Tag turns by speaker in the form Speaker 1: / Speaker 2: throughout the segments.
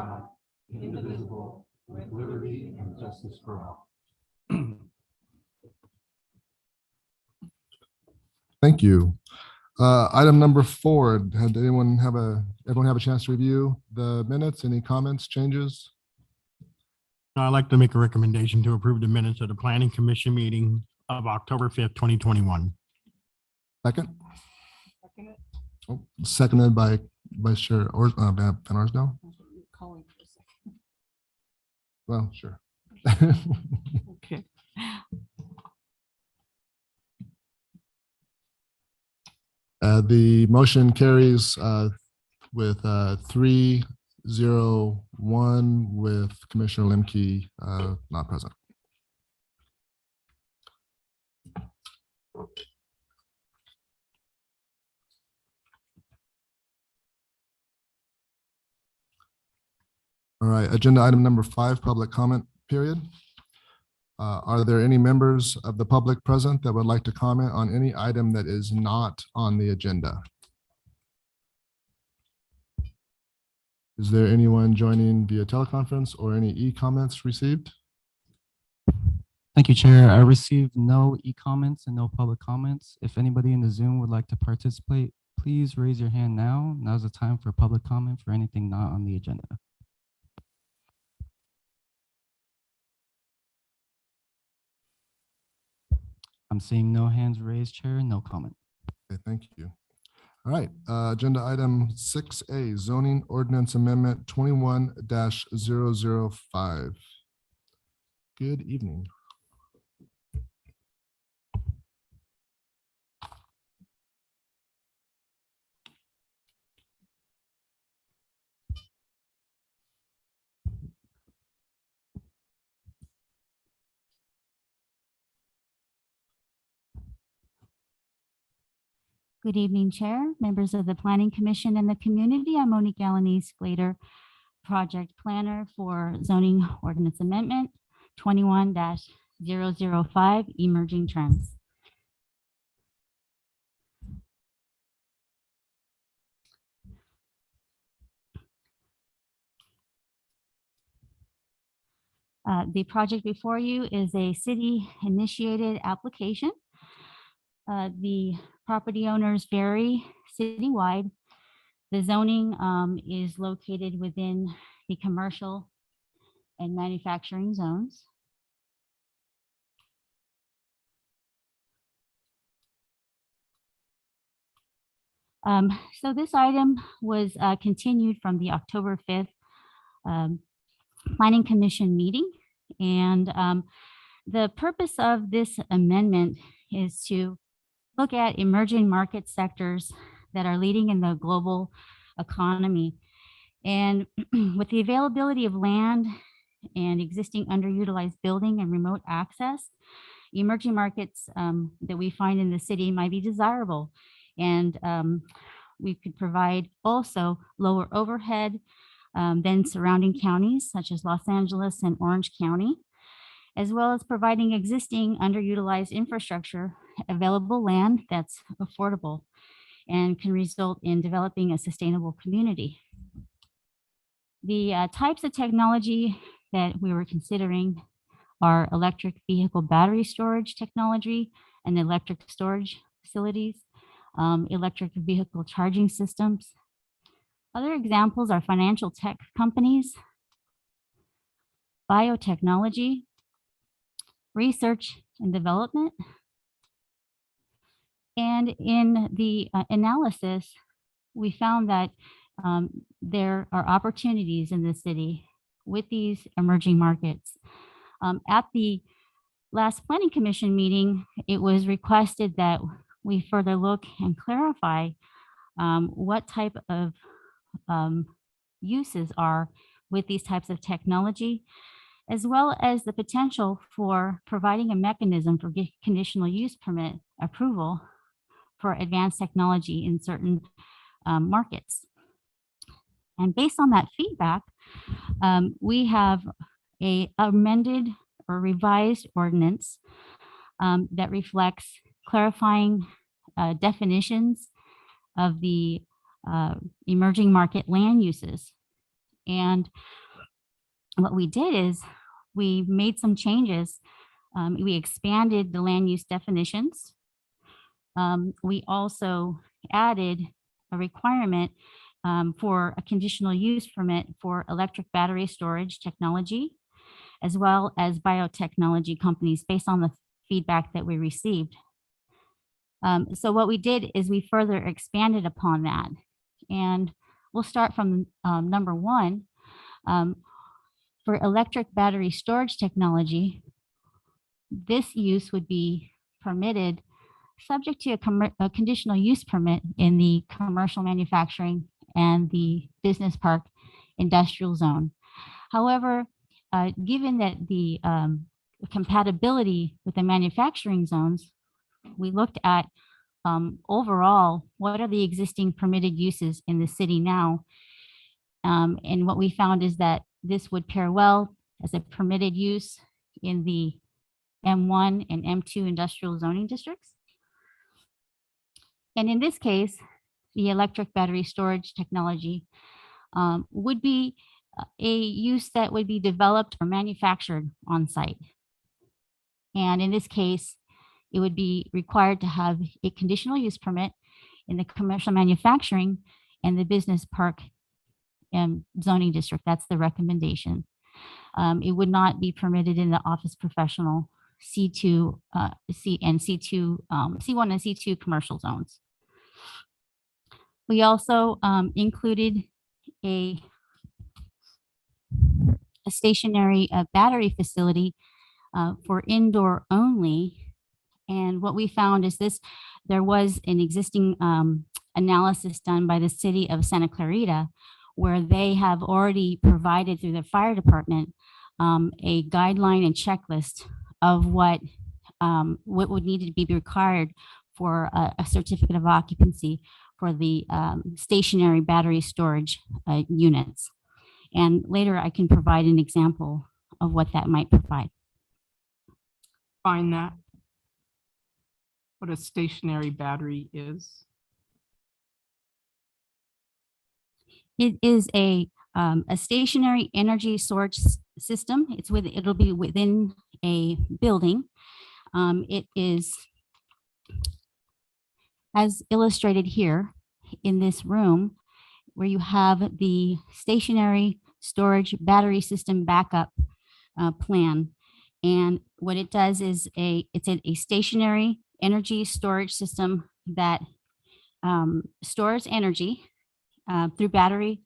Speaker 1: God, indivisible, with liberty and justice for all.
Speaker 2: Thank you. Item number 4, had everyone have a chance to review the minutes? Any comments, changes?
Speaker 3: I'd like to make a recommendation to approve the minutes of the Planning Commission meeting of October 5th, 2021.
Speaker 2: Second? Oh, seconded by Vice Chair Van Arsdale. Well, sure.
Speaker 4: Okay.
Speaker 2: The motion carries with 3-0-1 with Commissioner Lemke not present. All right, agenda item number 5, public comment period. Are there any members of the public present that would like to comment on any item that is not on the agenda? Is there anyone joining via teleconference or any e-comments received?
Speaker 5: Thank you, Chair. I received no e-comments and no public comments. If anybody in the Zoom would like to participate, please raise your hand now. Now's the time for public comment for anything not on the agenda. I'm seeing no hands raised, Chair, no comment.
Speaker 2: Okay, thank you. All right, agenda item 6A, zoning ordinance amendment 21-005. Good evening.
Speaker 6: Good evening, Chair, members of the Planning Commission and the community. I'm Monique Alanese Glader, Project Planner for Zoning Ordinance Amendment 21-005, Emerging Trends. The project before you is a city-initiated application. The property owners vary citywide. The zoning is located within the commercial and manufacturing zones. So this item was continued from the October 5th Planning Commission meeting. And the purpose of this amendment is to look at emerging market sectors that are leading in the global economy. And with the availability of land and existing underutilized building and remote access, emerging markets that we find in the city might be desirable. And we could provide also lower overhead than surrounding counties such as Los Angeles and Orange County, as well as providing existing underutilized infrastructure, available land that's affordable and can result in developing a sustainable community. The types of technology that we were considering are electric vehicle battery storage technology and electric storage facilities, electric vehicle charging systems. Other examples are financial tech companies, biotechnology, research and development. And in the analysis, we found that there are opportunities in the city with these emerging markets. At the last Planning Commission meeting, it was requested that we further look and clarify what type of uses are with these types of technology, as well as the potential for providing a mechanism for conditional use permit approval for advanced technology in certain markets. And based on that feedback, we have an amended or revised ordinance that reflects clarifying definitions of the emerging market land uses And what we did is we made some changes. We expanded the land use definitions. We also added a requirement for a conditional use permit for electric battery storage technology, as well as biotechnology companies based on the feedback that we received. So what we did is we further expanded upon that. And we'll start from number one. For electric battery storage technology, this use would be permitted subject to a conditional use permit in the commercial manufacturing and the business park industrial zone. However, given that the compatibility with the manufacturing zones, we looked at overall, what are the existing permitted uses in the city now? And what we found is that this would pair well as a permitted use in the M1 and M2 industrial zoning districts. And in this case, the electric battery storage technology would be a use that would be developed or manufactured on site. And in this case, it would be required to have a conditional use permit in the commercial manufacturing and the business park zoning district. That's the recommendation. It would not be permitted in the office professional C2, C1 and C2 commercial zones. We also included a stationary battery facility for indoor only. And what we found is there was an existing analysis done by the city of Santa Clarita, where they have already provided through the fire department a guideline and checklist of what would need to be required for a certificate of occupancy for the stationary battery storage units. And later I can provide an example of what that might provide.
Speaker 4: Find that. What a stationary battery is.
Speaker 6: It is a stationary energy storage system. It'll be within a building. It is, as illustrated here in this room, where you have the stationary storage battery system backup plan. And what it does is it's a stationary energy storage system that stores energy through battery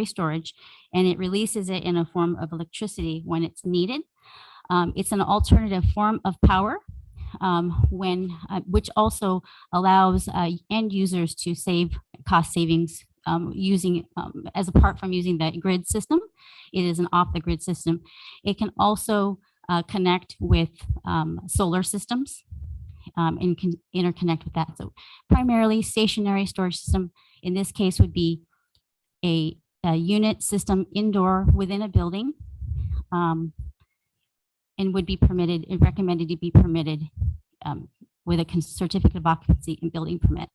Speaker 6: storage, and it releases it in a form of electricity when it's needed. It's an alternative form of power which also allows end users to save cost savings using as apart from using the grid system. It is an off the grid system. It can also connect with solar systems and can interconnect with that. So primarily stationary storage system in this case would be a unit system indoor within a building and would be permitted and recommended to be permitted with a certificate of occupancy and building permit.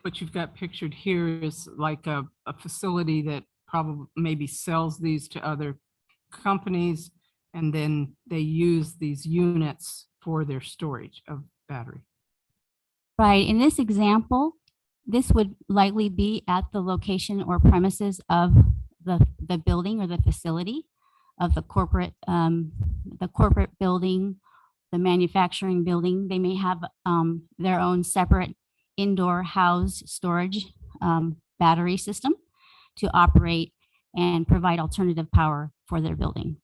Speaker 4: What you've got pictured here is like a facility that probably maybe sells these to other companies, and then they use these units for their storage of battery.
Speaker 6: Right. In this example, this would likely be at the location or premises of the building or the facility of the corporate building, the manufacturing building. They may have their own separate indoor house storage battery system to operate and provide alternative power for their building.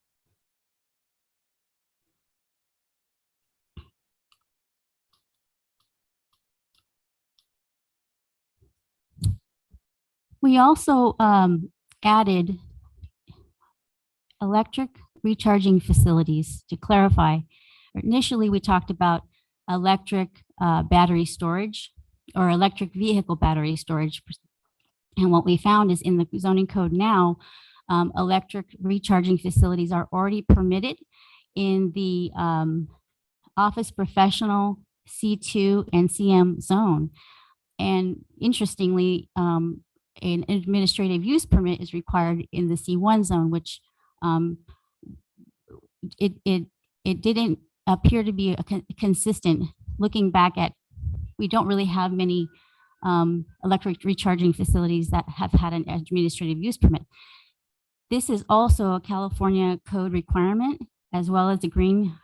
Speaker 6: We also added electric recharging facilities. To clarify, initially we talked about electric battery storage or electric vehicle battery storage. And what we found is in the zoning code now, electric recharging facilities are already permitted in the office professional C2 and CM zone. And interestingly, an administrative use permit is required in the C1 zone, which it didn't appear to be consistent. Looking back at, we don't really have many electric recharging facilities that have had an administrative use permit. This is also a California code requirement, as well as a green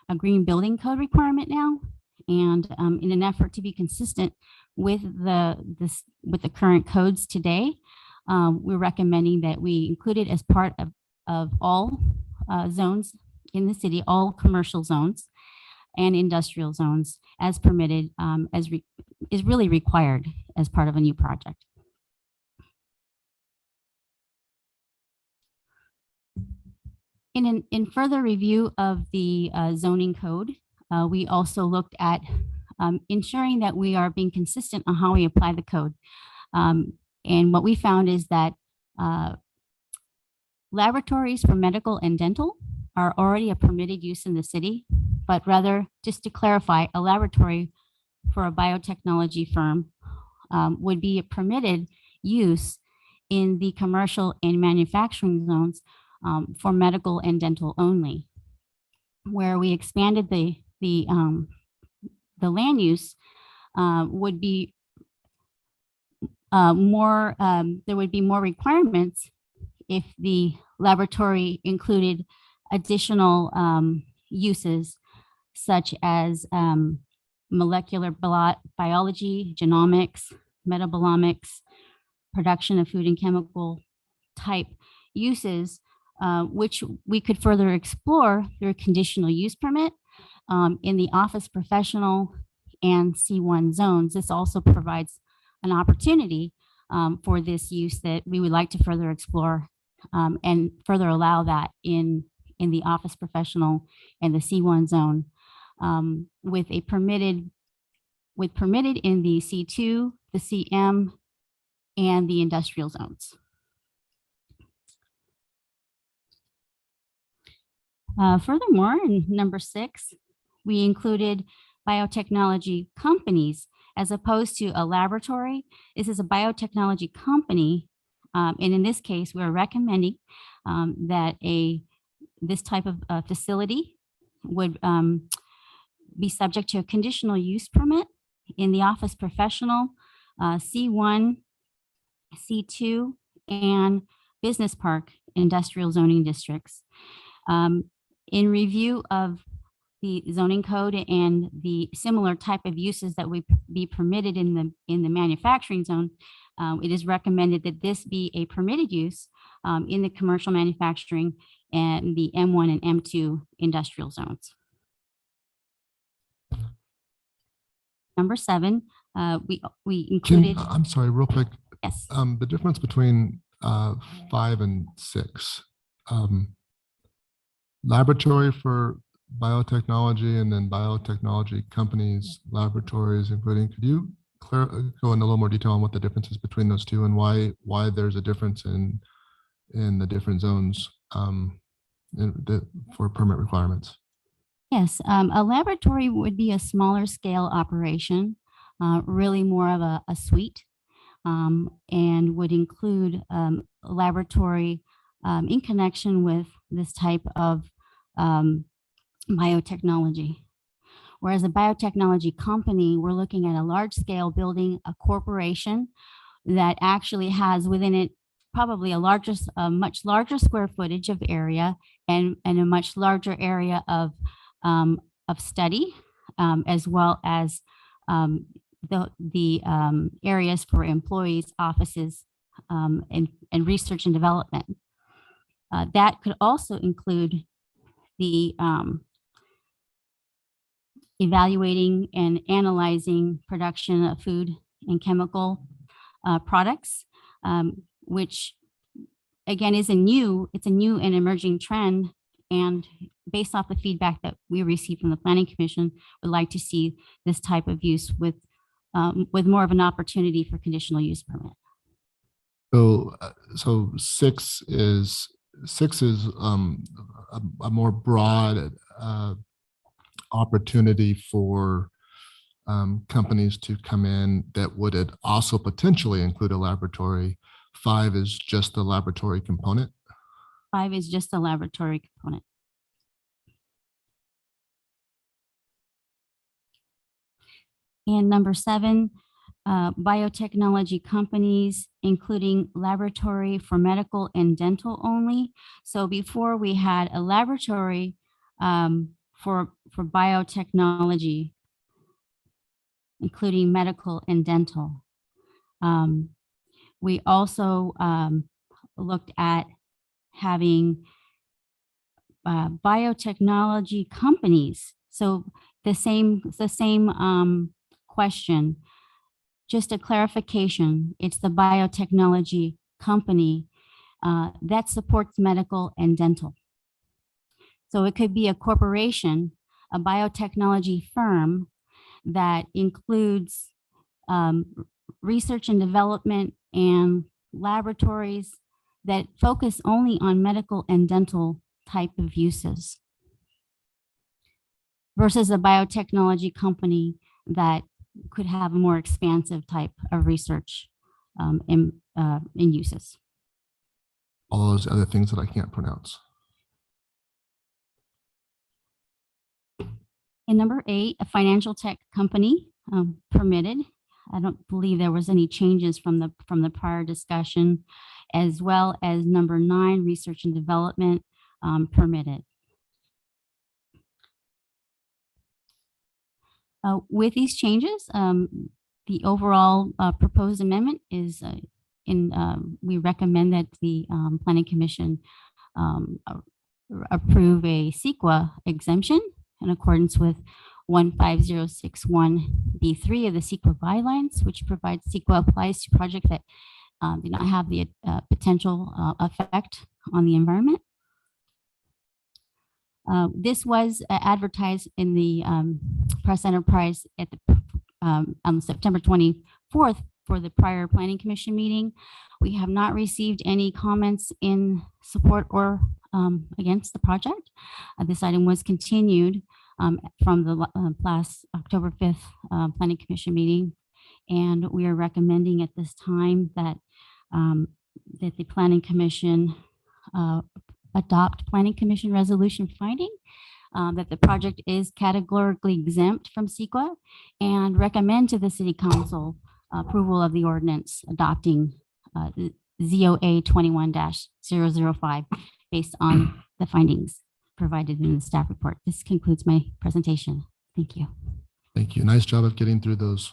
Speaker 6: building code requirement now. And in an effort to be consistent with the current codes today, we're recommending that we include it as part of all zones in the city, all commercial zones and industrial zones as permitted, is really required as part of a new project. In further review of the zoning code, we also looked at ensuring that we are being consistent on how we apply the code. And what we found is that laboratories for medical and dental are already a permitted use in the city, but rather, just to clarify, a laboratory for a biotechnology firm would be a permitted use in the commercial and manufacturing zones for medical and dental only. Where we expanded the land use would be more, there would be more requirements if the laboratory included additional uses such as molecular biology, genomics, metabolomics, production of food and chemical type uses, which we could further explore through a conditional use permit in the office professional and C1 zones. This also provides an opportunity for this use that we would like to further explore and further allow that in the office professional and the C1 zone with permitted in the C2, the CM, and the industrial zones. Furthermore, in number 6, we included biotechnology companies as opposed to a laboratory. This is a biotechnology company. And in this case, we're recommending that this type of facility would be subject to a conditional use permit in the office professional, C1, C2, and business park industrial zoning districts. In review of the zoning code and the similar type of uses that would be permitted in the manufacturing zone, it is recommended that this be a permitted use in the commercial manufacturing and the M1 and M2 industrial zones. Number 7, we included.
Speaker 2: I'm sorry, real quick.
Speaker 6: Yes.
Speaker 2: The difference between 5 and 6. Laboratory for biotechnology and then biotechnology companies, laboratories, including, could you go into a little more detail on what the difference is between those two and why there's a difference in the different zones for permit requirements?
Speaker 6: Yes, a laboratory would be a smaller scale operation, really more of a suite, and would include a laboratory in connection with this type of biotechnology. Whereas a biotechnology company, we're looking at a large scale building, a corporation that actually has within it probably a much larger square footage of area and a much larger area of study, as well as the areas for employees, offices, and research and development. That could also include the evaluating and analyzing production of food and chemical products, which again is it's a new and emerging trend. And based off the feedback that we received from the Planning Commission, would like to see this type of use with more of an opportunity for conditional use permit.
Speaker 2: So 6 is a more broad opportunity for companies to come in that would also potentially include a laboratory, 5 is just the laboratory component.
Speaker 6: 5 is just a laboratory component. And number 7, biotechnology companies, including laboratory for medical and dental only. So before we had a laboratory for biotechnology, including medical and dental. We also looked at having biotechnology companies. So the same question, just a clarification. It's the biotechnology company that supports medical and dental. So it could be a corporation, a biotechnology firm that includes research and development and laboratories that focus only on medical and dental type of uses, versus a biotechnology company that could have a more expansive type of research in uses.
Speaker 2: All those other things that I can't pronounce.
Speaker 6: And number 8, a financial tech company permitted. I don't believe there was any changes from the prior discussion, as well as number 9, research and development permitted. With these changes, the overall proposed amendment is we recommend that the Planning Commission approve a CEQA exemption in accordance with 15061B3 of the CEQA guidelines, which provides CEQA applies to projects that do not have the potential effect on the environment. This was advertised in the Press Enterprise at the, on September 24th for the prior Planning Commission meeting. We have not received any comments in support or against the project. This item was continued from the last October 5th Planning Commission meeting, and we are recommending at this time that that the Planning Commission adopt Planning Commission resolution finding that the project is categorically exempt from CEQA, and recommend to the City Council approval of the ordinance adopting ZOA 21-005 based on the findings provided in the staff report. This concludes my presentation. Thank you.
Speaker 2: Thank you. Nice job of getting through those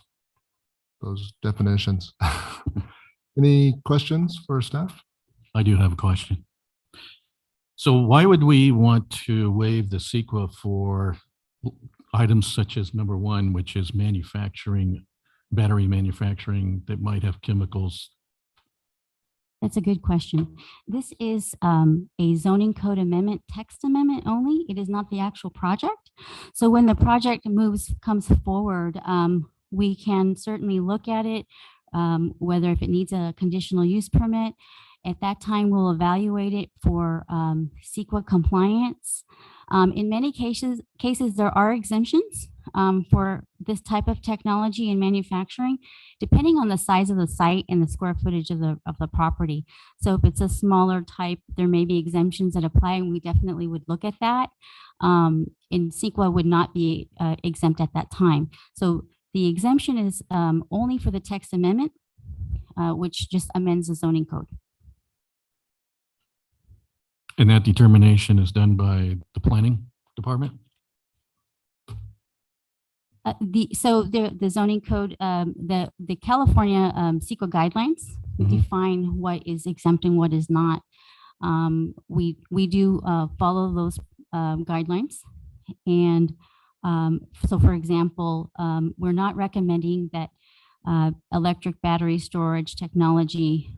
Speaker 2: definitions. Any questions for staff?
Speaker 1: I do have a question. So why would we want to waive the CEQA for items such as number 1, which is manufacturing, battery manufacturing that might have chemicals?
Speaker 6: That's a good question. This is a zoning code amendment, text amendment only. It is not the actual project. So when the project comes forward, we can certainly look at it, whether if it needs a conditional use permit. At that time, we'll evaluate it for CEQA compliance. In many cases, there are exemptions for this type of technology in manufacturing, depending on the size of the site and the square footage of the property. So if it's a smaller type, there may be exemptions that apply, and we definitely would look at that. And CEQA would not be exempt at that time. So the exemption is only for the text amendment, which just amends the zoning code.
Speaker 1: And that determination is done by the planning department?
Speaker 6: The zoning code, the California CEQA guidelines define what is exempt and what is not. We do follow those guidelines, and so for example, we're not recommending that electric battery storage technology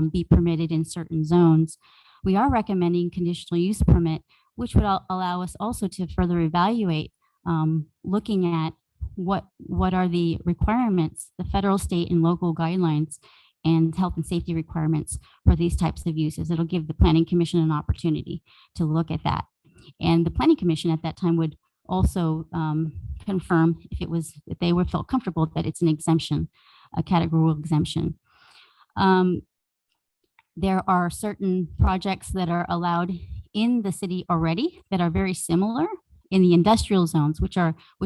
Speaker 6: be permitted in certain zones. We are recommending conditional use permit, which would allow us also to further evaluate, looking at what are the requirements, the federal, state, and local guidelines and health and safety requirements for these types of uses. It'll give the Planning Commission an opportunity to look at that. And the Planning Commission at that time would also confirm if they felt comfortable that it's an exemption, a categorical exemption. there are certain projects that are allowed in the city already that are very similar in the industrial zones, which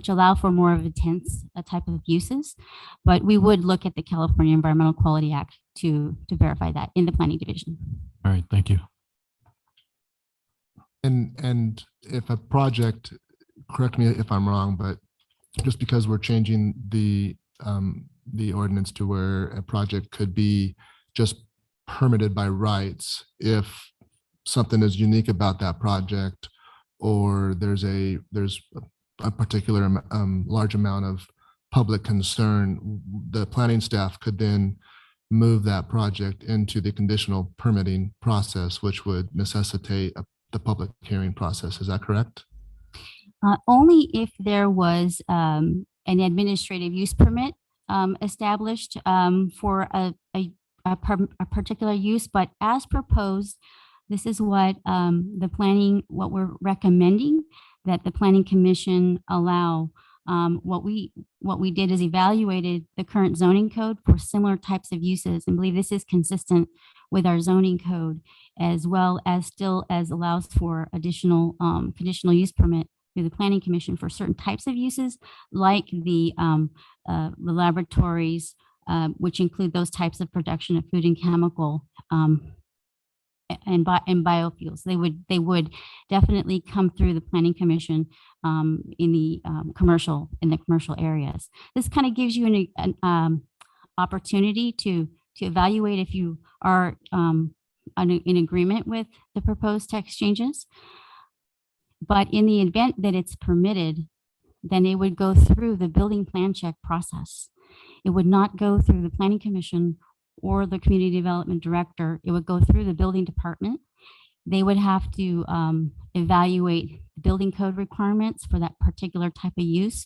Speaker 6: allow for more of intense type of uses. But we would look at the California Environmental Quality Act to verify that in the planning division.
Speaker 1: All right, thank you.
Speaker 2: And if a project, correct me if I'm wrong, but just because we're changing the ordinance to where a project could be just permitted by rights, if something is unique about that project, or there's a particular large amount of public concern, the planning staff could then move that project into the conditional permitting process, which would necessitate the public hearing process. Is that correct?
Speaker 6: Only if there was an administrative use permit established for a particular use, but as proposed, this is what what we're recommending, that the Planning Commission allow. What we did is evaluated the current zoning code for similar types of uses and believe this is consistent with our zoning code, as well as still as allows for additional conditional use permit through the Planning Commission for certain types of uses, like the laboratories, which include those types of production of food and chemical and biofuels. They would definitely come through the Planning Commission in the commercial areas. This kind of gives you an opportunity to evaluate if you are in agreement with the proposed text changes. But in the event that it's permitted, then it would go through the building plan check process. It would not go through the Planning Commission or the Community Development Director. It would go through the building department. They would have to evaluate building code requirements for that particular type of use,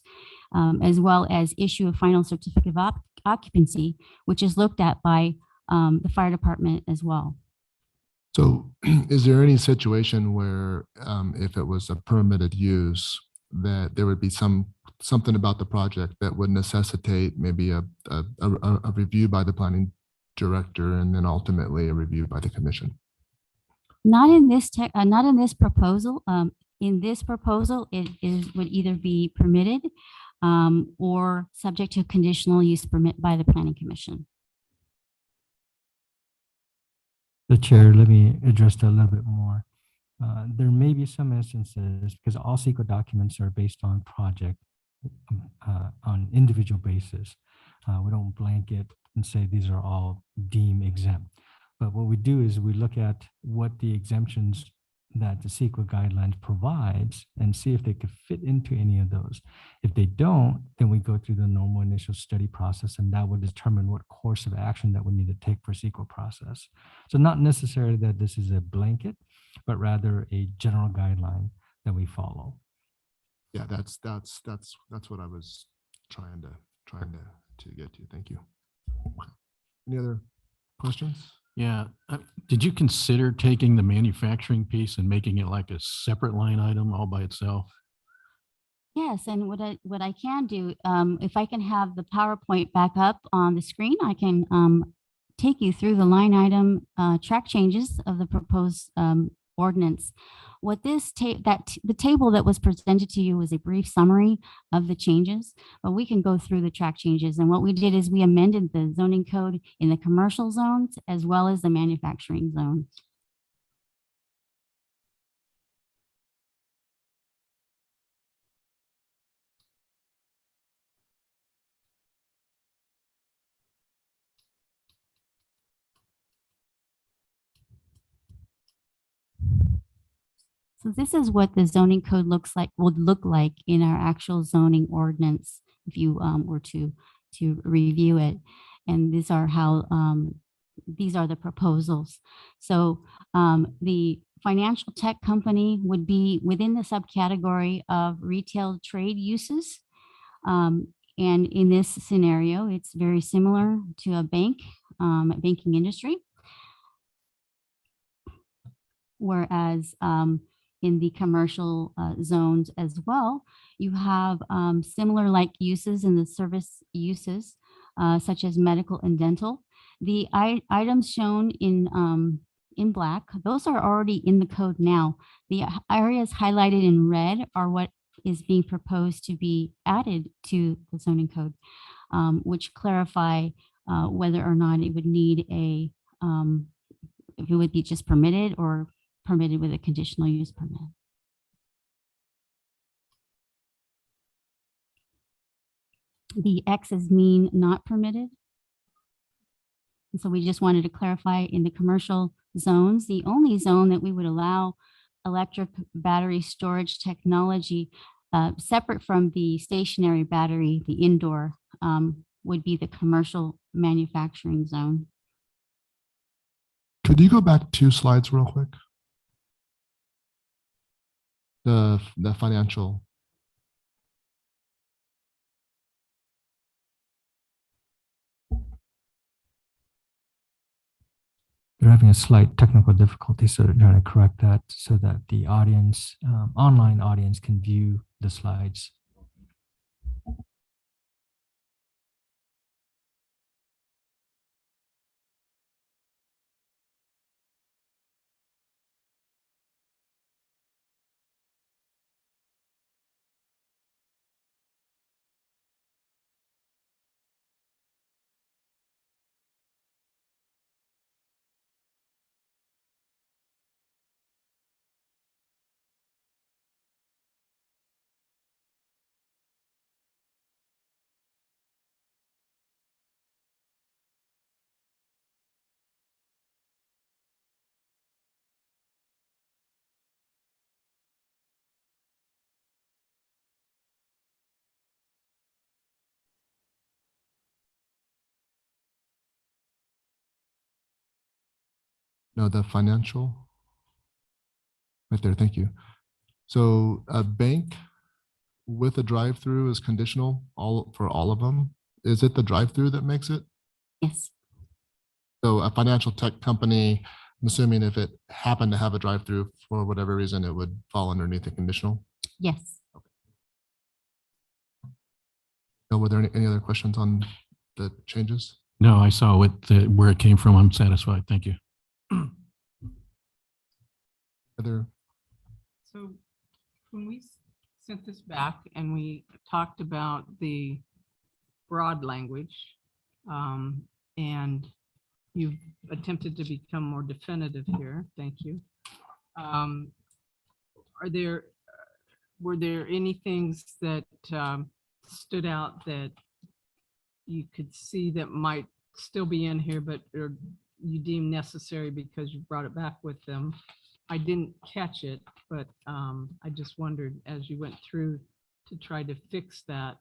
Speaker 6: as well as issue a final certificate of occupancy, which is looked at by the fire department as well.
Speaker 2: So is there any situation where if it was a permitted use, that there would be something about the project that would necessitate maybe a review by the planning director and then ultimately a review by the commission?
Speaker 6: Not in this not in this proposal. In this proposal, it would either be permitted or subject to conditional use permit by the Planning Commission.
Speaker 7: The chair, let me address that a little bit more. There may be some instances, because all secret documents are based on project on individual basis. We don't blanket and say these are all deemed exempt. But what we do is we look at what the exemptions that the CEQA guidelines provides and see if they could fit into any of those. If they don't, then we go through the normal initial study process, and that would determine what course of action that we need to take for CEQA process. So not necessarily that this is a blanket, but rather a general guideline that we follow.
Speaker 2: Yeah, that's what I was trying to get to. Thank you. Any other questions?
Speaker 1: Yeah. Did you consider taking the manufacturing piece and making it like a separate line item all by itself?
Speaker 6: Yes, and what I can do, if I can have the PowerPoint back up on the screen, I can take you through the line item track changes of the proposed ordinance. What this the table that was presented to you was a brief summary of the changes, but we can go through the track changes. And what we did is we amended the zoning code in the commercial zones as well as the manufacturing zones. So this is what the zoning code would look like in our actual zoning ordinance if you were to review it. And these are the proposals. So the financial tech company would be within the subcategory of retail trade uses. And in this scenario, it's very similar to a bank, banking industry. Whereas in the commercial zones as well, you have similar like uses in the service uses, such as medical and dental. The items shown in black, those are already in the code now. The areas highlighted in red are what is being proposed to be added to the zoning code, which clarify whether or not it would need if it would be just permitted or permitted with a conditional use permit. The X's mean not permitted. And so we just wanted to clarify in the commercial zones, the only zone that we would allow electric battery storage technology separate from the stationary battery, the indoor, would be the commercial manufacturing zone.
Speaker 2: Could you go back 2 slides real quick? The financial.
Speaker 7: They're having a slight technical difficulty, so they're trying to correct that so that the audience, online audience, can view the slides.
Speaker 2: No, the financial. Right there, thank you. So a bank with a drive-through is conditional for all of them. Is it the drive-through that makes it?
Speaker 6: Yes,
Speaker 2: So a financial tech company, I'm assuming if it happened to have a drive-through for whatever reason, it would fall underneath the conditional.
Speaker 6: yes.
Speaker 2: Now, were there any other questions on the changes?
Speaker 1: No, I saw where it came from. I'm satisfied. Thank you.
Speaker 2: Other,
Speaker 4: So when we sent this back and we talked about the broad language, and you've attempted to become more definitive here, thank you. Were there any things that stood out that you could see that might still be in here, but you deem necessary because you brought it back with them? I didn't catch it, but I just wondered as you went through to try to fix that,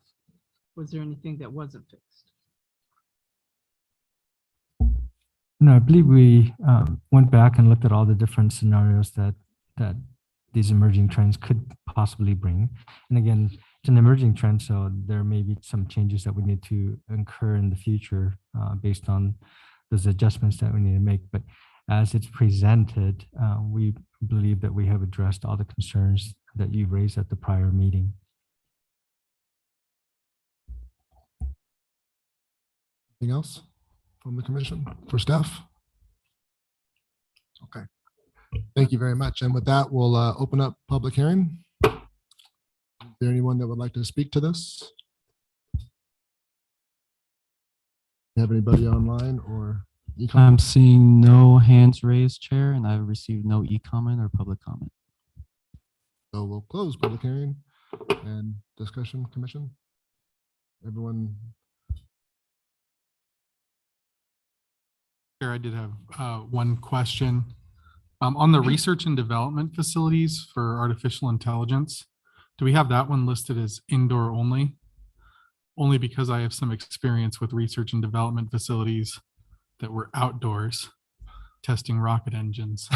Speaker 4: was there anything that wasn't fixed?
Speaker 7: No, I believe we went back and looked at all the different scenarios that these emerging trends could possibly bring. And again, it's an emerging trend, so there may be some changes that we need to incur in the future based on those adjustments that we need to make. But as it's presented, we believe that we have addressed all the concerns that you raised at the prior meeting.
Speaker 2: anything else from the commission for staff? Okay. Thank you very much. And with that, we'll open up public hearing. Is there anyone that would like to speak to this? Have anybody online or e-comment?
Speaker 5: I'm seeing no hands raised, Chair, and I've received no e-comment or public comment.
Speaker 2: So we'll close public hearing and discussion, commission. Everyone,
Speaker 8: Chair, I did have one question. On the research and development facilities for artificial intelligence, do we have that one listed as indoor only? Only because I have some experience with research and development facilities that were outdoors testing rocket engines.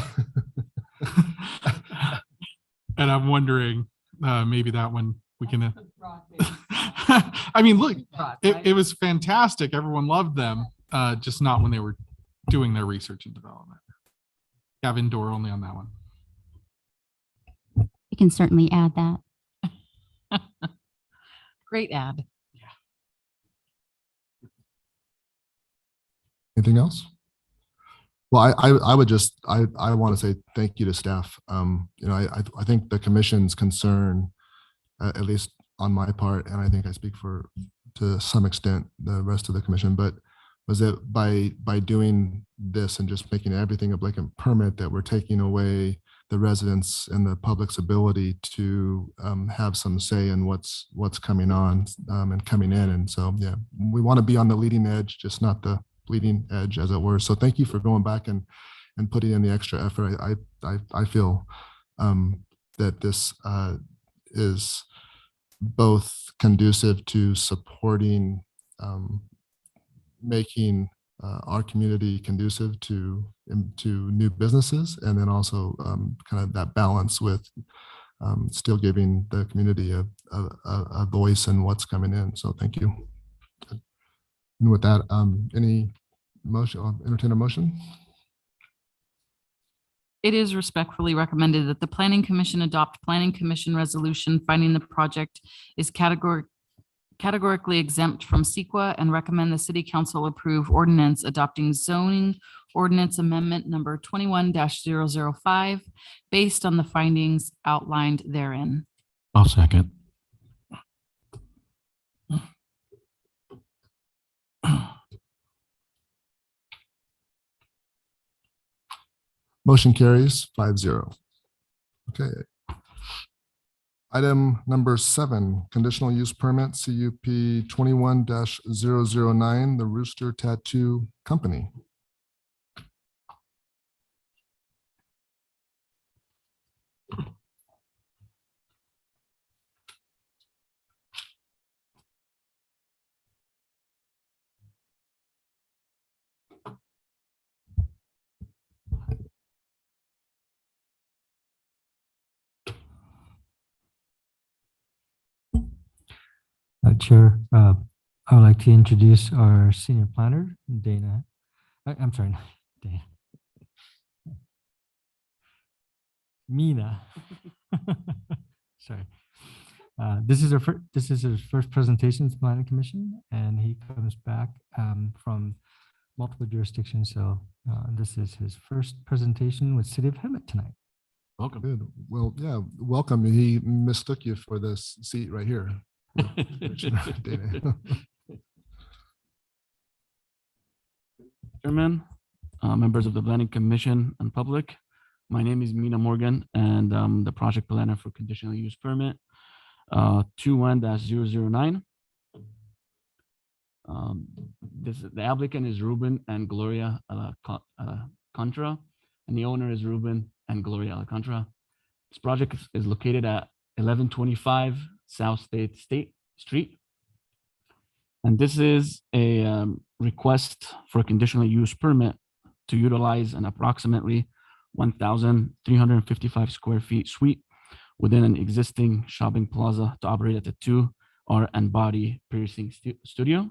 Speaker 8: And I'm wondering, maybe that one we can, I mean, look, it was fantastic. Everyone loved them, just not when they were doing their research and development. Have indoor only on that one.
Speaker 6: You can certainly add that.
Speaker 4: Great ad.
Speaker 2: Anything else? Well, I would just, I want to say thank you to staff. You know, I think the commission's concern, at least on my part, and I think I speak for, to some extent, the rest of the commission, but was that by doing this and just making everything a blanket permit, that we're taking away the residents and the public's ability to have some say in what's coming on and coming in. And so, yeah, we want to be on the leading edge, just not the bleeding edge, as it were. So thank you for going back and putting in the extra effort. I feel that this is both conducive to supporting making our community conducive to new businesses, and then also kind of that balance with still giving the community a voice in what's coming in. So thank you. And with that, any motion, I'll entertain a motion.
Speaker 9: It is respectfully recommended that the Planning Commission adopt Planning Commission resolution finding the project is categorically exempt from CEQA, and recommend the City Council approve ordinance adopting zoning ordinance amendment number 21-005 based on the findings outlined therein.
Speaker 1: I'll second.
Speaker 2: Motion carries 5-0. Okay. Item number 7, conditional use permit, CUP 21-009, the Rooster Tattoo Company.
Speaker 7: Chair, I would like to introduce our senior planner, Dana. I'm sorry, not Dana. Mina. Sorry. This is his first presentation to Planning Commission, and he comes back from multiple jurisdictions. So this is his first presentation with City of Hemet tonight.
Speaker 1: Welcome.
Speaker 2: Good. Well, yeah, welcome. He mistook you for this seat right here. Dana.
Speaker 10: Chairman, members of the Planning Commission and public. My name is Mina Morgan, and I'm the project planner for conditional use permit 21-009. The applicant is Ruben and Gloria Alcantara, and the owner is Ruben and Gloria Alcantara. This project is located at 1125 South State Street. And this is a request for a conditional use permit to utilize an approximately 1,355 square feet suite within an existing shopping plaza to operate at the 2R and Body Piercing Studio.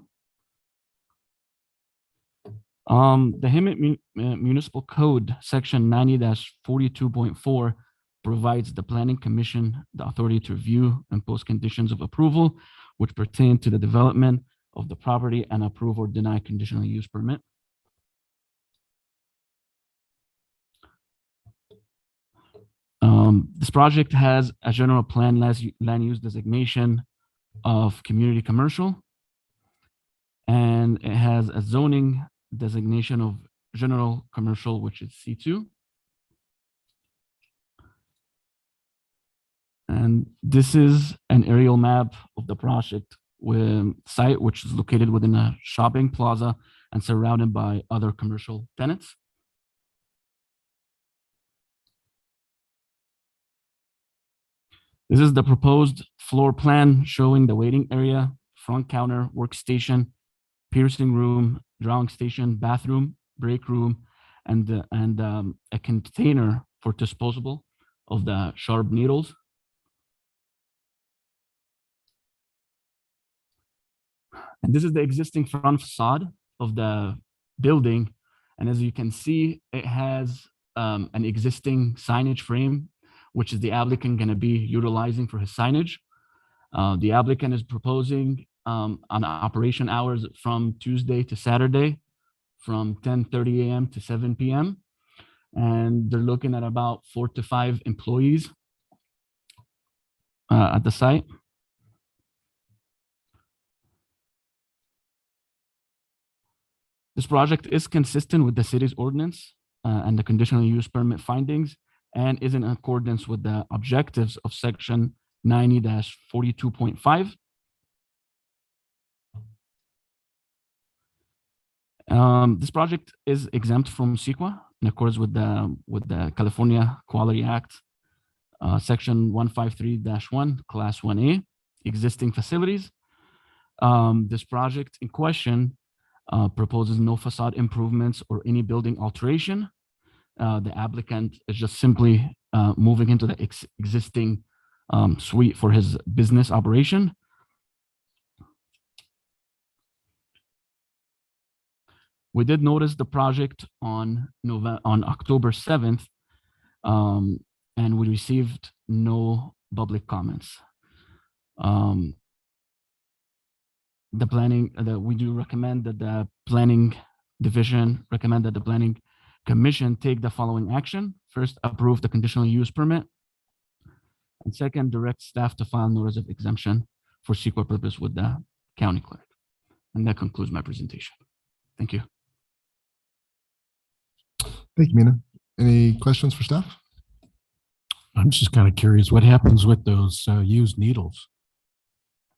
Speaker 10: The Hemet Municipal Code, section 90-42.4, provides the Planning Commission the authority to review and impose conditions of approval which pertain to the development of the property and approve or deny conditional use permit. This project has a general plan land use designation of community commercial, and it has a zoning designation of general commercial, which is C2. And this is an aerial map of the project site, which is located within a shopping plaza and surrounded by other commercial tenants. This is the proposed floor plan showing the waiting area, front counter, workstation, piercing room, drawing station, bathroom, break room, and a container for disposable of the sharp needles. And this is the existing front facade of the building. And as you can see, it has an existing signage frame, which is the applicant going to be utilizing for his signage. The applicant is proposing on operation hours from Tuesday to Saturday from 10:30 a.m. to 7 p.m. And they're looking at about 4 to 5 employees at the site. This project is consistent with the city's ordinance and the conditional use permit findings, and is in accordance with the objectives of section 90-42.5. This project is exempt from CEQA in accordance with the California Quality Act, section 153-1, class 1A, existing facilities. This project in question proposes no facade improvements or any building alteration. The applicant is just simply moving into the existing suite for his business operation. We did notice the project on October 7th, and we received no public comments. We do recommend that the planning division recommend that the planning commission take the following action. First, approve the conditional use permit. And second, direct staff to file notice of exemption for CEQA purpose with the county clerk. And that concludes my presentation. Thank you.
Speaker 2: Thank you, Mina. Any questions for staff?
Speaker 1: I'm just kind of curious, what happens with those used needles?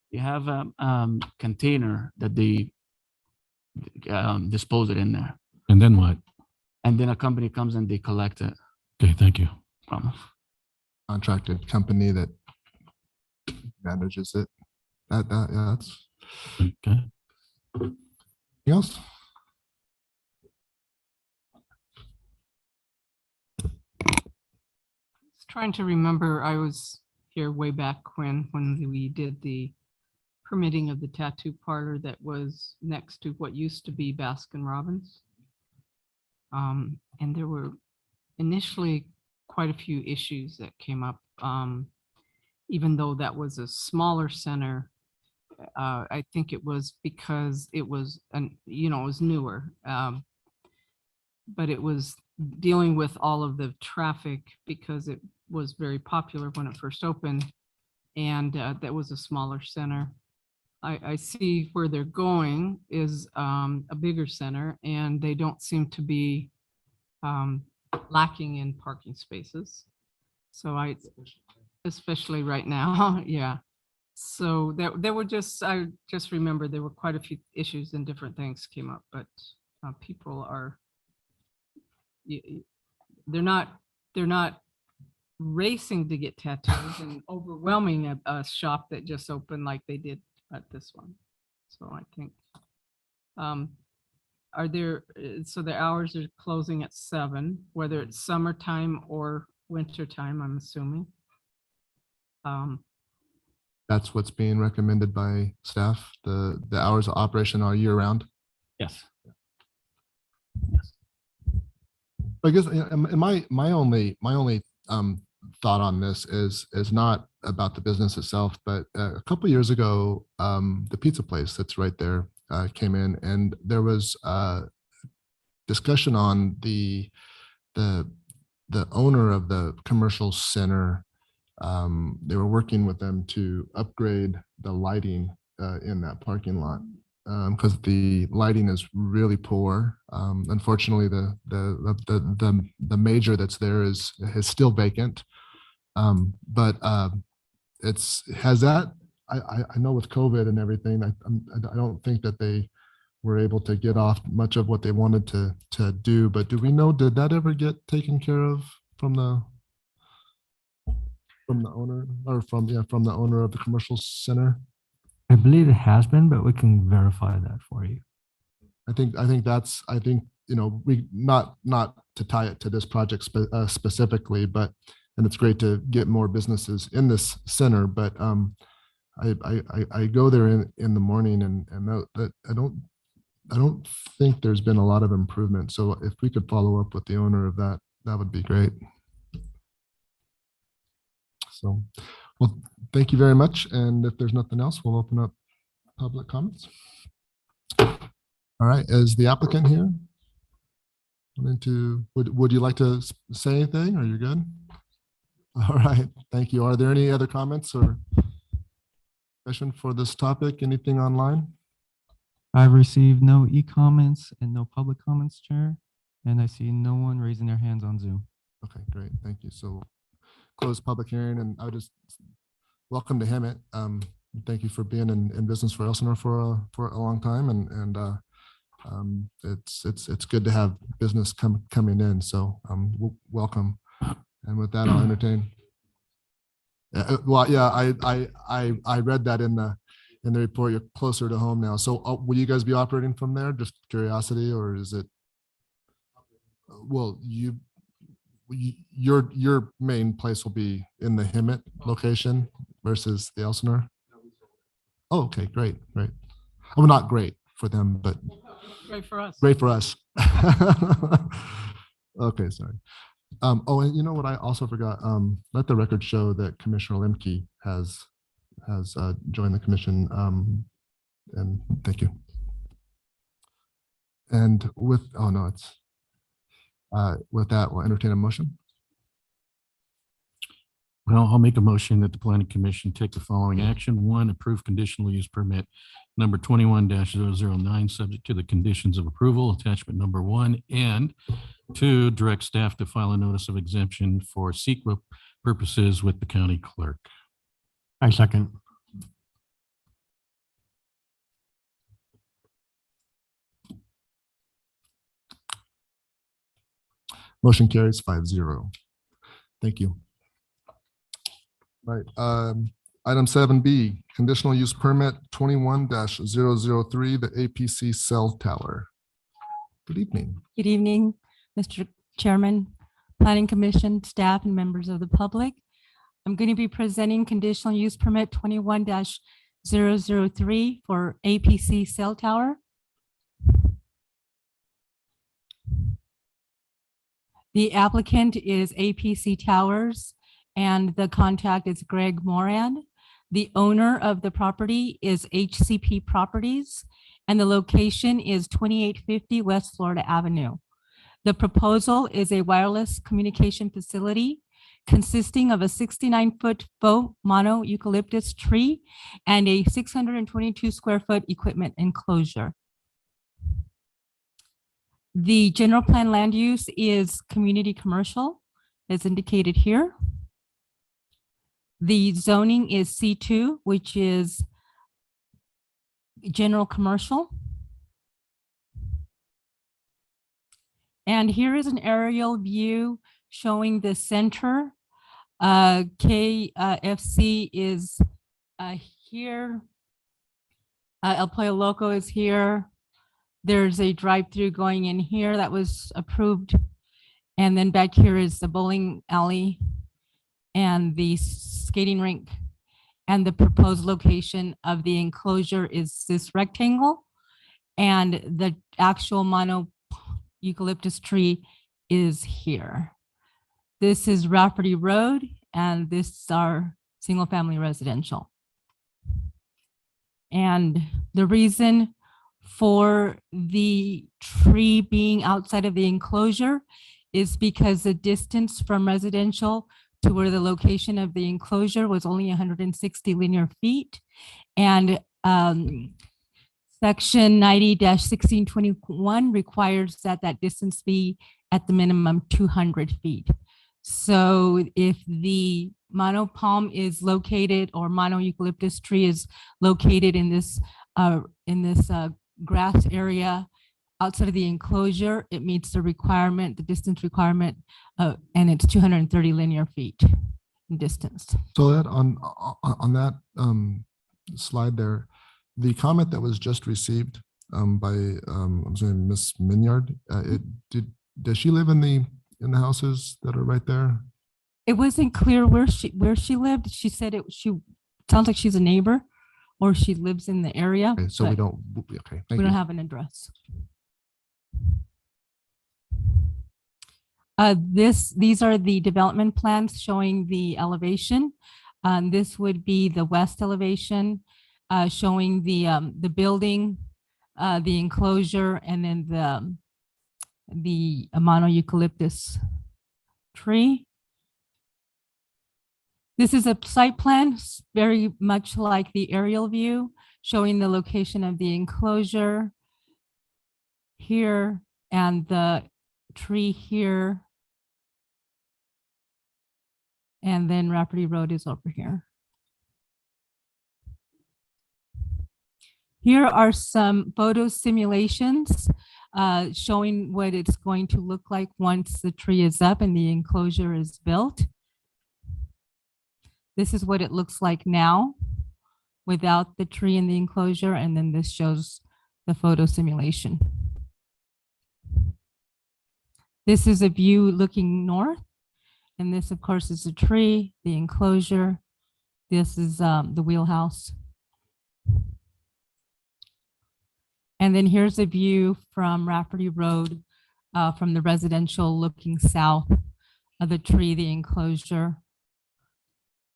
Speaker 10: You have a container that they dispose it in there.
Speaker 1: And then what?
Speaker 10: And then a company comes and they collect it.
Speaker 1: Okay, thank you.
Speaker 10: Promise.
Speaker 2: Contracted company that manages it. Yeah, that's
Speaker 1: Okay.
Speaker 2: anything else?
Speaker 4: Trying to remember, I was here way back when we did the permitting of the tattoo parlor that was next to what used to be Baskin Robbins. And there were initially quite a few issues that came up. Even though that was a smaller center, I think it was because it was, it was newer. But it was dealing with all of the traffic because it was very popular when it first opened, and that was a smaller center. I see where they're going is a bigger center, and they don't seem to be lacking in parking spaces. So especially right now, yeah. So there were I just remember there were quite a few issues and different things came up, but people are, they're not racing to get tattoos and overwhelming a shop that just opened like they did at this one. So I think, so the hours are closing at 7, whether it's summertime or winter time, I'm assuming.
Speaker 2: That's what's being recommended by staff. The hours of operation are year round.
Speaker 10: Yes.
Speaker 2: I guess my only thought on this is not about the business itself, but a couple of years ago, the pizza place that's right there came in, and there was discussion on the owner of the commercial center. They were working with them to upgrade the lighting in that parking lot because the lighting is really poor. Unfortunately, the major that's there is still vacant. But I know with COVID and everything, I don't think that they were able to get off much of what they wanted to do. But do we know, did that ever get taken care of from the owner, or from the owner of the commercial center?
Speaker 7: I believe it has been, but we can verify that for you.
Speaker 2: I think we not to tie it to this project specifically, but, and it's great to get more businesses in this center, but I go there in the morning and that I don't think there's been a lot of improvement. So if we could follow up with the owner of that would be great. So, well, thank you very much. And if there's nothing else, we'll open up public comments. All right, is the applicant here Would you like to say anything, or you're good? All right, thank you. Are there any other comments or question for this topic? Anything online?
Speaker 5: I've received no e-comments and no public comments, Chair, and I see no one raising their hands on Zoom.
Speaker 2: Okay, great, thank you. So close public hearing, and I would just welcome to Hemet. Thank you for being in business for Elsinore for a long time, and it's good to have business coming in. So welcome. And with that, I'll entertain. Well, yeah, I read that in the report. You're closer to home now. So will you guys be operating from there? Just curiosity, or is it? Well, your main place will be in the Hemet location versus the Elsinore. Oh, okay, great. Well, not great for them, but
Speaker 4: Great for us.
Speaker 2: great for us. Okay, sorry. Oh, and you know what? I also forgot. Let the record show that Commissioner Lemke has joined the commission. And thank you. And with with that, we'll entertain a motion.
Speaker 1: Well, I'll make a motion that the planning commission take the following action. 1, approve conditional use permit number 21-009, subject to the conditions of approval, attachment number 1, and 2, direct staff to file a notice of exemption for CEQA purposes with the county clerk.
Speaker 3: I second.
Speaker 2: Motion carries 5-0. Thank you. Right. Item 7B, conditional use permit 21-003, the APC cell tower. Good evening.
Speaker 11: Good evening, Mr. Chairman, Planning Commission, staff, and members of the public. I'm going to be presenting conditional use permit 21-003 for APC cell tower. The applicant is APC Towers, and the contact is Greg Moran. The owner of the property is HCP Properties, and the location is 2850 West Florida Avenue. The proposal is a wireless communication facility consisting of a 69-foot faux mono eucalyptus tree and a 622 square foot equipment enclosure. The general plan land use is community commercial, as indicated here. The zoning is C2, which is general commercial. And here is an aerial view showing the center. KFC is here. El Pollo Loco is here. There's a drive-through going in here that was approved. And then back here is the bowling alley and the skating rink. And the proposed location of the enclosure is this rectangle. And the actual mono eucalyptus tree is here. This is Rafferty Road, and this is our single-family residential. And the reason for the tree being outside of the enclosure is because the distance from residential to where the location of the enclosure was only 160 linear feet. And Section 90-1621 requires that that distance be at the minimum 200 feet. So if the mono palm is located, or mono eucalyptus tree is located in this grass area outside of the enclosure, it meets the requirement, the distance requirement, and it's 230 linear feet in distance.
Speaker 2: So that on that slide there, the comment that was just received by I'm saying Miss Minyard, does she live in the houses that are right there?
Speaker 11: It wasn't clear where she lived. She said she sounds like she's a neighbor, or she lives in the area.
Speaker 2: Okay, so we
Speaker 11: but
Speaker 2: don't. Okay, thank
Speaker 11: we
Speaker 2: you.
Speaker 11: don't have an address. These are the development plans showing the elevation. This would be the west elevation, showing the building, the enclosure, and then the mono eucalyptus tree. This is a site plan, very much like the aerial view, showing the location of the enclosure here and the tree here. And then Rafferty Road is over here. Here are some photo simulations showing what it's going to look like once the tree is up and the enclosure is built. This is what it looks like now without the tree in the enclosure, and then this shows the photo simulation. This is a view looking north, and this, of course, is a tree, the enclosure. This is the wheelhouse. And then here's a view from Rafferty Road, from the residential looking south of the tree, the enclosure.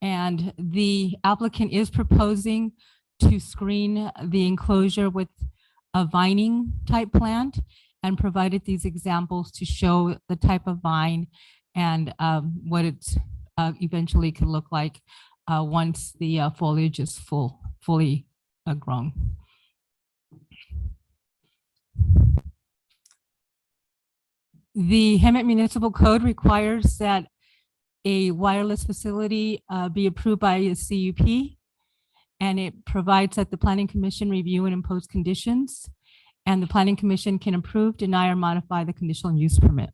Speaker 11: And the applicant is proposing to screen the enclosure with a vining type plant, and provided these examples to show the type of vine and what it eventually could look like once the foliage is fully grown. The Hemet Municipal Code requires that a wireless facility be approved by a CUP, and it provides that the Planning Commission review and impose conditions, and the Planning Commission can approve, deny, or modify the conditional use permit.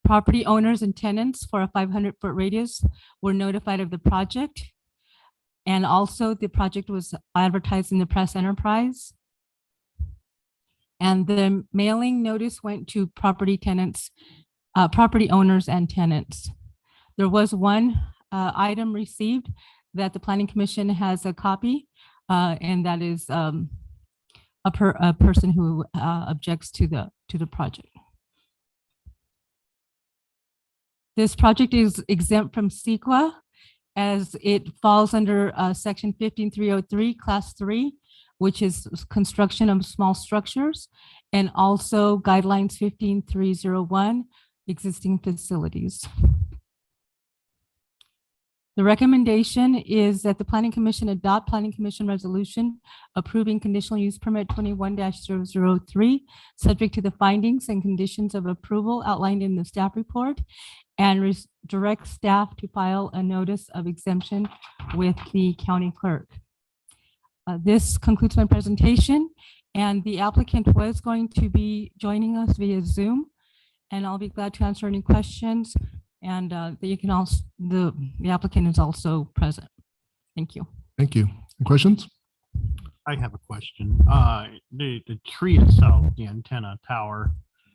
Speaker 11: Property owners and tenants for a 500-foot radius were notified of the project, and also the project was advertised in the press enterprise. And the mailing notice went to property tenants, property owners and tenants. There was one item received that the Planning Commission has a copy, and that is a person who objects to the project. This project is exempt from CEQA as it falls under section 15303, class 3, which is construction of small structures, and also guidelines 15301, existing facilities. The recommendation is that the Planning Commission adopt Planning Commission resolution approving conditional use permit 21-003, subject to the findings and conditions of approval outlined in the staff report, and direct staff to file a notice of exemption with the county clerk. This concludes my presentation, and the applicant was going to be joining us via Zoom, and I'll be glad to answer any questions. And you can also, the applicant is also present. Thank you.
Speaker 2: Thank you. Any questions?
Speaker 3: I have a question. The tree itself, the antenna tower,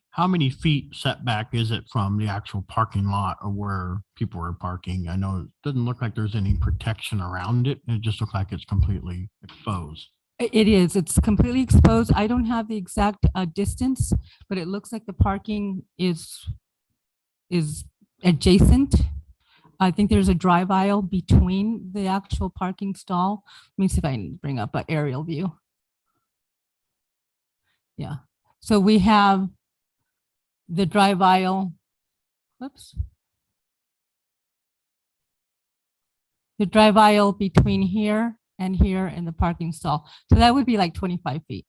Speaker 3: how many feet setback is it from the actual parking lot or where people are parking? I know it doesn't look like there's any protection around it. It just looks like it's completely exposed.
Speaker 11: It is. It's completely exposed. I don't have the exact distance, but it looks like the parking is adjacent. I think there's a drive aisle between the actual parking stall. Let me see if I can bring up an aerial view. Yeah. So we have the drive aisle. Whoops. The drive aisle between here and here in the parking stall. So that would be like 25 feet.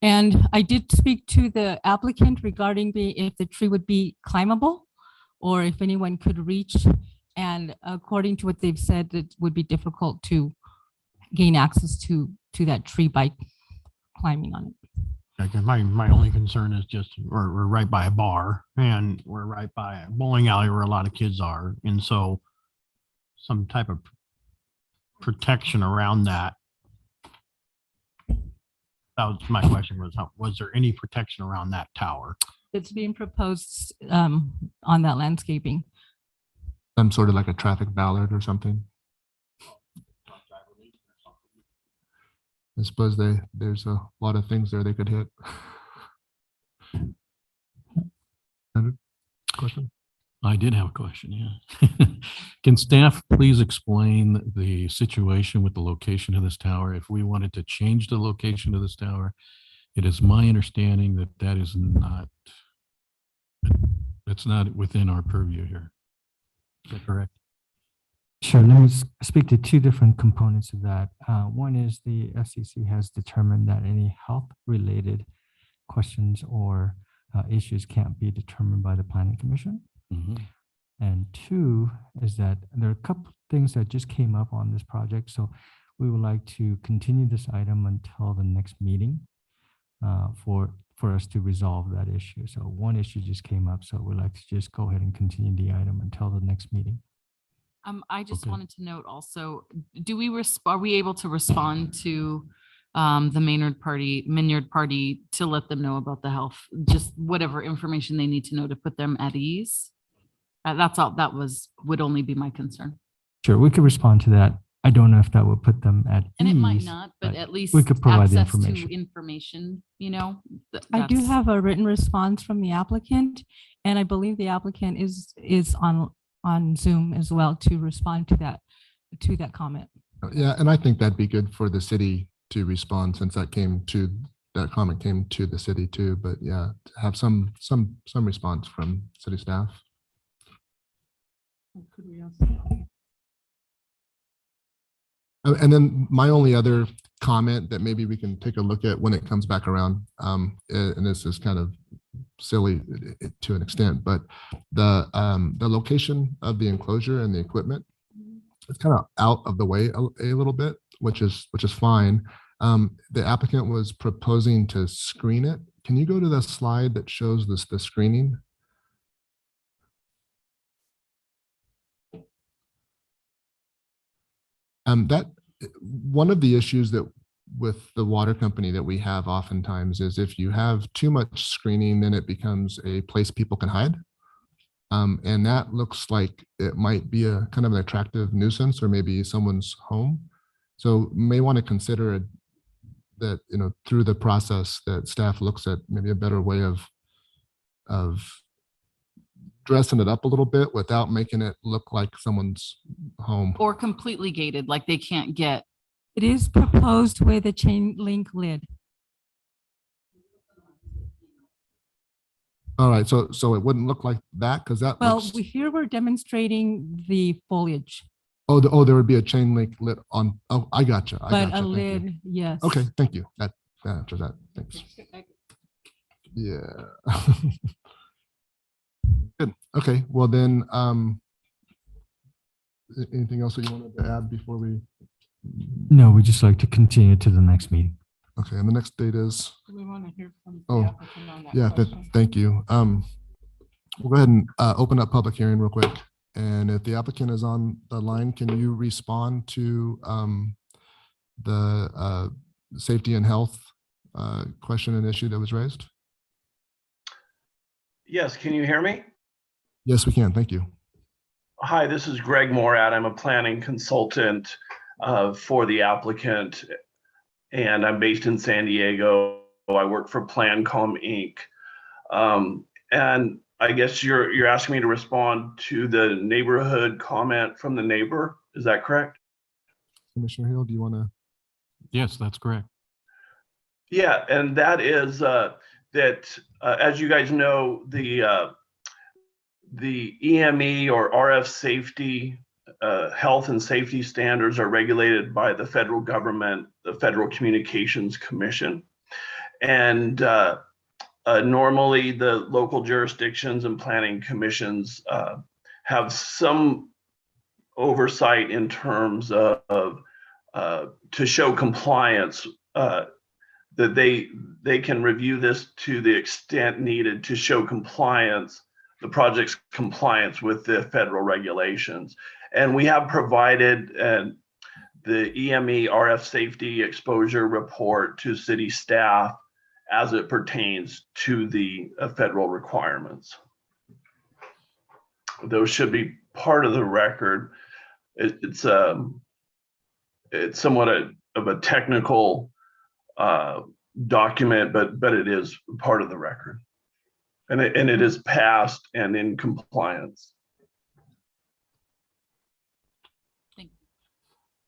Speaker 11: And I did speak to the applicant regarding if the tree would be climbable or if anyone could reach. And according to what they've said, it would be difficult to gain access to that tree by climbing on it.
Speaker 3: Okay, my only concern is just we're right by a bar and we're right by a bowling alley where a lot of kids are. And so some type of protection around that. That was my question, was there any protection around that tower?
Speaker 11: It's being proposed on that landscaping.
Speaker 2: Some sort of like a traffic ballard or something. I suppose there's a lot of things there they could hit. Question?
Speaker 1: I did have a question, yeah. Can staff please explain the situation with the location of this tower? If we wanted to change the location of this tower, It is my understanding that that is not, that's not within our purview here. Is that correct?
Speaker 7: Sure, let me speak to two different components of that. One is the FCC has determined that any health-related questions or issues can't be determined by the Planning Commission.
Speaker 1: Mhm.
Speaker 7: And two is that there are a couple of things that just came up on this project. So we would like to continue this item until the next meeting for us to resolve that issue. So one issue just came up, so we'd like to just go ahead and continue the item until the next meeting.
Speaker 9: I just
Speaker 1: Okay.
Speaker 9: wanted to note also, are we able to respond to the Maynard party to let them know about the health, just whatever information they need to know to put them at ease? That's all, would only be my concern.
Speaker 7: Sure, we could respond to that. I don't know if that would put them at
Speaker 9: And it might
Speaker 7: ease,
Speaker 9: not, but at least
Speaker 7: we could provide the
Speaker 9: access to
Speaker 7: information.
Speaker 9: information, you know?
Speaker 11: I do
Speaker 9: that's-
Speaker 11: have a written response from the applicant, and I believe the applicant is on Zoom as well to respond to that comment.
Speaker 2: Yeah, and I think that'd be good for the city to respond since that comment came to the city too. But yeah, to have some response from city staff.
Speaker 4: Could we also?
Speaker 2: And then my only other comment that maybe we can take a look at when it comes back around, and this is kind of silly to an extent, but the location of the enclosure and the equipment, it's kind of out of the way a little bit, which is fine. The applicant was proposing to screen it. Can you go to the slide that shows the screening? That one of the issues that with the water company that we have oftentimes is if you have too much screening, then it becomes a place people can hide. And that looks like it might be a kind of an attractive nuisance or maybe someone's home. So may want to consider it that, you know, through the process that staff looks at maybe a better way of dressing it up a little bit without making it look like someone's home.
Speaker 9: Or completely gated, like they can't get.
Speaker 11: It is proposed with a chain link lid.
Speaker 2: All right, so it wouldn't look like that because that
Speaker 11: Well,
Speaker 2: looks,
Speaker 11: here we're demonstrating the foliage,
Speaker 2: there would be a chain link lit on. Oh, I gotcha.
Speaker 11: but
Speaker 2: Gotcha,
Speaker 11: a
Speaker 2: thank you.
Speaker 11: lid, yes.
Speaker 2: Okay, thank you. That answers that. Thanks. Yeah. Good. Okay. Well then, anything else that you wanted to add before we?
Speaker 7: No, we just like to continue to the next meeting.
Speaker 2: Okay, and the next date is.
Speaker 4: Do we want to hear from the
Speaker 2: Oh,
Speaker 4: applicant on that
Speaker 2: Yeah.
Speaker 4: question?
Speaker 2: Thank you. We'll go ahead and open up public hearing real quick. And if the applicant is on the line, can you respond to the safety and health question and issue that was raised?
Speaker 12: Yes, can you hear me?
Speaker 2: Yes, we can. Thank you.
Speaker 12: Hi, this is Greg Morad. I'm a planning consultant for the applicant, and I'm based in San Diego. I work for Plancom Inc. And I guess you're asking me to respond to the neighborhood comment from the neighbor. Is that correct?
Speaker 2: Commissioner Hill, do you want to?
Speaker 1: Yes, that's correct.
Speaker 12: Yeah, and that is that as you guys know, the EME or RF safety, health and safety standards are regulated by the federal government, the Federal Communications Commission. And normally the local jurisdictions and planning commissions have some oversight in terms of to show compliance, that they can review this to the extent needed to show compliance, the project's compliance with the federal regulations. And we have provided the EME RF safety exposure report to city staff as it pertains to the federal requirements. Those should be part of the record. It's somewhat of a technical document, but it is part of the record, and it is passed and in compliance.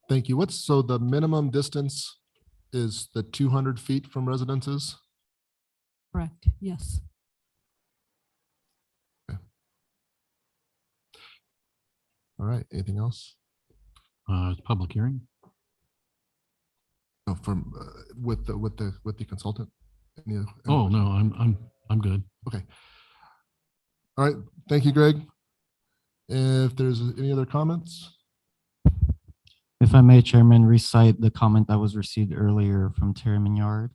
Speaker 2: Thank you. So the minimum distance is the 200 feet from residences?
Speaker 11: Correct, yes.
Speaker 2: All right, anything else?
Speaker 1: Public hearing?
Speaker 2: No, from, with the consultant? Any
Speaker 1: Oh,
Speaker 2: questions?
Speaker 1: no, I'm good.
Speaker 2: Okay. All right, thank you, Greg. If there's any other comments?
Speaker 5: If I may, Chairman, recite the comment that was received earlier from Terry Mignard.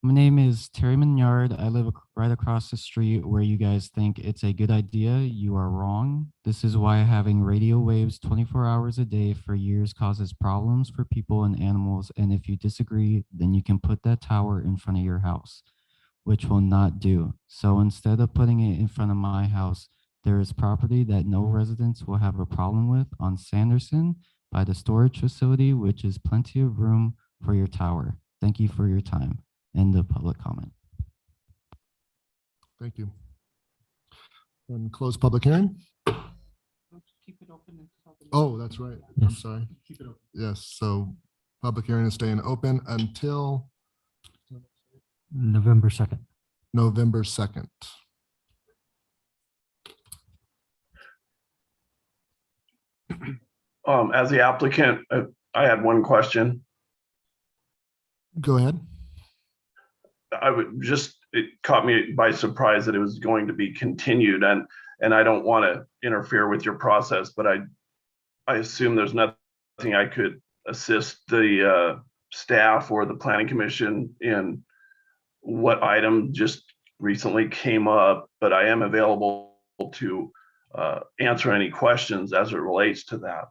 Speaker 5: My name is Terry Mignard. I live right across the street where you guys think it's a good idea. You are wrong. This is why having radio waves 24 hours a day for years causes problems for people and animals. And if you disagree, then you can put that tower in front of your house, which will not do. So instead of putting it in front of my house, there is property that no residents will have a problem with on Sanderson by the storage facility, which is plenty of room for your tower. Thank you for your time. End of public comment.
Speaker 2: Thank you. And close public hearing? Oh, that's right. I'm
Speaker 7: Yes.
Speaker 2: sorry. Yes, so public hearing is staying open until
Speaker 7: November 2nd.
Speaker 2: November 2nd.
Speaker 12: As the applicant, I had one question.
Speaker 2: Go ahead.
Speaker 12: It caught me by surprise that it was going to be continued, and I don't want to interfere with your process, but I assume there's nothing I could assist the staff or the planning commission in what item just recently came up, but I am available to answer any questions as it relates to that.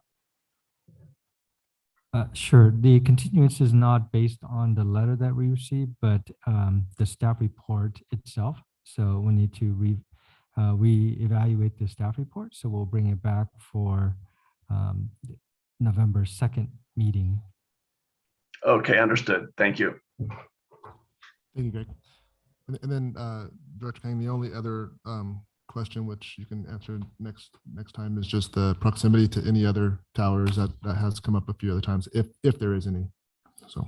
Speaker 7: Sure. The continuance is not based on the letter that we received, but the staff report itself. So we need to reevaluate the staff report. So we'll bring it back for November 2nd meeting.
Speaker 12: Okay, understood. Thank you.
Speaker 2: Thank you, Greg. And then Director Kang, the only other question which you can answer next time is just the proximity to any other towers that has come up a few other times, if there is any. So,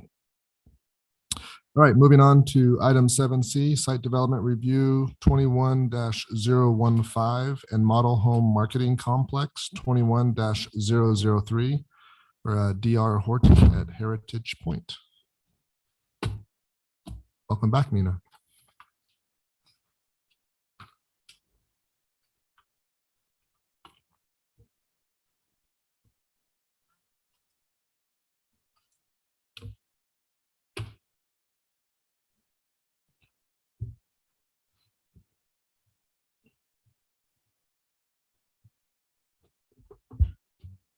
Speaker 2: all right, moving on to item 7C, site development review 21-015 and model home marketing complex 21-003 for DR Horton at Heritage Point. Welcome back, Mina.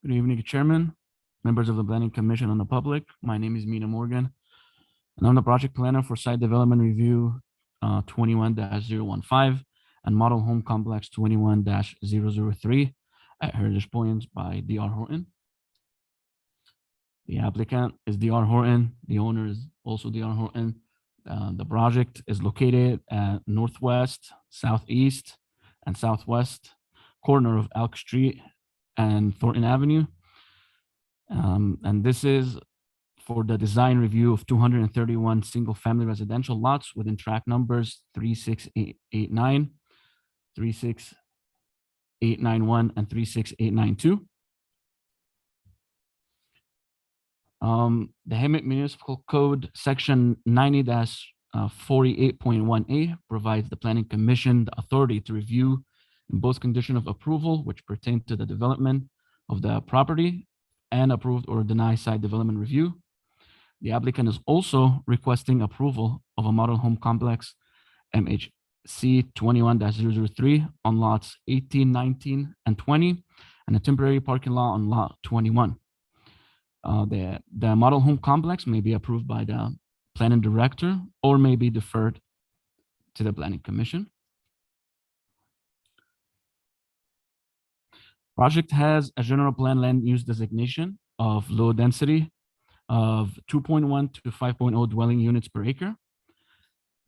Speaker 10: Good evening, Chairman, members of the Planning Commission and the public. My name is Mina Morgan, and I'm the project planner for Site Development Review 21-015 and Model Home Complex 21-003 at Heritage Points by DR Horton. The applicant is DR Horton. The owner is also DR Horton. The project is located at northwest, southeast, and southwest corner of Elk Street and Thornton Avenue. And this is for the design review of 231 single-family residential lots within tract numbers 36889, 36891, and 36892. The Hemet Municipal Code Section 90-48.1A provides the Planning Commission the authority to review in both condition of approval, which pertain to the development of the property, and approved or deny site development review. The applicant is also requesting approval of a model home complex MHC 21-003 on lots 18, 19, and 20, and a temporary parking lot on lot 21. The model home complex may be approved by the planning director or may be deferred to the Planning Commission. Project has a general plan land use designation of low density of 2.1 to 5.0 dwelling units per acre.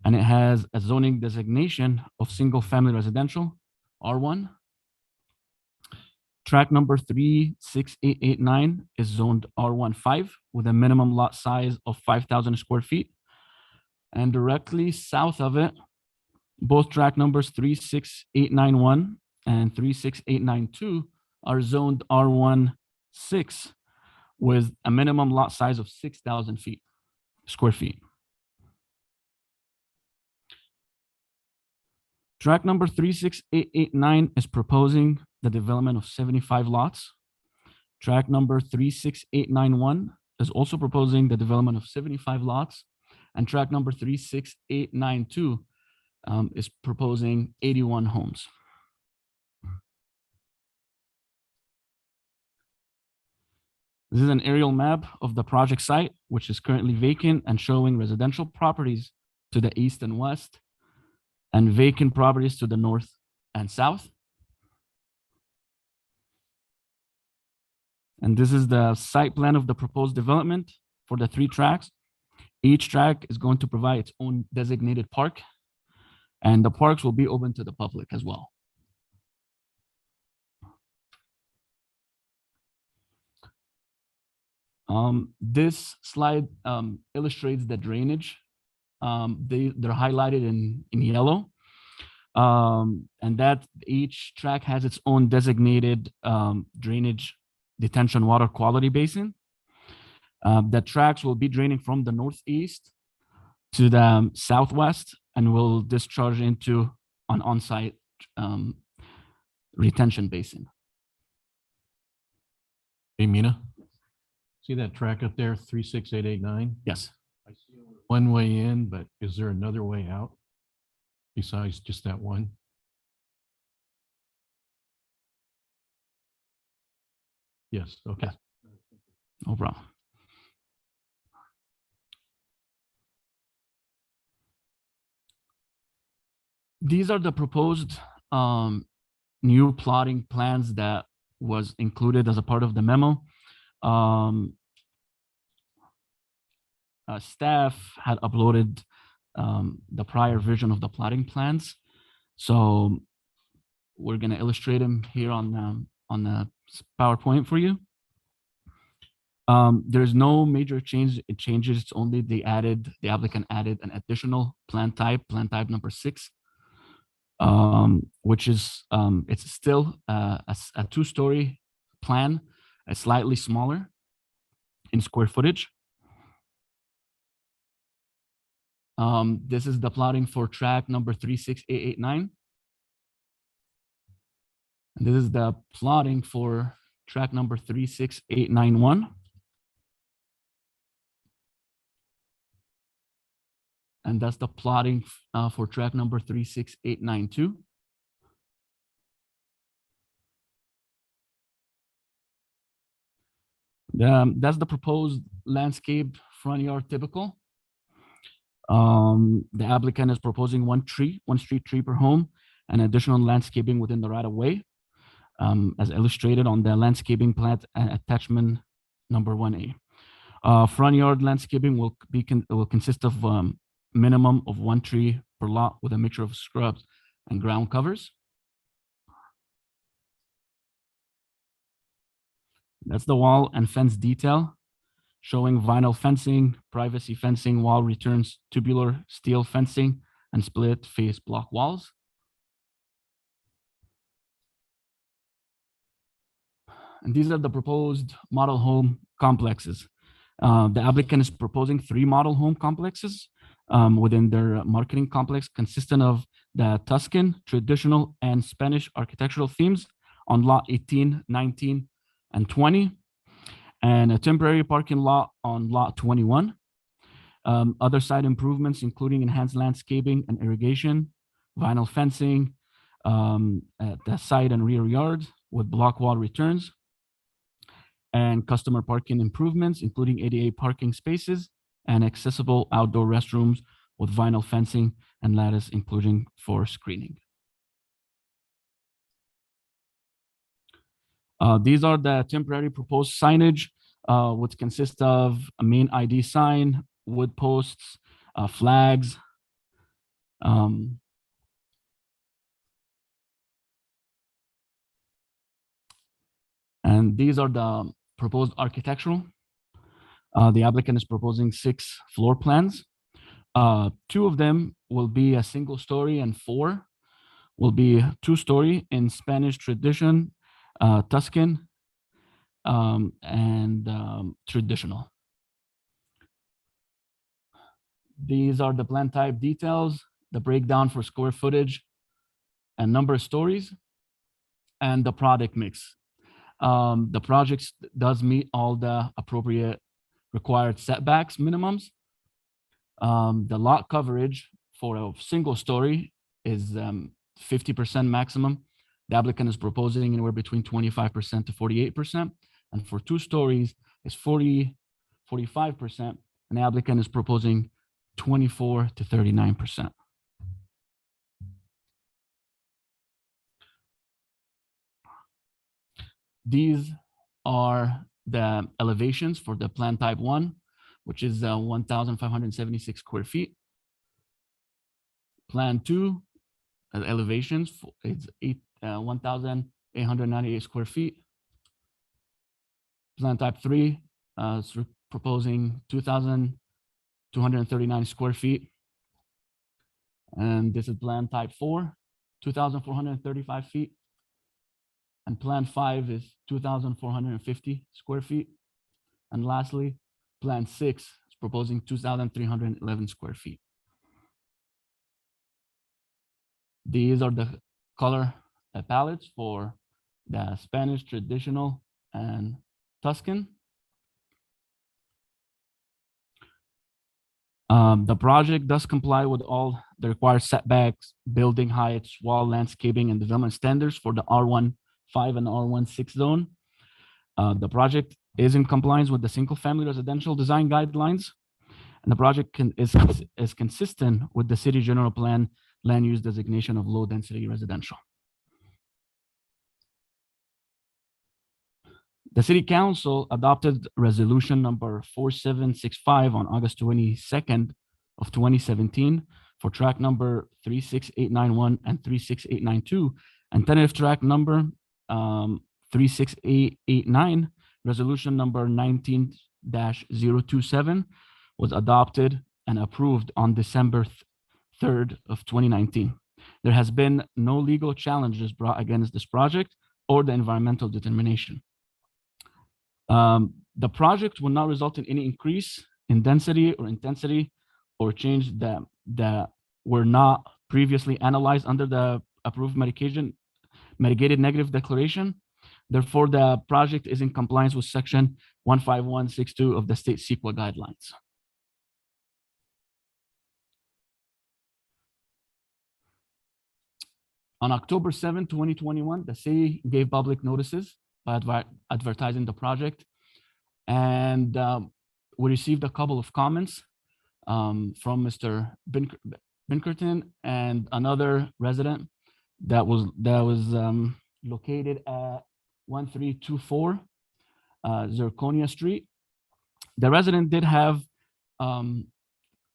Speaker 10: And it has a zoning designation of single family residential, R1. Tract number 36889 is zoned R15 with a minimum lot size of 5,000 square feet. And directly south of it, both track numbers 36891 and 36892 are zoned R16 with a minimum lot size of 6,000 square feet. Track number 36889 is proposing the development of 75 lots. Track number 36891 is also proposing the development of 75 lots. And track number 36892 is proposing 81 homes. This is an aerial map of the project site, which is currently vacant and showing residential properties to the east and west, and vacant properties to the north and south. And this is the site plan of the proposed development for the 3 tracks. Each track is going to provide its own designated park, and the parks will be open to the public as well. This slide illustrates the drainage. They're highlighted in yellow. And that each track has its own designated drainage detention water quality basin. The tracks will be draining from the northeast to the southwest and will discharge into an on-site retention basin.
Speaker 1: Hey, Mina, see that track up there, 36889?
Speaker 10: Yes.
Speaker 1: I see one way in, but is there another way out besides just that one? Yes, okay.
Speaker 10: No problem. These are the proposed new plotting plans that was included as a part of the memo. Staff had uploaded the prior version of the plotting plans, so we're going to illustrate them here on the PowerPoint for you. There's no major changes. It's only the applicant added an additional plan type number 6. Which is it's still a 2-story plan, slightly smaller in square footage. This is the plotting for track number 36889. And this is the plotting for track number 36891. And that's the plotting for track number 36892. That's the proposed landscape front yard typical. The applicant is proposing one street tree per home, and additional landscaping within the right of way, as illustrated on the landscaping plan attachment number 1A. Front yard landscaping will consist of minimum of 1 tree per lot with a mixture of scrubs and ground covers. That's the wall and fence detail, showing vinyl fencing, privacy fencing, wall returns, tubular steel fencing, and split face block walls. And these are the proposed model home complexes. The applicant is proposing 3 model home complexes within their marketing complex, consisting of the Tuscan, traditional, and Spanish architectural themes on lot 18, 19, and 20, and a temporary parking lot on lot 21. Other site improvements, including enhanced landscaping and irrigation, vinyl fencing at the side and rear yards with block wall returns, and customer parking improvements, including ADA parking spaces and accessible outdoor restrooms with vinyl fencing and lattice, including for screening. These are the temporary proposed signage, which consists of a main ID sign, wood posts, flags, and these are the proposed architectural. The applicant is proposing 6 floor plans. Two of them will be a single story and 4 will be 2-story in Spanish tradition, Tuscan, and traditional. These are the plan type details, the breakdown for square footage and number of stories, and the product mix. The project does meet all the appropriate required setbacks minimums. The lot coverage for a single story is 50% maximum. The applicant is proposing anywhere between 25% to 48%. And for 2 stories, it's 45%. And the applicant is proposing 24 to 39%. These are the elevations for the plan type 1, which is 1,576 square feet. Plan 2 elevations is 1,898 square feet. Plan type 3 is proposing 2,239 square feet. And this is plan type 4, 2,435 feet. And plan 5 is 2,450 square feet. And lastly, plan 6 is proposing 2,311 square feet. These are the color palettes for the Spanish, traditional, and Tuscan. The project does comply with all the required setbacks, building heights, wall landscaping, and development standards for the R15 and R16 zone. The project is in compliance with the single-family residential design guidelines, and the project is consistent with the city general plan land use designation of low-density residential. The City Council adopted resolution number 4765 on August 22nd of 2017 for track number 36891 and 36892, and tentative track number 36889, resolution number 19-027 was adopted and approved on December 3rd of 2019. There has been no legal challenges brought against this project or the environmental determination. The project will not result in any increase in density or intensity or change that were not previously analyzed under the approved mitigated negative declaration. Therefore, the project is in compliance with section 15162 of the state CEQA guidelines. On October 7, 2021, the city gave public notices by advertising the project. And we received a couple of comments from Mr. Binkerton and another resident that was located at 1324 Zirconia Street. The resident did have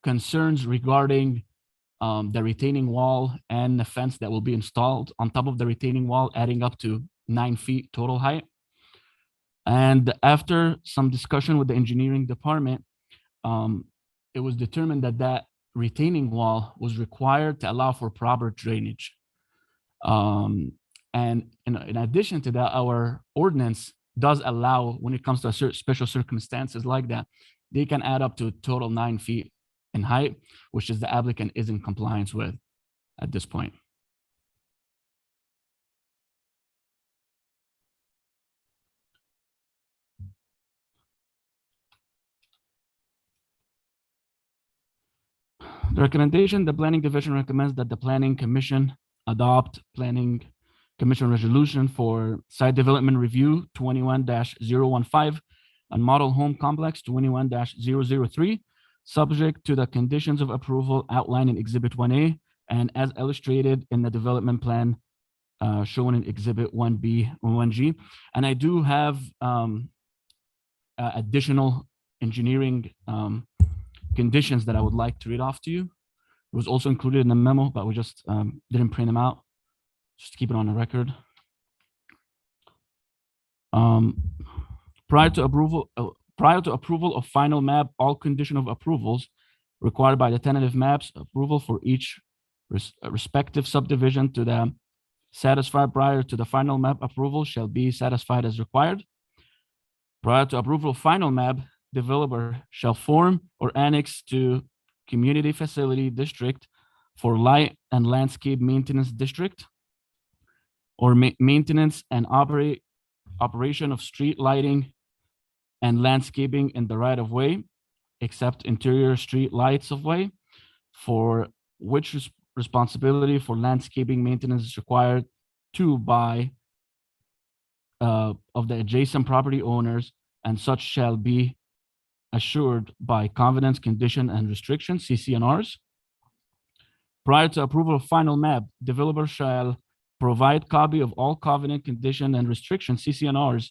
Speaker 10: concerns regarding the retaining wall and the fence that will be installed on top of the retaining wall, adding up to 9 feet total height. And after some discussion with the engineering department, it was determined that that retaining wall was required to allow for proper drainage. And in addition to that, our ordinance does allow, when it comes to special circumstances like that, they can add up to a total 9 feet in height, which is the applicant is in compliance with at this point. The recommendation, the Planning Division recommends that the Planning Commission adopt Planning Commission resolution for site development review 21-015 and model home complex 21-003, subject to the conditions of approval outlined in Exhibit 1A and as illustrated in the development plan shown in Exhibit 1B and 1G. And I do have additional engineering conditions that I would like to read off to you. It was also included in the memo, but we just didn't print them out, just to keep it on the record. Prior to approval of final map, all condition of approvals required by the tentative maps approval for each respective subdivision to the satisfied prior to the final map approval shall be satisfied as required. Prior to approval of final map, developer shall form or annex to community facility district for light and landscape maintenance district or maintenance and operation of street lighting and landscaping in the right of way, except interior street lights of way, for which responsibility for landscaping maintenance is required to by of the adjacent property owners, and such shall be assured by covenants, condition, and restrictions, CCNRs. Prior to approval of final map, developer shall provide copy of all covenant, condition, and restriction, CCNRs,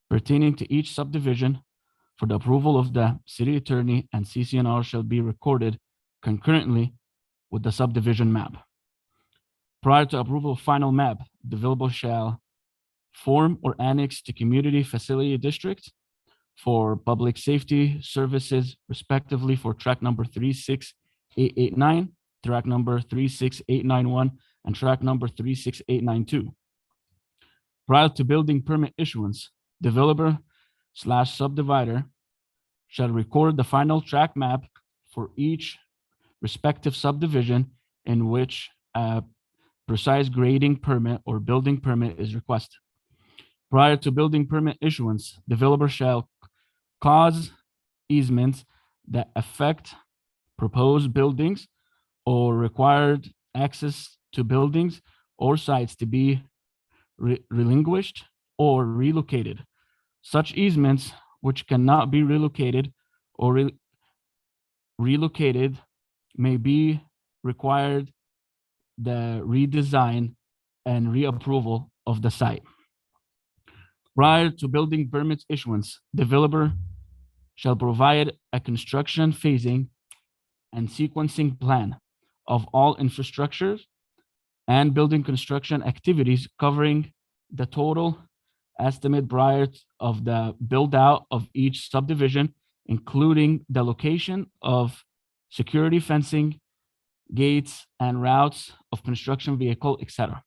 Speaker 10: pertaining to each subdivision for the approval of the city attorney, and CCNR shall be recorded concurrently with the subdivision map. Prior to approval of final map, developer shall form or annex to community facility district for public safety services, respectively, for track number 36889, track number 36891, and track number 36892. Prior to building permit issuance, developer / subdivider shall record the final track map for each respective subdivision in which a precise grading permit or building permit is requested. Prior to building permit issuance, developer shall cause easements that affect proposed buildings or required access to buildings or sites to be relinquished or relocated. Such easements which cannot be relocated or relocated may be required the redesign and reapproval of the site. Prior to building permits issuance, developer shall provide a construction phasing and sequencing plan of all infrastructures and building construction activities covering the total estimate prior of the build out of each subdivision, including the location of security fencing, gates, and routes of construction vehicle, etc.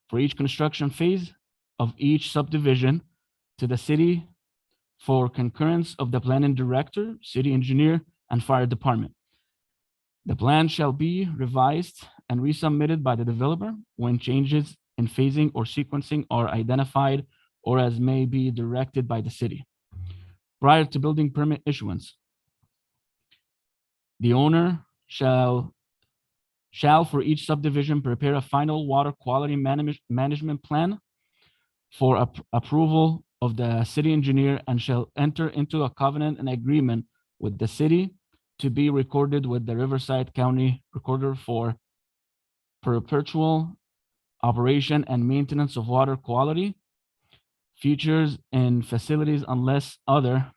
Speaker 10: For each construction phase of each subdivision to the city for concurrence of the planning director, city engineer, and fire department. The plan shall be revised and resubmitted by the developer when changes in phasing or sequencing are identified or as may be directed by the city. Prior to building permit issuance, the owner shall for each subdivision prepare a final water quality management plan for approval of the city engineer and shall enter into a covenant and agreement with the city to be recorded with the Riverside County Recorder for perpetual operation and maintenance of water quality features in facilities unless other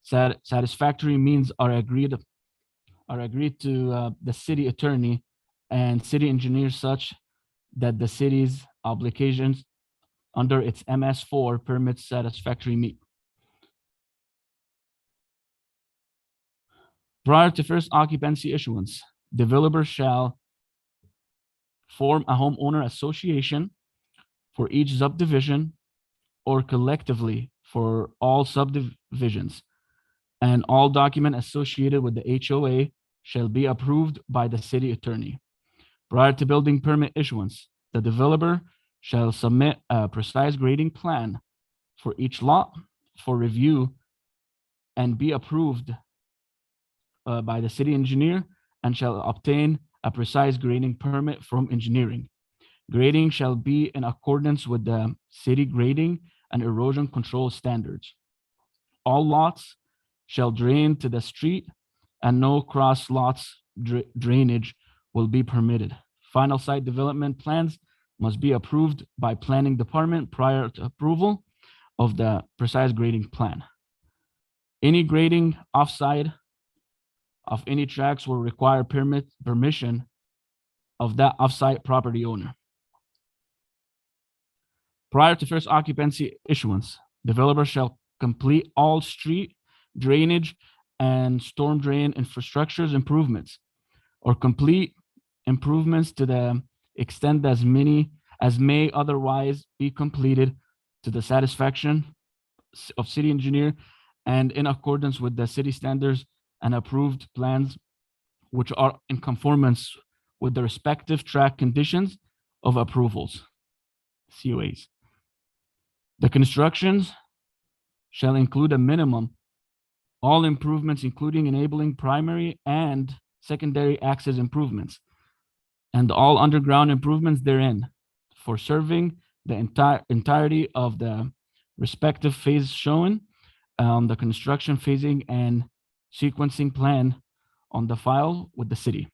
Speaker 10: satisfactory means are agreed to the city attorney and city engineer such that the city's obligations under its MS4 permits satisfactory meet. Prior to first occupancy issuance, developer shall form a homeowner association for each subdivision or collectively for all subdivisions, and all document associated with the HOA shall be approved by the city attorney. Prior to building permit issuance, the developer shall submit a precise grading plan for each lot for review and be approved by the city engineer, and shall obtain a precise grading permit from engineering. Grading shall be in accordance with the city grading and erosion control standards. All lots shall drain to the street and no cross lots drainage will be permitted. Final site development plans must be approved by planning department prior to approval of the precise grading plan. Any grading offsite of any tracks will require permission of that offsite property owner. Prior to first occupancy issuance, developer shall complete all street drainage and storm drain infrastructures improvements or complete improvements to the extent as many as may otherwise be completed to the satisfaction of city engineer and in accordance with the city standards and approved plans which are in conformance with the respective track conditions of approvals, COAs. The constructions shall include a minimum all improvements, including enabling primary and secondary access improvements, and all underground improvements therein for serving the entirety of the respective phase shown, the construction phasing and sequencing plan on the file with the city.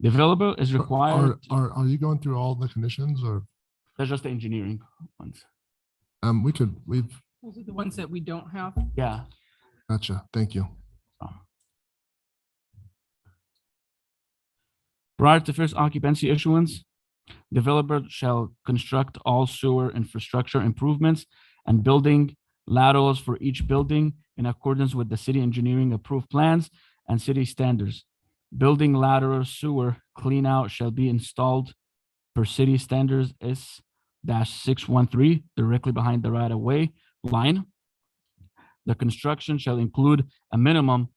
Speaker 10: Developer is required.
Speaker 2: Are you going through all the conditions or,
Speaker 10: That's just the engineering ones.
Speaker 2: we've,
Speaker 4: Those are the ones that we don't have.
Speaker 10: Yeah.
Speaker 2: gotcha. Thank you.
Speaker 10: Prior to first occupancy issuance, developer shall construct all sewer infrastructure improvements and building laterals for each building in accordance with the city engineering approved plans and city standards. Building lateral sewer clean out shall be installed per city standards S-613 directly behind the right of way line. The construction shall include a minimum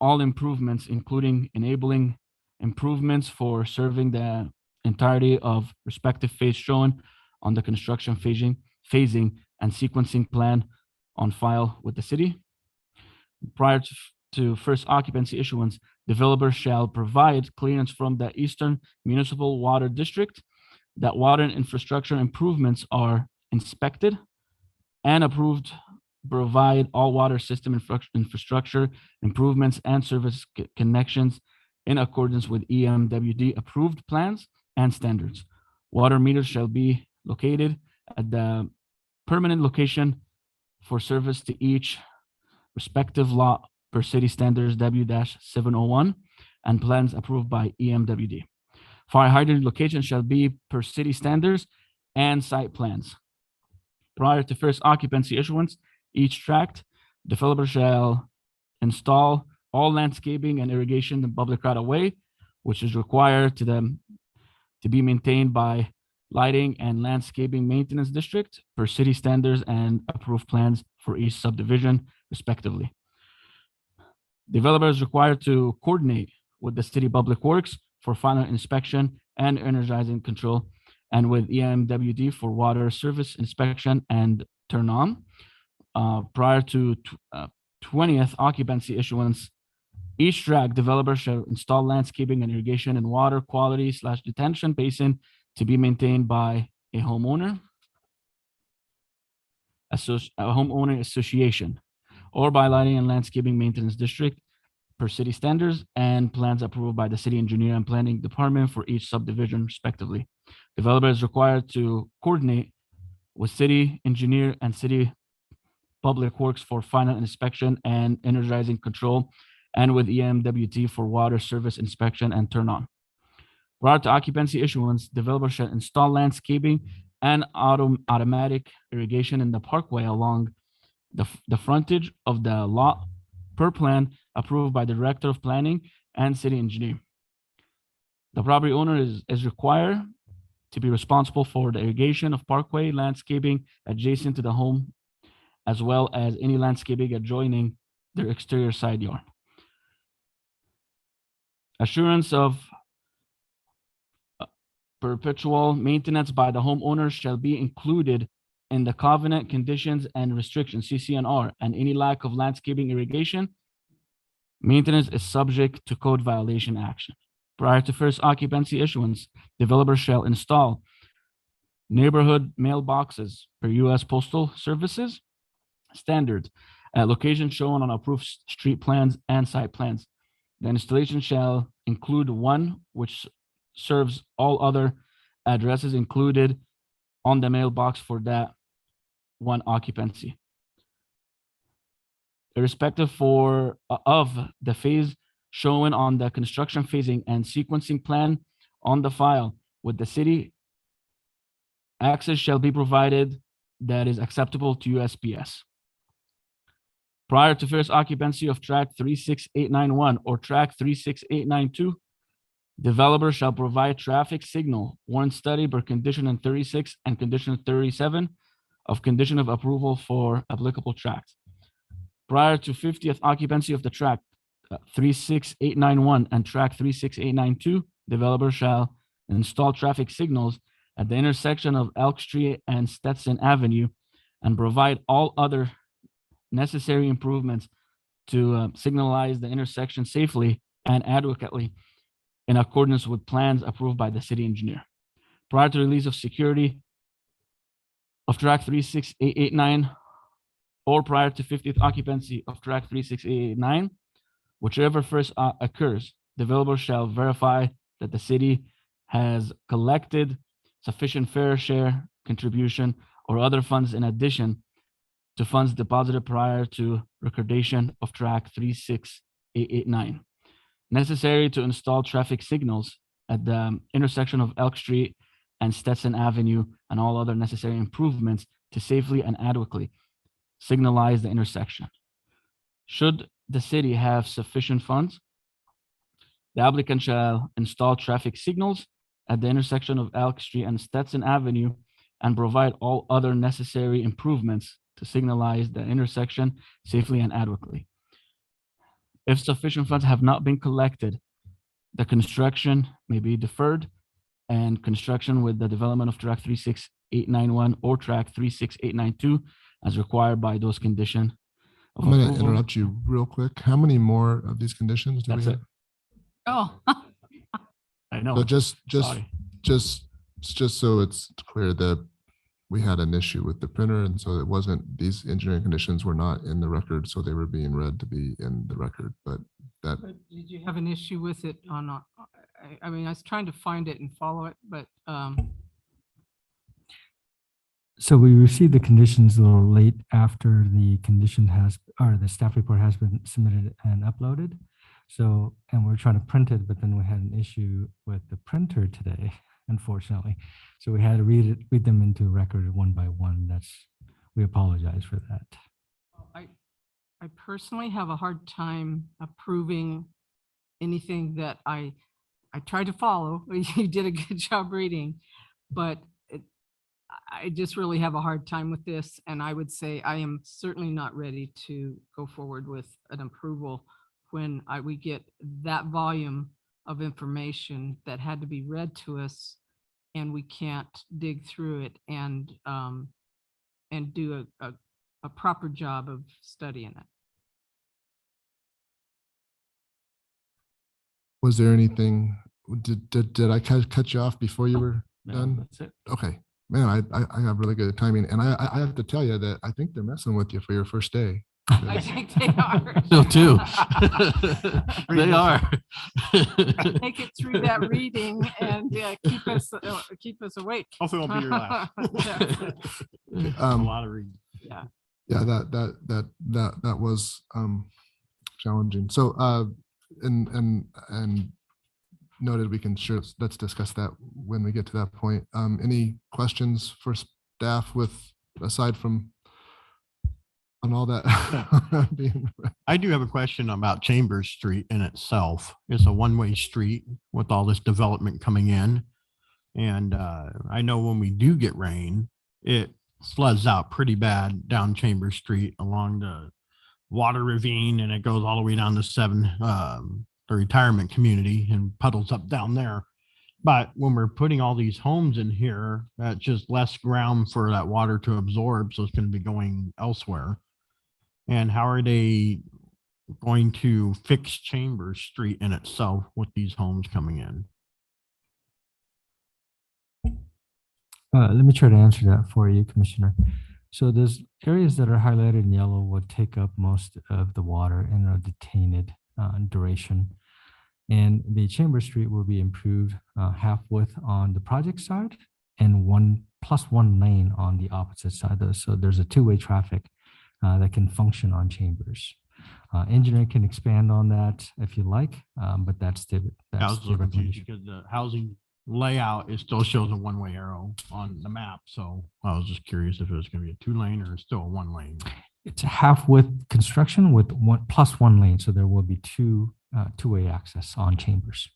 Speaker 10: all improvements, including enabling improvements for serving the entirety of respective phase shown on the construction phasing and sequencing plan on file with the city. Prior to first occupancy issuance, developer shall provide clearance from the Eastern Municipal Water District that water and infrastructure improvements are inspected and approved, provide all water system infrastructure improvements and service connections in accordance with EMWD approved plans and standards. Water meters shall be located at the permanent location for service to each respective lot per city standards W-701 and plans approved by EMWD. Fire hydrant location shall be per city standards and site plans. Prior to first occupancy issuance, each tract, developer shall install all landscaping and irrigation in public right of way, which is required to them to be maintained by lighting and landscaping maintenance district per city standards and approved plans for each subdivision respectively. Developer is required to coordinate with the city public works for final inspection and energizing control and with EMWD for water service inspection and turn on. Prior to 20th occupancy issuance, each tract developer shall install landscaping and irrigation and water quality / detention basin to be maintained by a homeowner association or by lighting and landscaping maintenance district per city standards and plans approved by the city engineer and planning department for each subdivision respectively. Developer is required to coordinate with city engineer and city public works for final inspection and energizing control and with EMWT for water service inspection and turn on. Prior to occupancy issuance, developer shall install landscaping and automatic irrigation in the parkway along the frontage of the lot per plan approved by the director of planning and city engineer. The property owner is required to be responsible for the irrigation of parkway landscaping adjacent to the home, as well as any landscaping adjoining their exterior side yard. Assurance of perpetual maintenance by the homeowner shall be included in the covenant conditions and restrictions, CCNR, and any lack of landscaping irrigation maintenance is subject to code violation action. Prior to first occupancy issuance, developer shall install neighborhood mailboxes per U.S. Postal Services standard at locations shown on approved street plans and site plans. The installation shall include one which serves all other addresses included on the mailbox for that one occupancy. Irrespective of the phase shown on the construction phasing and sequencing plan on the file with the city, access shall be provided that is acceptable to USPS. Prior to first occupancy of tract 36891 or tract 36892, developer shall provide traffic signal, warrant study per condition in 36 and condition 37 of condition of approval for applicable tract. Prior to 50th occupancy of the tract 36891 and tract 36892, developer shall install traffic signals at the intersection of Elk Street and Stetson Avenue and provide all other necessary improvements to signalize the intersection safely and adequately in accordance with plans approved by the city engineer. Prior to release of security of tract 36889 or prior to 50th occupancy of tract 36889, whichever first occurs, developer shall verify that the city has collected sufficient fair share contribution or other funds in addition to funds deposited prior to recordation of tract 36889, necessary to install traffic signals at the intersection of Elk Street and Stetson Avenue and all other necessary improvements to safely and adequately signalize the intersection. Should the city have sufficient funds, the applicant shall install traffic signals at the intersection of Elk Street and Stetson Avenue and provide all other necessary improvements to signalize the intersection safely and adequately. If sufficient funds have not been collected, the construction may be deferred and construction with the development of tract 36891 or tract 36892 as required by those conditions.
Speaker 2: I'm going to interrupt you real quick. How many more of these conditions do we
Speaker 10: That's
Speaker 2: have?
Speaker 10: it.
Speaker 9: Oh,
Speaker 10: I know.
Speaker 2: So just
Speaker 10: Sorry.
Speaker 2: so it's clear that we had an issue with the printer, and so it wasn't, these engineering conditions were not in the record, so they were being read to be in the record, but that,
Speaker 4: But did you have an issue with it on, I mean, I was trying to find it and follow it, but,
Speaker 7: So we received the conditions a little late after the condition has, or the staff report has been submitted and uploaded. So, and we're trying to print it, but then we had an issue with the printer today, unfortunately. So we had to read them into record one by one. We apologize for that.
Speaker 4: I personally have a hard time approving anything that I tried to follow. You did a good job reading, but I just really have a hard time with this. And I would say I am certainly not ready to go forward with an approval when we get that volume of information that had to be read to us and we can't dig through it and do a proper job of studying it.
Speaker 2: was there anything, did I cut you off before you were
Speaker 10: No,
Speaker 2: done?
Speaker 10: that's it.
Speaker 2: Okay, man, I have really good timing, and I have to tell you that I think they're messing with you for your first day.
Speaker 4: I think they are.
Speaker 1: So too. They are.
Speaker 4: Make it through that reading and keep us awake.
Speaker 3: Hopefully it won't be your last. A lot of reading.
Speaker 4: Yeah.
Speaker 2: Yeah, that was challenging. So and noted, we can let's discuss that when we get to that point. Any questions for staff aside from on all that?
Speaker 3: I do have a question about Chambers Street in itself. It's a one-way street with all this development coming in. And I know when we do get rain, it floods out pretty bad down Chambers Street along the water ravine, and it goes all the way down to 7, the retirement community, and puddles up down there. But when we're putting all these homes in here, that's just less ground for that water to absorb. So it's going to be going elsewhere. And how are they going to fix Chambers Street in itself with these homes coming in?
Speaker 7: Let me try to answer that for you, Commissioner. So those areas that are highlighted in yellow will take up most of the water and are detained duration. And the Chambers Street will be improved half width on the project side and 1+1 lane on the opposite side. So there's a two-way traffic that can function on Chambers. Engineering can expand on that if you like, but that's
Speaker 3: I was
Speaker 7: the
Speaker 3: a little confused
Speaker 7: recommendation.
Speaker 3: because the housing layout, it still shows a one-way arrow on the map. So I was just curious if it was going to be a 2-lane or still a 1-lane.
Speaker 7: It's half width construction with one plus one lane, so there will be two-way access on Chambers.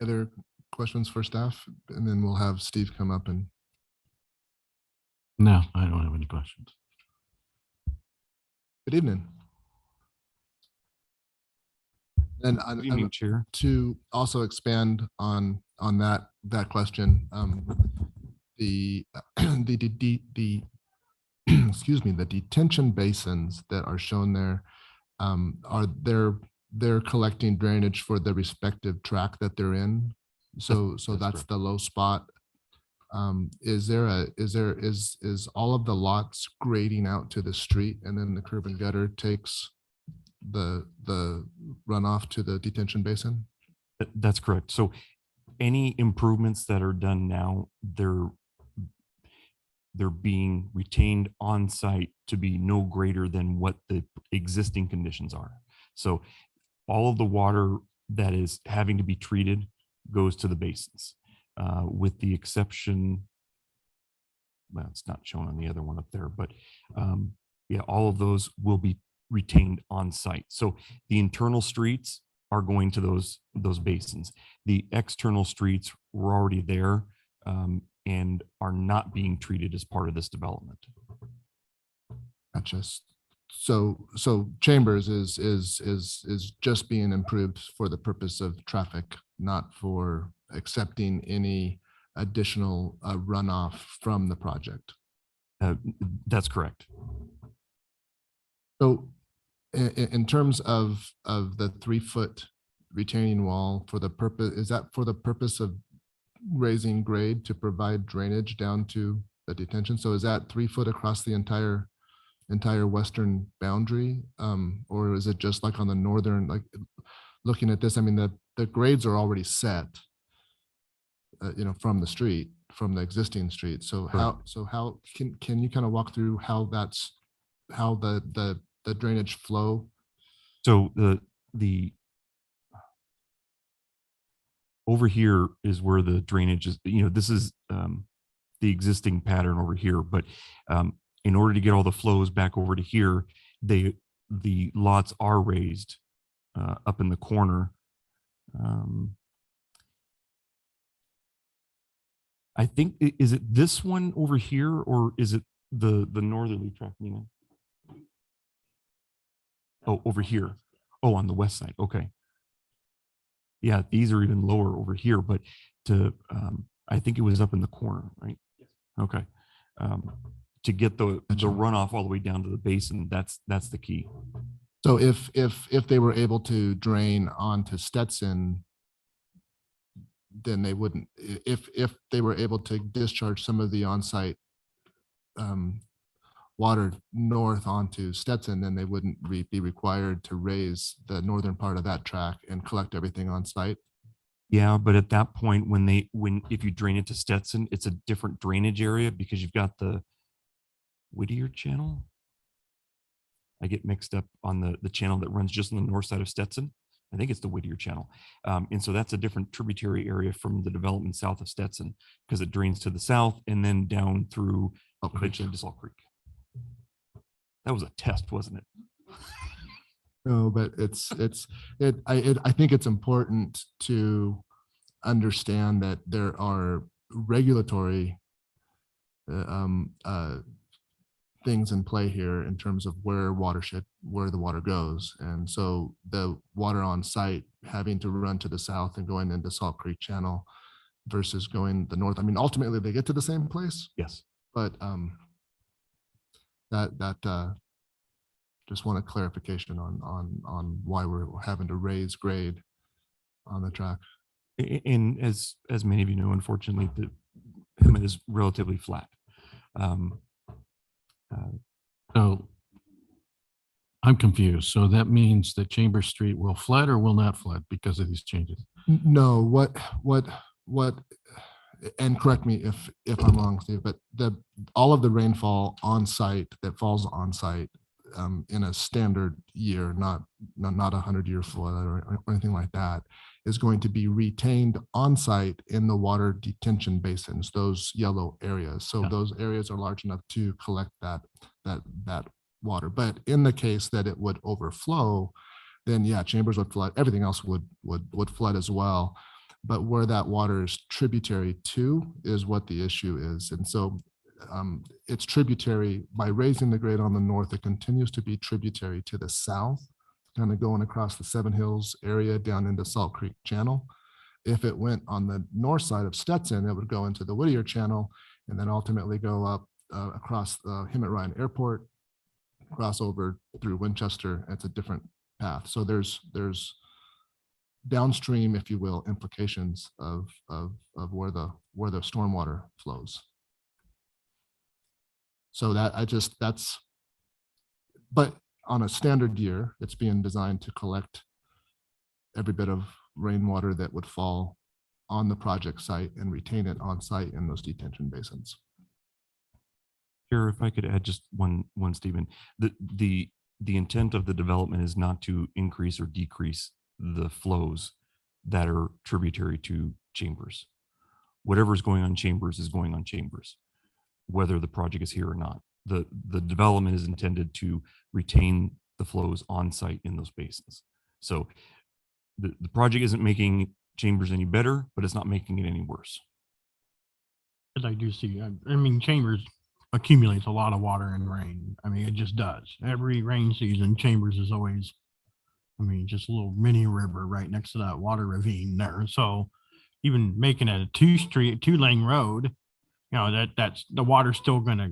Speaker 2: Other questions for staff? And then we'll have Steve come up and,
Speaker 1: No, I don't have any questions.
Speaker 2: good evening. And
Speaker 13: Good evening, Chair.
Speaker 2: to also expand on that question, the excuse me, the detention basins that are shown there, are they're collecting drainage for the respective track that they're in. So that's
Speaker 13: correct.
Speaker 2: the low spot. Is all of the lots grading out to the street, and then the curb and gutter takes the runoff to the detention basin?
Speaker 13: That's correct. So any improvements that are done now, they're being retained on site to be no greater than what the existing conditions are. So all of the water that is having to be treated goes to the basins, with the exception, well, it's not shown on the other one up there, but yeah, all of those will be retained on site. So the internal streets are going to those basins. The external streets were already there, and are not being treated as part of this development.
Speaker 2: Gotcha. So Chambers is just being improved for the purpose of traffic, not for accepting any additional runoff from the project.
Speaker 13: That's correct.
Speaker 2: So in terms of the 3-foot retaining wall, for the purpose, is that for the purpose of raising grade to provide drainage down to the detention? So is that 3 foot across the entire western boundary? Or is it just like on the northern, like looking at this, I mean, the grades are already set, from the street, from the existing street. So how can you kind of walk through how the drainage flow?
Speaker 13: So the over here is where the drainage is, this is the existing pattern over here, but in order to get all the flows back over to here, the lots are raised up in the corner. I think, is it this one over here, or is it the northerly track, Nina? Oh, over here. Oh, on the west side. Okay. Yeah, these are even lower over here, but I think it was up in the corner, right? Okay. To get the runoff all the way down to the basin, that's the key.
Speaker 2: So if they were able to drain onto Stetson, then they wouldn't, if they were able to discharge some of the on-site water north onto Stetson, then they wouldn't be required to raise the northern part of that track and collect everything on site.
Speaker 13: Yeah, but at that point, if you drain it to Stetson, it's a different drainage area because you've got the Whittier channel. I get mixed up on the channel that runs just on the north side of Stetson. I think it's the Whittier channel. And so that's a different tributary area from the development south of Stetson because it drains to the south and then down through eventually to Salt Creek. That was a test, wasn't it?
Speaker 2: No, but I think it's important to understand that there are regulatory things in play here in terms of where the water goes. And so the water on site having to run to the south and going into Salt Creek Channel versus going the north. I mean, ultimately they get to the same place.
Speaker 13: Yes.
Speaker 2: But that just want a clarification on why we're having to raise grade on the track.
Speaker 13: And as many of you know, unfortunately, the Pima is relatively flat.
Speaker 1: So I'm confused. So that means that Chambers Street will flood or will not flood because of these changes?
Speaker 2: No, what, and correct me if I'm wrong, Steve, but all of the rainfall on site that falls on site in a standard year, not 100-year flood or anything like that, is going to be retained on site in the water detention basins, those yellow areas. So
Speaker 3: Yeah.
Speaker 2: those areas are large enough to collect that water. But in the case that it would overflow, then yeah, Chambers would flood, everything else would flood as well. But where that water is tributary to is what the issue is. And so it's tributary by raising the grade on the north, it continues to be tributary to the south, kind of going across the Seven Hills area down into Salt Creek Channel. If it went on the north side of Stetson, it would go into the Whittier Channel and then ultimately go up across the Hemet Ryan Airport, cross over through Winchester. It's a different path. So there's downstream, if you will, implications of where the stormwater flows. So but on a standard year, it's being designed to collect every bit of rainwater that would fall on the project site and retain it on site in those detention basins.
Speaker 13: Chair, if I could add just one, Stephen, the intent of the development is not to increase or decrease the flows that are tributary to Chambers. Whatever's going on Chambers is going on Chambers, whether the project is here or not. The development is intended to retain the flows on site in those basins. So the project isn't making Chambers any better, but it's not making it any worse.
Speaker 3: As I do see, I mean, Chambers accumulates a lot of water and rain. I mean, it just does. Every rain season, Chambers is always, I mean, just a little mini river right next to that water ravine there. So even making it a two-lane road, you know, that's the water's still gonna,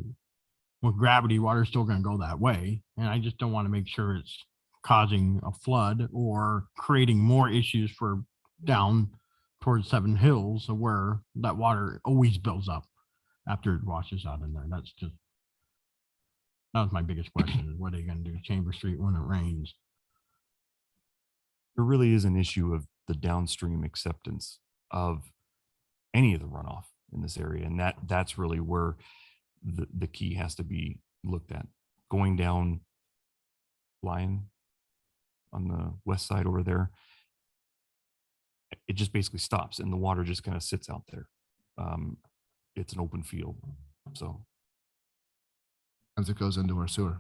Speaker 3: with gravity, water's still gonna go that way. And I just don't want to make sure it's causing a flood or creating more issues for down towards Seven Hills where that water always builds up after it washes out in there. That was my biggest question, is what are they gonna do to Chamber Street when it rains?
Speaker 13: There really is an issue of the downstream acceptance of any of the runoff in this area. And that's really where the key has to be looked at. Going down Lion on the west side over there, it just basically stops and the water just kind of sits out there. It's an open field. So
Speaker 2: As it goes into our sewer.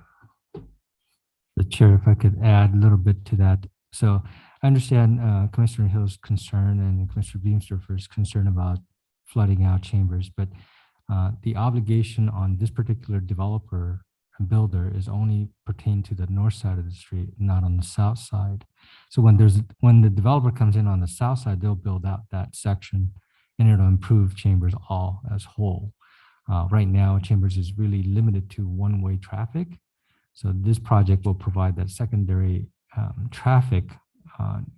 Speaker 7: The chair, if I could add a little bit to that. So I understand Commissioner Hill's concern and Commissioner Beamsterfer's concern about flooding out Chambers, but the obligation on this particular developer and builder is only pertain to the north side of the street, not on the south side. So when the developer comes in on the south side, they'll build out that section and it'll improve Chambers all as whole. Right now, Chambers is really limited to one-way traffic. So this project will provide that secondary traffic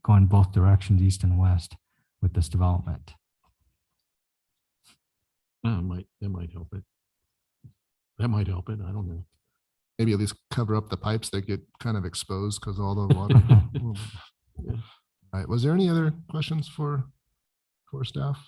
Speaker 7: going both directions, east and west, with this development.
Speaker 1: That might help it. That might help it. I don't know.
Speaker 2: Maybe at least cover up the pipes that get kind of exposed because all the water.
Speaker 1: Yeah.
Speaker 2: All right. Was there any other questions for staff?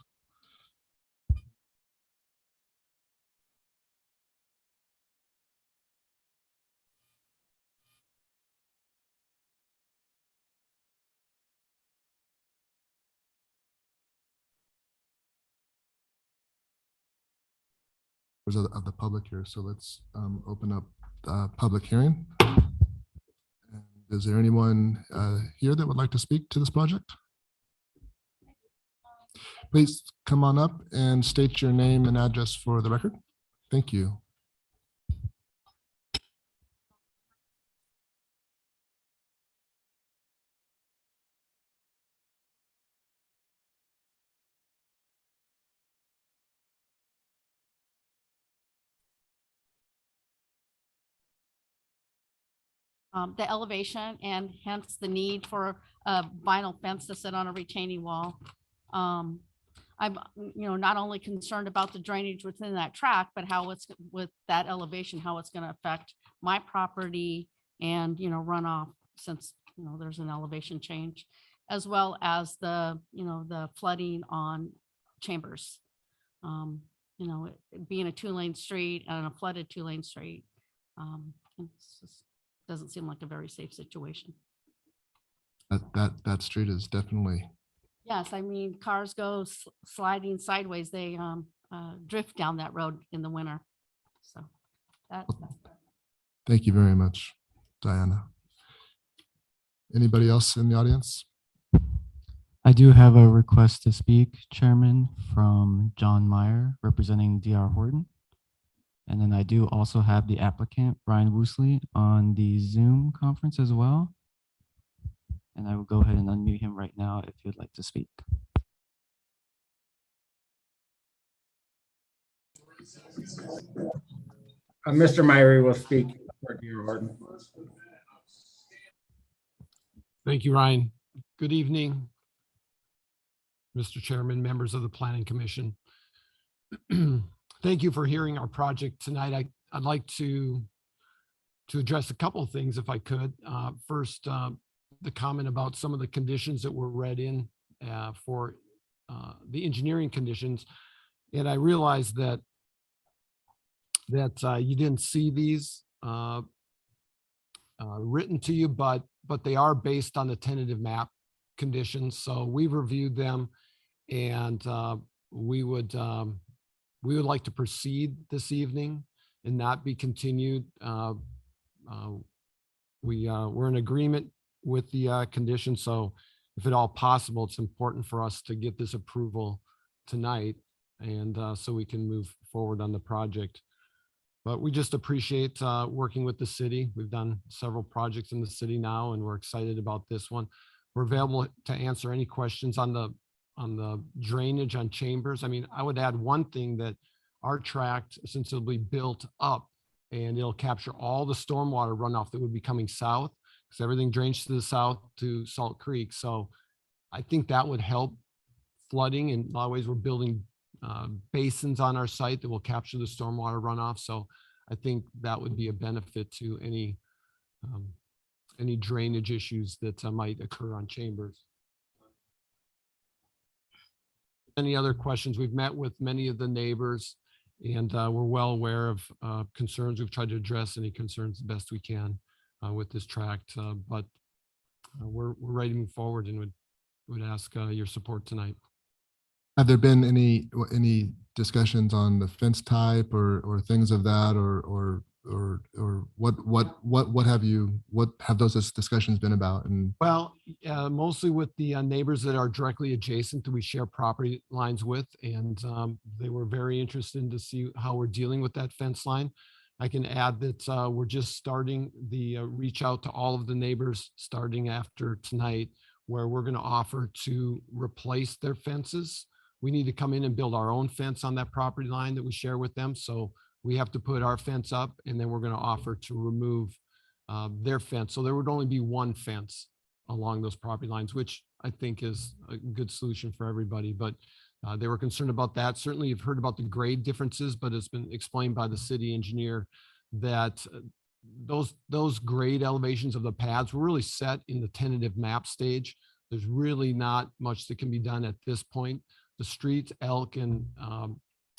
Speaker 2: Of the public here. So let's open up the public hearing. And is there anyone here that would like to speak to this project? Please come on up and state your name and address for the record. Thank you.
Speaker 14: The elevation and hence the need for a vinyl fence to sit on a retaining wall. I'm, not only concerned about the drainage within that track, but how it's with that elevation, how it's going to affect my property and, runoff since, there's an elevation change, as well as the flooding on Chambers. Being a 2-lane street and a flooded 2-lane street. It's just, doesn't seem like a very safe situation.
Speaker 2: That street is definitely
Speaker 14: Yes, I mean, cars go sliding sideways. They drift down that road in the winter. So that's
Speaker 2: Thank you very much, Diana. Anybody else in the audience?
Speaker 5: I do have a request to speak, Chairman, from John Meyer, representing DR Horton. And then I do also have the applicant, Brian Woosley, on the Zoom conference as well. And I will go ahead and unmute him right now if you'd like to speak.
Speaker 15: Mr. Myrie will speak for DR Horton.
Speaker 16: Thank you, Ryan. Good evening, Mr. Chairman, members of the Planning Commission. Thank you for hearing our project tonight. I'd like to address a couple of things if I could. First, the comment about some of the conditions that were read in for the engineering conditions. And I realized that you didn't see these written to you, but they are based on the tentative map conditions. So we've reviewed them, and we would like to proceed this evening and not be continued. We're in agreement with the conditions. So if at all possible, it's important for us to get this approval tonight, and so we can move forward on the project. But we just appreciate working with the city. We've done several projects in the city now, and we're excited about this one. We're available to answer any questions on the drainage on Chambers. I mean, I would add one thing, that our tract, since it'll be built up and it'll capture all the stormwater runoff that would be coming south, because everything drains to the south to Salt Creek. So I think that would help flooding. In a lot of ways, we're building basins on our site that will capture the stormwater runoff. So I think that would be a benefit to any drainage issues that might occur on Chambers. Any other questions? We've met with many of the neighbors, and we're well aware of concerns. We've tried to address any concerns the best we can with this tract, but we're ready to move forward, and would ask your support tonight.
Speaker 2: Have there been any discussions on the fence type or things of that, or what have those discussions been about? And
Speaker 16: Well, mostly with the neighbors that are directly adjacent that we share property lines with, and they were very interested to see how we're dealing with that fence line. I can add that we're just starting the reach out to all of the neighbors starting after tonight, where we're going to offer to replace their fences. We need to come in and build our own fence on that property line that we share with them. So we have to put our fence up, and then we're going to offer to remove their fence. So there would only be one fence along those property lines, which I think is a good solution for everybody. But they were concerned about that. Certainly you've heard about the grade differences, but it's been explained by the city engineer that those grade elevations of the paths were really set in the tentative map stage. There's really not much that can be done at this point. The streets, Elk and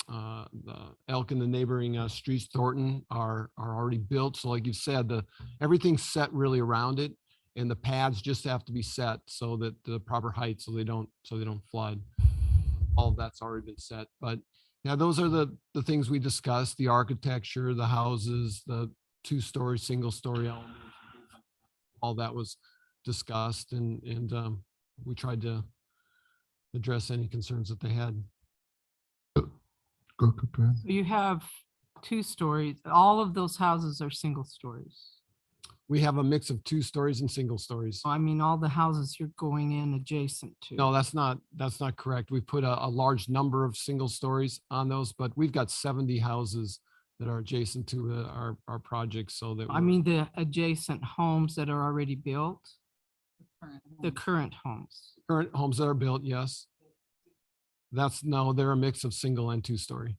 Speaker 16: the neighboring streets, Thornton, are already built. So like you said, everything's set really around it, and the pads just have to be set so that the proper height, so they don't flood. All of that's already been set. But yeah, those are the things we discussed: the architecture, the houses, the 2-story, single-story elements. All that was discussed, and we tried to address any concerns that they had.
Speaker 2: go ahead.
Speaker 4: You have 2 stories. All of those houses are single stories.
Speaker 16: We have a mix of 2 stories and single stories.
Speaker 4: I mean, all the houses you're going in adjacent to.
Speaker 16: No, that's not correct. We put a large number of single stories on those, but we've got 70 houses that are adjacent to our project. So that
Speaker 4: I mean, the adjacent homes that are already built, the current homes.
Speaker 16: Current homes that are built, yes. They're a mix of single and 2-story.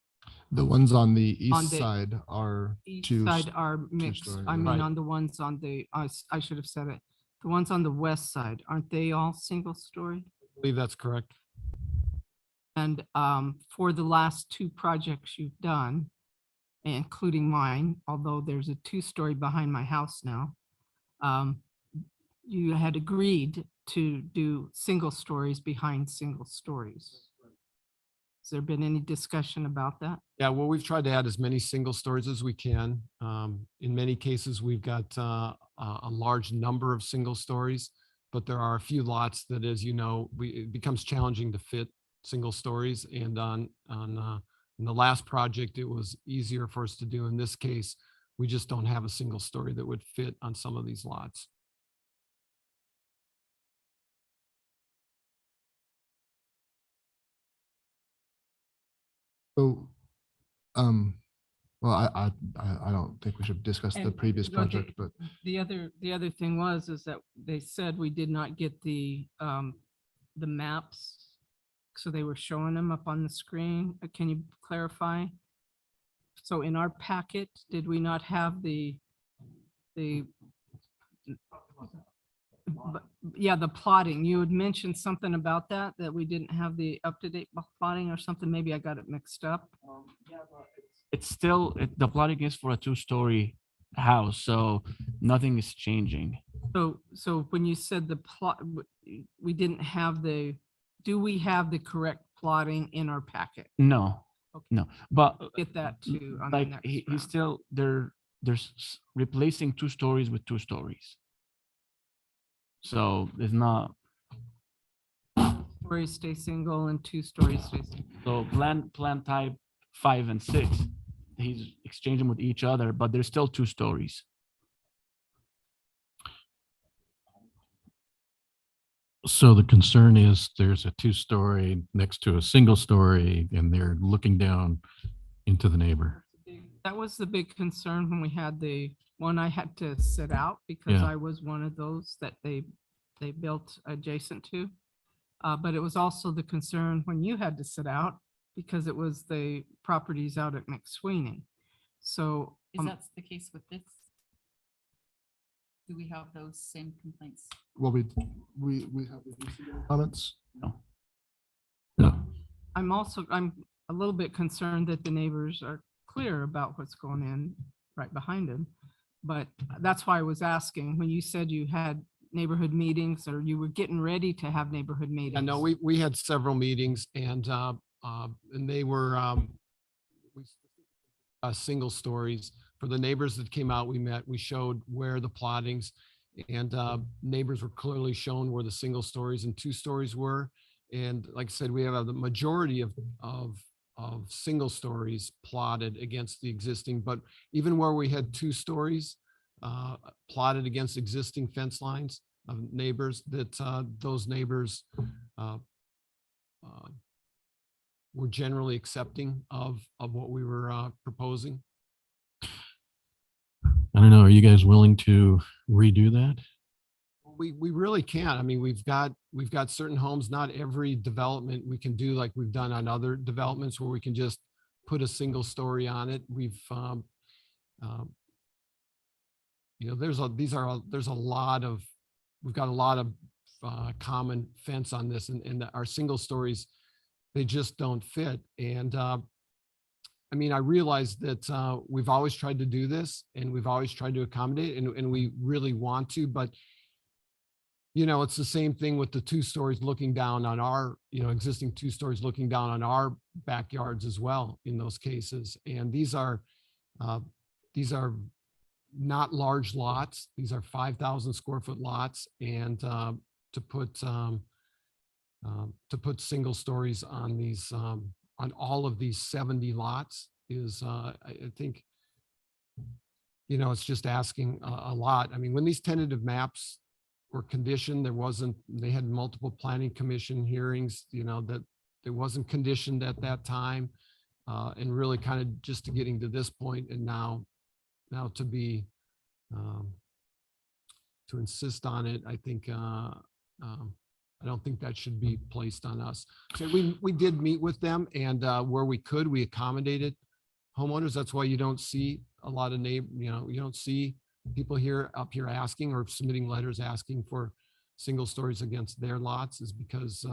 Speaker 2: The ones on the east
Speaker 4: On the
Speaker 2: side are
Speaker 4: East
Speaker 2: two.
Speaker 4: side are mixed.
Speaker 2: two-story,
Speaker 4: I mean,
Speaker 16: right.
Speaker 4: on the ones on the, I should have said it. The ones on the west side, aren't they all single story?
Speaker 16: I believe that's correct.
Speaker 4: And for the last 2 projects you've done, including mine, although there's a 2-story behind my house now, you had agreed to do single stories behind single stories. Has there been any discussion about that?
Speaker 16: Yeah, well, we've tried to add as many single stories as we can. In many cases, we've got a large number of single stories, but there are a few lots that, as you know, it becomes challenging to fit single stories. And in the last project, it was easier for us to do. In this case, we just don't have a single story that would fit on some of these lots.
Speaker 2: So, well, I don't think we should discuss the
Speaker 4: And
Speaker 2: previous
Speaker 4: well,
Speaker 2: project, but
Speaker 4: the other thing is that they said we did not get the maps. So they were showing them up on the screen. Can you clarify? So in our packet, did we not have the yeah, the plotting? You had mentioned something about that we didn't have the up-to-date plotting or something. Maybe I got it mixed up.
Speaker 10: It's still, the plotting is for a 2-story house, so nothing is changing.
Speaker 4: So when you said the plot, we didn't have do we have the correct plotting in our packet?
Speaker 10: No,
Speaker 4: Okay.
Speaker 10: no, but
Speaker 4: Get that too on the
Speaker 10: like
Speaker 4: next
Speaker 10: he's
Speaker 4: round.
Speaker 10: still replacing 2 stories with 2 stories. So it's not,
Speaker 4: Stories stay single and 2 stories stay single.
Speaker 10: so plan type 5 and 6, he's exchanging with each other, but there's still 2 stories.
Speaker 1: So the concern is there's a 2-story next to a single story and they're looking down into the neighbor.
Speaker 4: That was the big concern when we had the one I had to sit out because
Speaker 1: Yeah.
Speaker 4: I was one of those that they built adjacent to. But it was also the concern when you had to sit out because it was the properties out at McSweeney. So
Speaker 9: Is that the case with this? Do we have those same complaints?
Speaker 2: well, we have comments.
Speaker 1: No.
Speaker 4: I'm a little bit concerned that the neighbors are clear about what's going in right behind them. But that's why I was asking, when you said you had neighborhood meetings or you were getting ready to have neighborhood meetings.
Speaker 16: I know we had several meetings and they were single stories. For the neighbors that came out, we showed where the plottings and neighbors were clearly shown where the single stories and 2 stories were. And like I said, we have the majority of single stories plotted against the existing, but even where we had 2 stories plotted against existing fence lines of neighbors, that those neighbors were generally accepting of what we were proposing.
Speaker 1: I don't know. Are you guys willing to redo that?
Speaker 16: We really can't. I mean, we've got certain homes, not every development we can do like we've done on other developments where we can just put a single story on it. We've you know, there's a lot of, we've got a lot of common fence on this and our single stories, they just don't fit. And I mean, I realize that we've always tried to do this and we've always tried to accommodate and we really want to, but you know, it's the same thing with the 2 stories looking down on our, you know, existing 2 stories looking down on our backyards as well in those cases. And these are not large lots. These are 5,000 square foot lots. And to put single stories on these, on all of these 70 lots is, I think, you know, it's just asking a lot. I mean, when these tentative maps were conditioned, they had multiple planning commission hearings, you know, that it wasn't conditioned at that time. And really kind of just to getting to this point and now to be, to insist on it, I think, I don't think that should be placed on us. So we did meet with them and where we could, we accommodated homeowners. That's why you don't see a lot of you know, you don't see people up here asking or submitting letters asking for single stories against their lots is because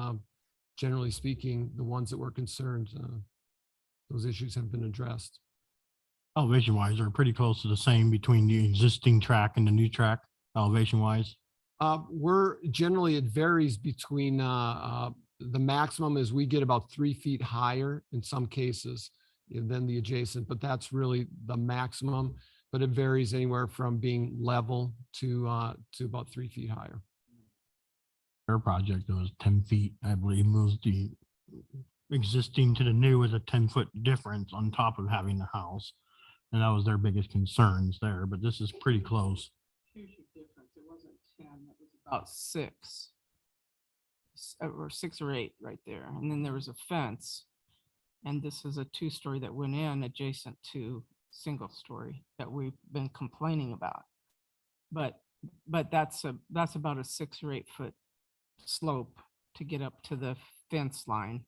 Speaker 16: generally speaking, the ones that were concerned, those issues have been addressed.
Speaker 3: Elevation wise, they're pretty close to the same between the existing track and the new track, elevation wise.
Speaker 16: We're generally, it varies between, the maximum is we get about 3 feet higher in some cases than the adjacent, but that's really the maximum. But it varies anywhere from being level to about 3 feet higher.
Speaker 3: Their project was 10 feet, I believe, was the existing to the new was a 10-foot difference on top of having the house. And that was their biggest concerns there, but this is pretty close.
Speaker 4: Huge difference. It wasn't 10, it was about 6. Or 6 or 8 right there. And then there was a fence. And this is a 2-story that went in adjacent to single story that we've been complaining about. But that's about a 6 or 8 foot slope to get up to the fence line.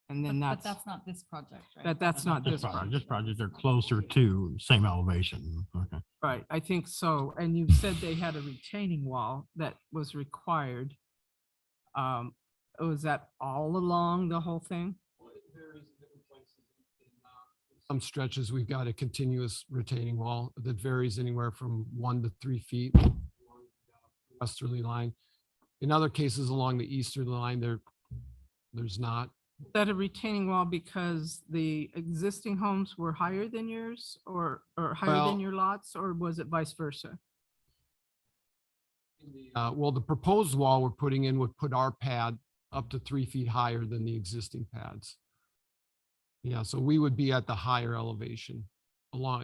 Speaker 4: And then
Speaker 9: But that's not this project, right?
Speaker 4: but that's not this
Speaker 3: project. This project, they're closer to same elevation. Okay.
Speaker 4: Right, I think so. And you said they had a retaining wall that was required. Was that all along the whole thing?
Speaker 16: Some stretches, we've got a continuous retaining wall that varies anywhere from 1 to 3 feet westerly line. In other cases along the easterly line, there's not.
Speaker 4: Is that a retaining wall because the existing homes were higher than yours or higher
Speaker 16: Well-
Speaker 4: than your lots, or was it vice versa?
Speaker 16: Well, the proposed wall we're putting in would put our pad up to 3 feet higher than the existing pads. Yeah, so we would be at the higher elevation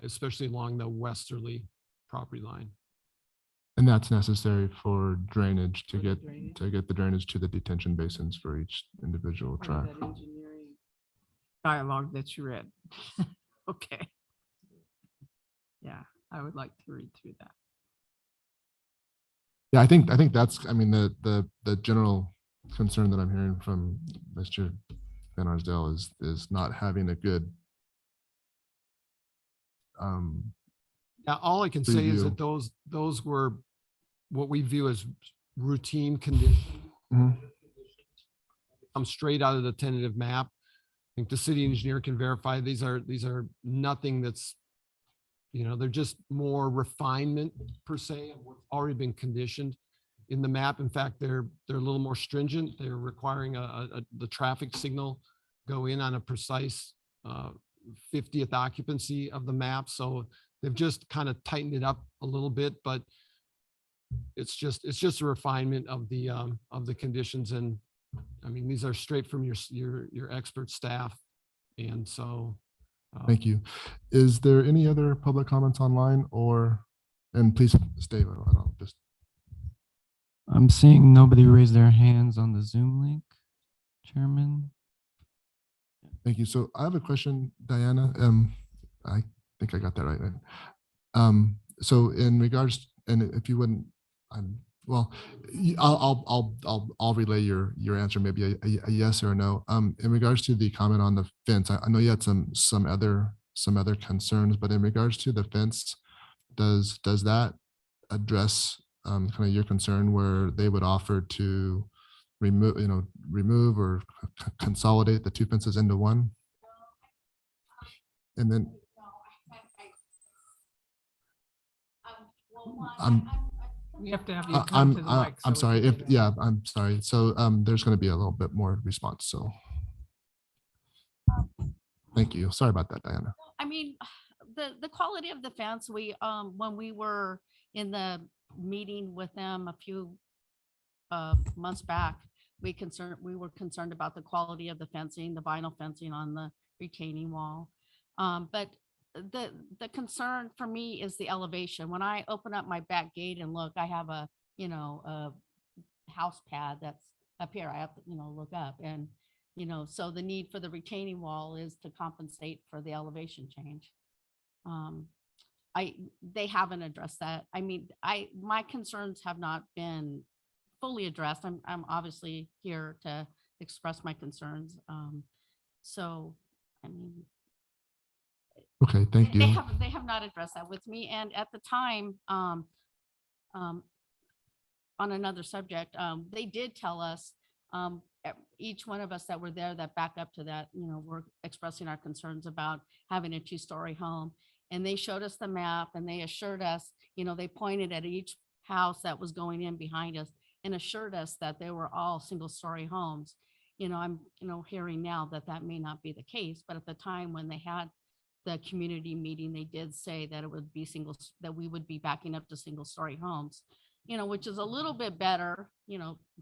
Speaker 16: especially along the westerly property line.
Speaker 2: And that's necessary for drainage to
Speaker 4: For the
Speaker 2: get
Speaker 4: drainage.
Speaker 2: the drainage to the detention basins for each individual
Speaker 4: Part of
Speaker 2: track.
Speaker 4: that engineering dialogue that you read. Okay. Yeah, I would like to read through that.
Speaker 2: Yeah, I think that's, I mean, the general concern that I'm hearing from Mr. Van Arsdale is not having a good
Speaker 16: Yeah, all I can say is
Speaker 2: Review.
Speaker 16: that those were what we view as routine conditions. I'm straight out of the tentative map. I think the city engineer can verify these are nothing that's, they're just more refinement per se of what's already been conditioned in the map. In fact, they're a little more stringent. They're requiring the traffic signal go in on a precise 50th occupancy of the map. So they've just kind of tightened it up a little bit, but it's just a refinement of the conditions. And I mean, these are straight from your expert staff. And so.
Speaker 2: Thank you. Is there any other public comments online and please stay,
Speaker 5: I'm seeing nobody raise their hands on the Zoom link, Chairman.
Speaker 2: thank you. So I have a question, Diana. I think I got that right. So in regards, and if you wouldn't, I'll relay your answer, maybe a yes or a no. In regards to the comment on the fence, I know you had some other concerns, but in regards to the fence, does that address kind of your concern where they would offer to remove or consolidate the 2 fences into one? And then
Speaker 4: We have to have you come to the mic.
Speaker 2: I'm
Speaker 4: so
Speaker 2: sorry
Speaker 4: we can hear you.
Speaker 2: I'm sorry. So there's going to be a little bit more response. So thank you. Sorry about that, Diana.
Speaker 14: I mean, the quality of the fence, when we were in the meeting with them a few months back, we were concerned about the quality of the fencing, the vinyl fencing on the retaining wall. But the concern for me is the elevation. When I open up my back gate and look, I have a house pad that's up here. I have to, look up and, so the need for the retaining wall is to compensate for the elevation change. They haven't addressed that. I mean, my concerns have not been fully addressed. I'm obviously here to express my concerns. So, I mean,
Speaker 2: Okay, thank you.
Speaker 14: they have not addressed that with me. And at the time, on another subject, they did tell us, each one of us that were there that back up to that, we're expressing our concerns about having a 2-story home. And they showed us the map and they assured us, they pointed at each house that was going in behind us and assured us that they were all single-story homes. I'm, hearing now that that may not be the case, but at the time when they had the community meeting, they did say that it would be that we would be backing up to single-story homes, which is a little bit better,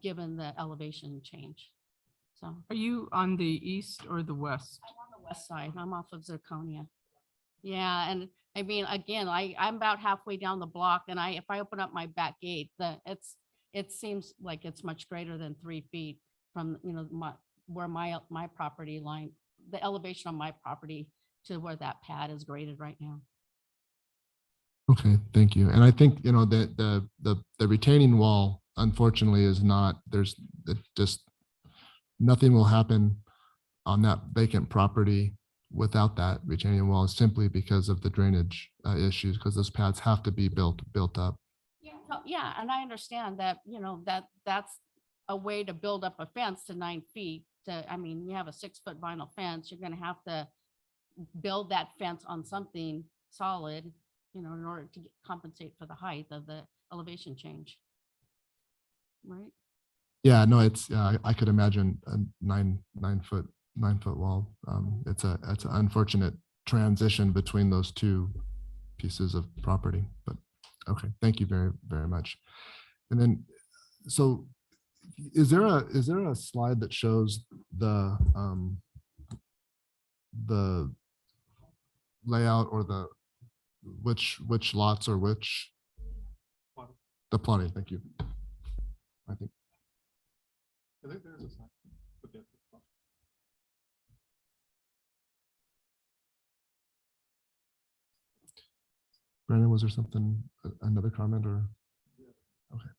Speaker 14: given the elevation change. So
Speaker 4: Are you on the east or the west?
Speaker 14: I'm on the west side. I'm off of Zirconia. Yeah, and I mean, again, I'm about halfway down the block, and if I open up my back gate, it seems like it's much greater than 3 feet from where my property line, the elevation on my property to where that pad is graded right now.
Speaker 2: Okay, thank you. And I think, the retaining wall, unfortunately, is not, just nothing will happen on that vacant property without that retaining wall, simply because of the drainage issues, because those pads have to be built up.
Speaker 14: Yeah, and I understand that, that's a way to build up a fence to 9 feet. You have a 6-foot vinyl fence, you're gonna have to build that fence on something solid, in order to compensate for the height of the elevation change. Right?
Speaker 2: Yeah, no, it's, I could imagine a 9-foot wall. It's an unfortunate transition between those two pieces of property, but okay, thank you very, very much. And then, so is there a slide that shows the layout or which lots or which? The plotting, thank you. I think. Brandon, was there something, another comment or? Okay.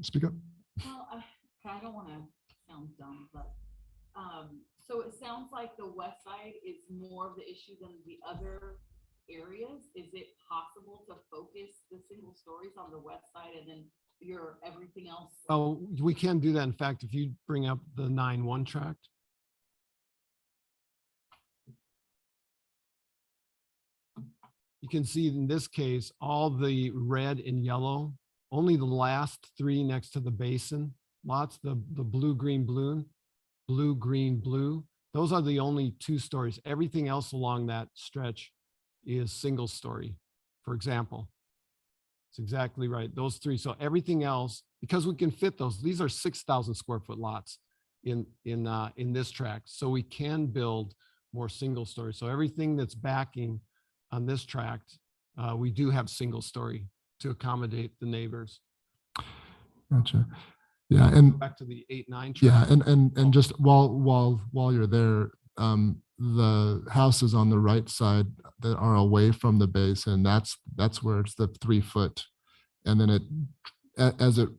Speaker 2: Speak up.
Speaker 9: Well, I don't want to sound dumb, but so it sounds like the west side is more of the issue than the other areas. Is it possible to focus the single stories on the west side and then everything else?
Speaker 16: Oh, we can do that. In fact, if you bring up the 9-1 tract. You can see in this case, all the red and yellow, only the last 3 next to the basin lots, the blue, green, blue, blue, green, blue. Those are the only 2 stories. Everything else along that stretch is single story, for example. It's exactly right. Those 3. So everything else, because we can fit those, these are 6,000 square foot lots in this tract. So we can build more single story. So everything that's backing on this tract, we do have single story to accommodate the neighbors.
Speaker 2: Gotcha. Yeah, and
Speaker 16: back to the 8-9 tract.
Speaker 2: Yeah, and just while you're there, the houses on the right side that are away from the basin, that's where it's the 3-foot, and then as it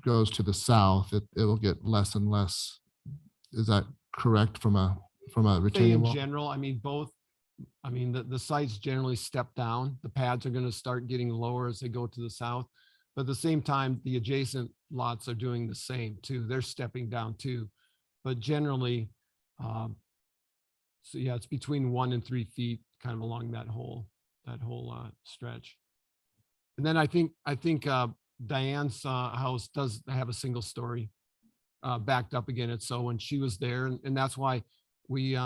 Speaker 2: goes to the south, it'll get less and less. Is that correct from a retaining wall?
Speaker 16: In general, the sites generally step down. The pads are going to start getting lower as they go to the south. But at the same time, the adjacent lots are doing the same too. They're stepping down too. But generally, so yeah, it's between 1 and 3 feet kind of along that whole stretch. And then I think Diane's house does have a single story backed up again. And so when she was there, and that's why we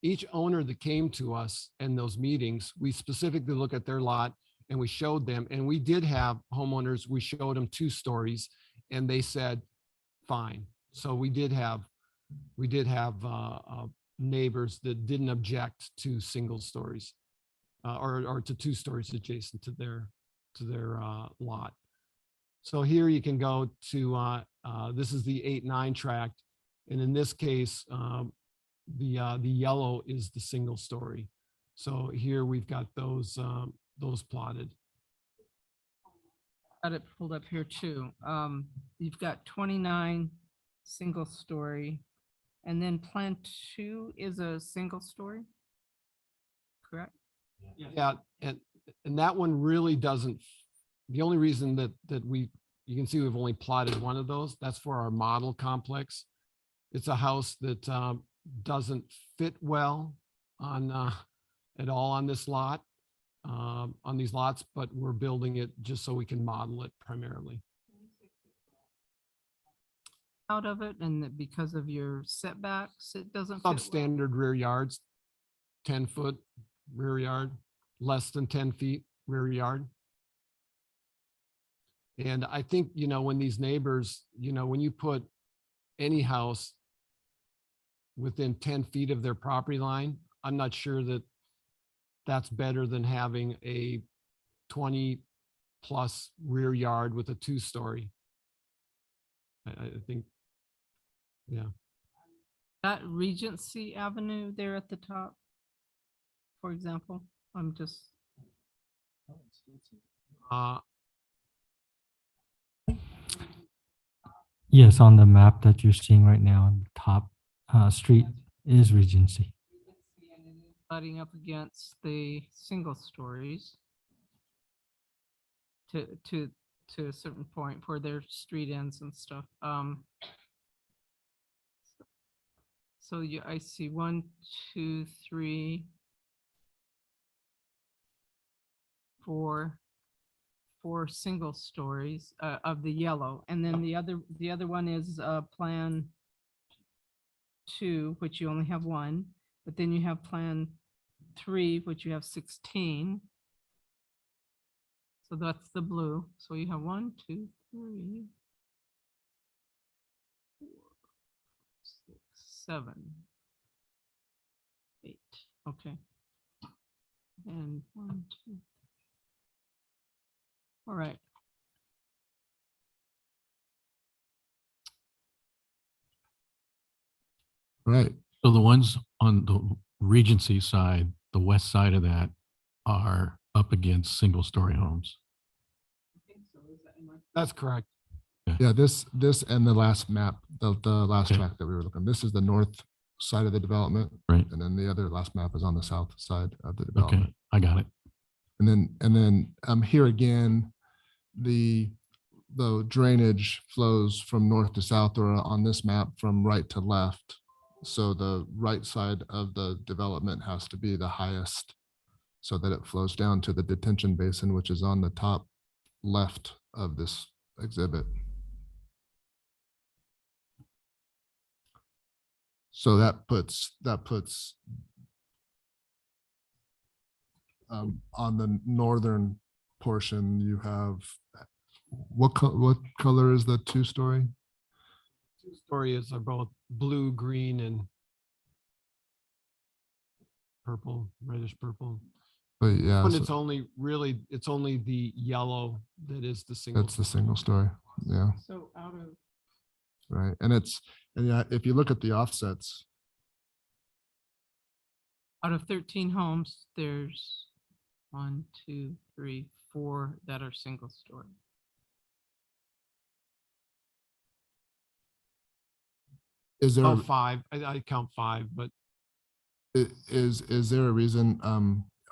Speaker 16: each owner that came to us in those meetings, we specifically look at their lot and we showed them, and we did have homeowners, we showed them 2 stories and they said, fine. So we did have neighbors that didn't object to single stories or to 2 stories adjacent to their lot. So here you can go to, this is the 8-9 tract. And in this case, the yellow is the single story. So here we've got those plotted.
Speaker 4: Got it pulled up here too. You've got 29 single story. And then Plan 2 is a single story? Correct?
Speaker 16: Yeah, and that one really doesn't, the only reason that you can see we've only plotted one of those, that's for our model complex. It's a house that doesn't fit well on at all on this lot, on these lots, but we're building it just so we can model it primarily.
Speaker 4: Out of it, and that because of your setbacks, it doesn't fit well?
Speaker 16: Substandard rear yards, 10-foot rear yard, less than 10 feet rear yard. And I think, when these neighbors, when you put any house within 10 feet of their property line, I'm not sure that that's better than having a 20+ rear yard with a 2-story. I think, yeah.
Speaker 4: That Regency Avenue there at the top, for example, I'm just.
Speaker 7: Yes, on the map that you're seeing right now, on the top street is Regency.
Speaker 4: Butting up against the single stories to a certain point where their street ends and stuff. So I see 1, 2, 3, 4 single stories of the yellow, and then the other one is Plan 2, which you only have 1, but then you have Plan 3, which you have 16. So that's the blue. So you have 1, 2, 3, 4, 6, 7, 8. Okay. And 1, 2. All right.
Speaker 2: Right.
Speaker 1: So the ones on the Regency side, the west side of that, are up against single-story homes.
Speaker 16: That's correct.
Speaker 2: Yeah, this and the last map, the last
Speaker 1: Okay.
Speaker 2: track that we were looking, this is the north side of the development.
Speaker 1: Right.
Speaker 2: And then the other last map is on the south side of the
Speaker 1: Okay,
Speaker 2: development.
Speaker 1: I got it.
Speaker 2: And then here again, the drainage flows from north to south, or on this map from right to left. So the right side of the development has to be the highest so that it flows down to the detention basin, which is on the top left of this exhibit. So that puts on the northern portion, you have, what color is the 2-story?
Speaker 16: 2-story are both blue, green, and purple, reddish purple.
Speaker 2: But yeah,
Speaker 16: When
Speaker 2: so
Speaker 16: it's only the yellow that is the single.
Speaker 2: that's the single story. Yeah,
Speaker 4: So out of
Speaker 2: right. And yeah, if you look at the offsets,
Speaker 4: 13 homes, there's 1, 2, 3, 4 that are single story.
Speaker 2: is there
Speaker 16: Oh, 5. I count 5, but
Speaker 2: is there a reason?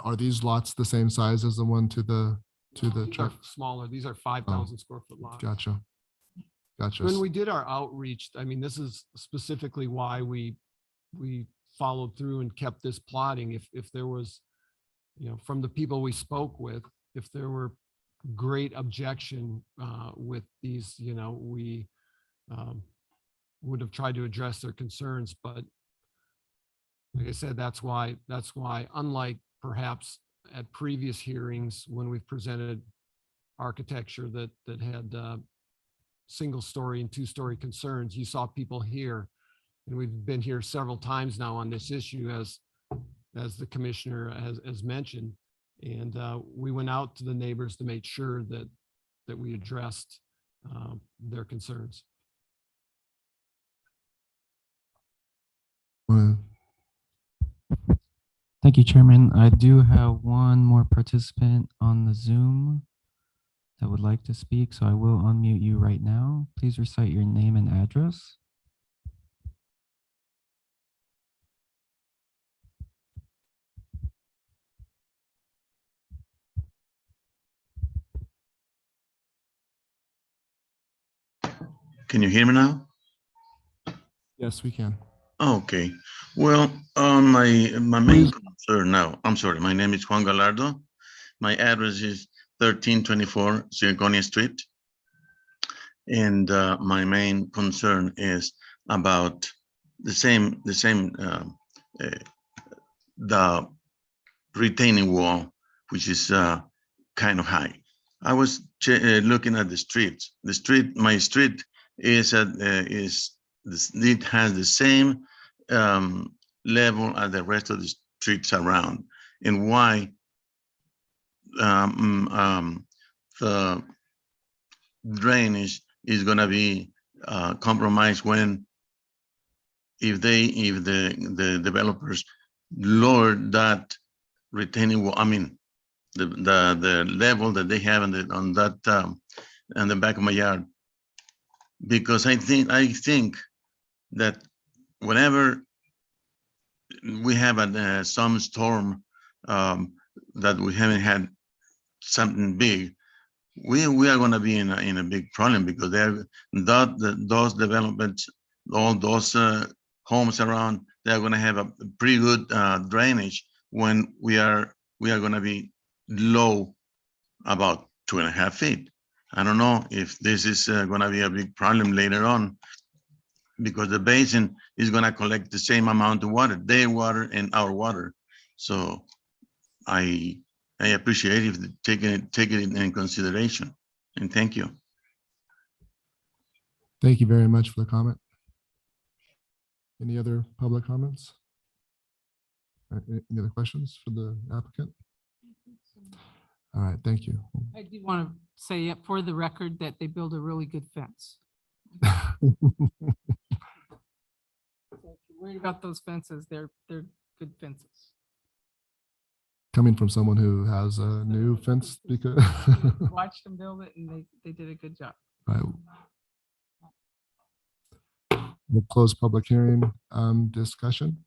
Speaker 2: Are these lots the same size as the one to the
Speaker 16: these are
Speaker 2: truck?
Speaker 16: smaller. These are 5,000 square foot lots.
Speaker 2: Gotcha.
Speaker 16: When we did our outreach, I mean, this is specifically why we followed through and kept this plotting. If there was, from the people we spoke with, if there were great objection with these, we would have tried to address their concerns. But like I said, that's why, unlike perhaps at previous hearings when we've presented architecture that had single story and 2-story concerns, you saw people here, and we've been here several times now on this issue, as the commissioner has mentioned, and we went out to the neighbors to make sure that we addressed their concerns.
Speaker 5: Thank you, Chairman. I do have one more participant on the Zoom that would like to speak, so I will unmute you right now. Please recite your name and address.
Speaker 17: Can you hear me now?
Speaker 2: Yes, we can.
Speaker 17: Okay. Well, my main concern now, I'm sorry, my name is Juan Gallardo. My address is 1324 Zirconia Street. And my main concern is about the retaining wall, which is kind of high. I was looking at the streets. My street it has the same level as the rest of the streets around. And why the drainage is going to be compromised when if the developers lower that retaining wall, I mean the level that they have on that on the back of my yard, because I think that whenever we have some storm that we haven't had something big, we are going to be in a big problem, because those developments, all those homes around, they're going to have a pretty good drainage when we are going to be low about 2.5 feet. I don't know if this is going to be a big problem later on, because the basin is going to collect the same amount of water, their water and our water. So I appreciate if they take it in consideration, and thank you.
Speaker 2: Thank you very much for the comment. Any other public comments? Any other questions for the applicant? All right, thank you.
Speaker 4: I do want to say for the record that they build a really good fence. So if you're worried about those fences, they're good fences.
Speaker 2: Coming from someone who has a new fence, because
Speaker 4: Watched them build it, and they did a good job.
Speaker 2: right. We'll close public hearing discussion.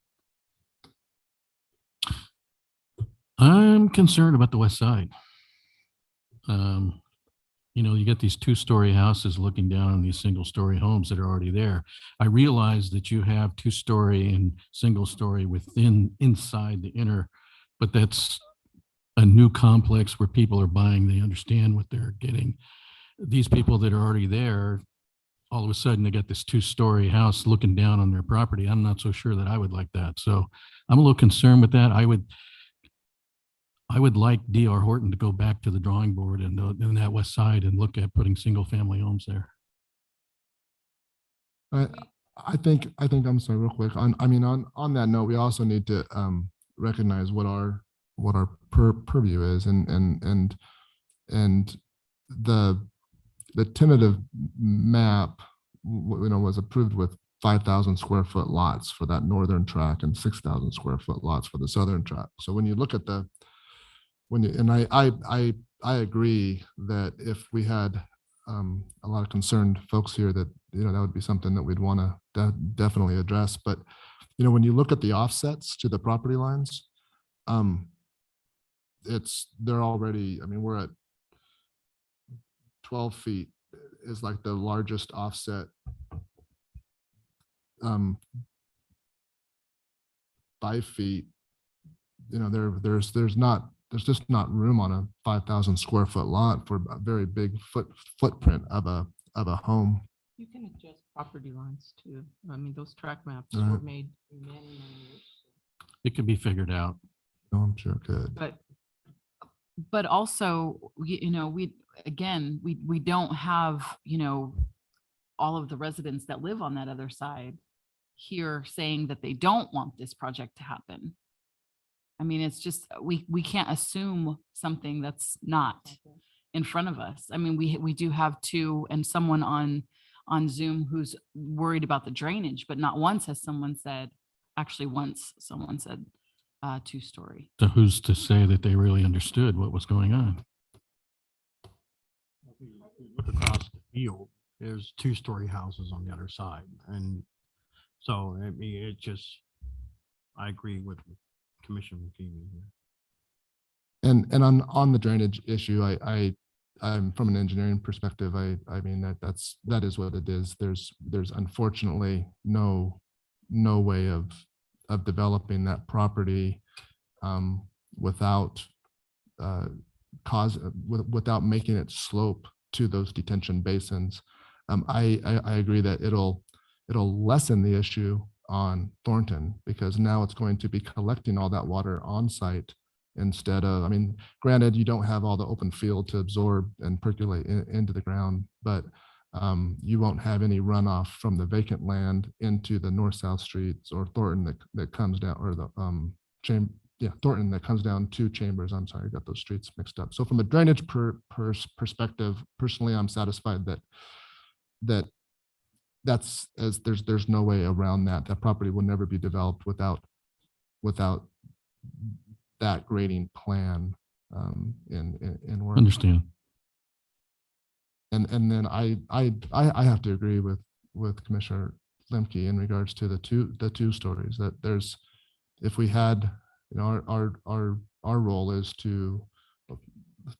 Speaker 1: I'm concerned about the west side. You know, you get these 2-story houses looking down on these single-story homes that are already there. I realize that you have 2-story and single-story inside the inner, but that's a new complex where people are buying. They understand what they're getting. These people that are already there, all of a sudden they got this 2-story house looking down on their property. I'm not so sure that I would like that. So I'm a little concerned with that. I would like D.R. Horton to go back to the drawing board and in that west side and look at putting single-family homes there.
Speaker 2: I think I'm sorry, real quick. On that note, we also need to recognize what our purview is, and the tentative map, was approved with 5,000 square foot lots for that northern tract and 6,000 square foot lots for the southern tract. So when you look at I agree that if we had a lot of concerned folks here, that that would be something that we'd want to definitely address. But when you look at the offsets to the property lines, they're already, we're at 12 feet is like the largest offset. 5 feet, there's just not room on a 5,000 square foot lot for a very big footprint of a home.
Speaker 4: You can adjust property lines too. Those track maps
Speaker 2: Right.
Speaker 4: were made many years.
Speaker 1: It could be figured out.
Speaker 2: No, I'm sure it could.
Speaker 9: But also, we don't have, all of the residents that live on that other side here saying that they don't want this project to happen. It's just, we can't assume something that's not in front of us. We do have two, and someone on Zoom who's worried about the drainage, but not once has someone said, once someone said 2-story.
Speaker 1: So who's to say that they really understood what was going on?
Speaker 3: If you look across the field, there's 2-story houses on the other side. And so, I agree with Commissioner McKean here.
Speaker 2: And on the drainage issue, I from an engineering perspective, I mean, that is what it is. There's unfortunately no way of developing that property without without making it slope to those detention basins. I agree that it'll lessen the issue on Thornton, because now it's going to be collecting all that water on site instead of, I mean, granted, you don't have all the open field to absorb and percolate into the ground, but you won't have any runoff from the vacant land into the north-south streets or Thornton that comes down, or the Thornton that comes down to Chambers. I'm sorry, I got those streets mixed up. So from a drainage perspective, personally, I'm satisfied that that's, as there's no way around that. That property will never be developed without that grading plan in work.
Speaker 1: Understand.
Speaker 2: And then I have to agree with Commissioner Lemke in regards to the two stories, that there's, if we had, you know, our role is to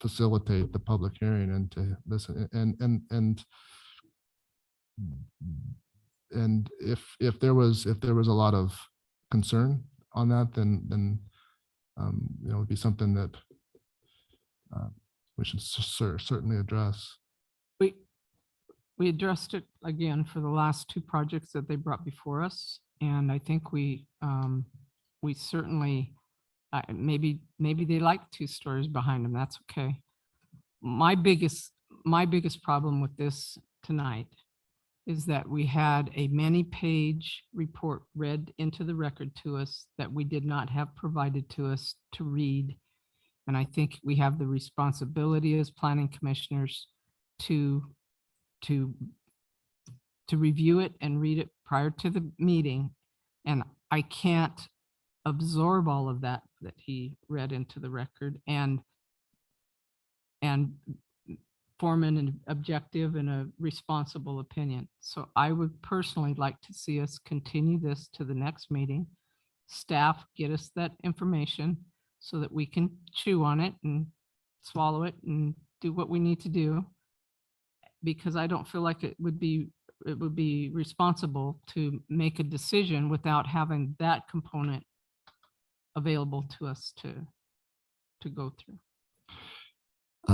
Speaker 2: facilitate the public hearing and to listen, and if there was a lot of concern on that, then you know, it'd be something that we should certainly address.
Speaker 4: We addressed it again for the last two projects that they brought before us, and I think we certainly, maybe they like 2 stories behind them. That's okay. My biggest problem with this tonight is that we had a many-page report read into the record to us that we did not have provided to us to read. And I think we have the responsibility as planning commissioners to review it and read it prior to the meeting. And I can't absorb all of that he read into the record and form an objective and a responsible opinion. So I would personally like to see us continue this to the next meeting. Staff get us that information so that we can chew on it and swallow it and do what we need to do. Because I don't feel like it would be responsible to make a decision without having that component available to us to go through.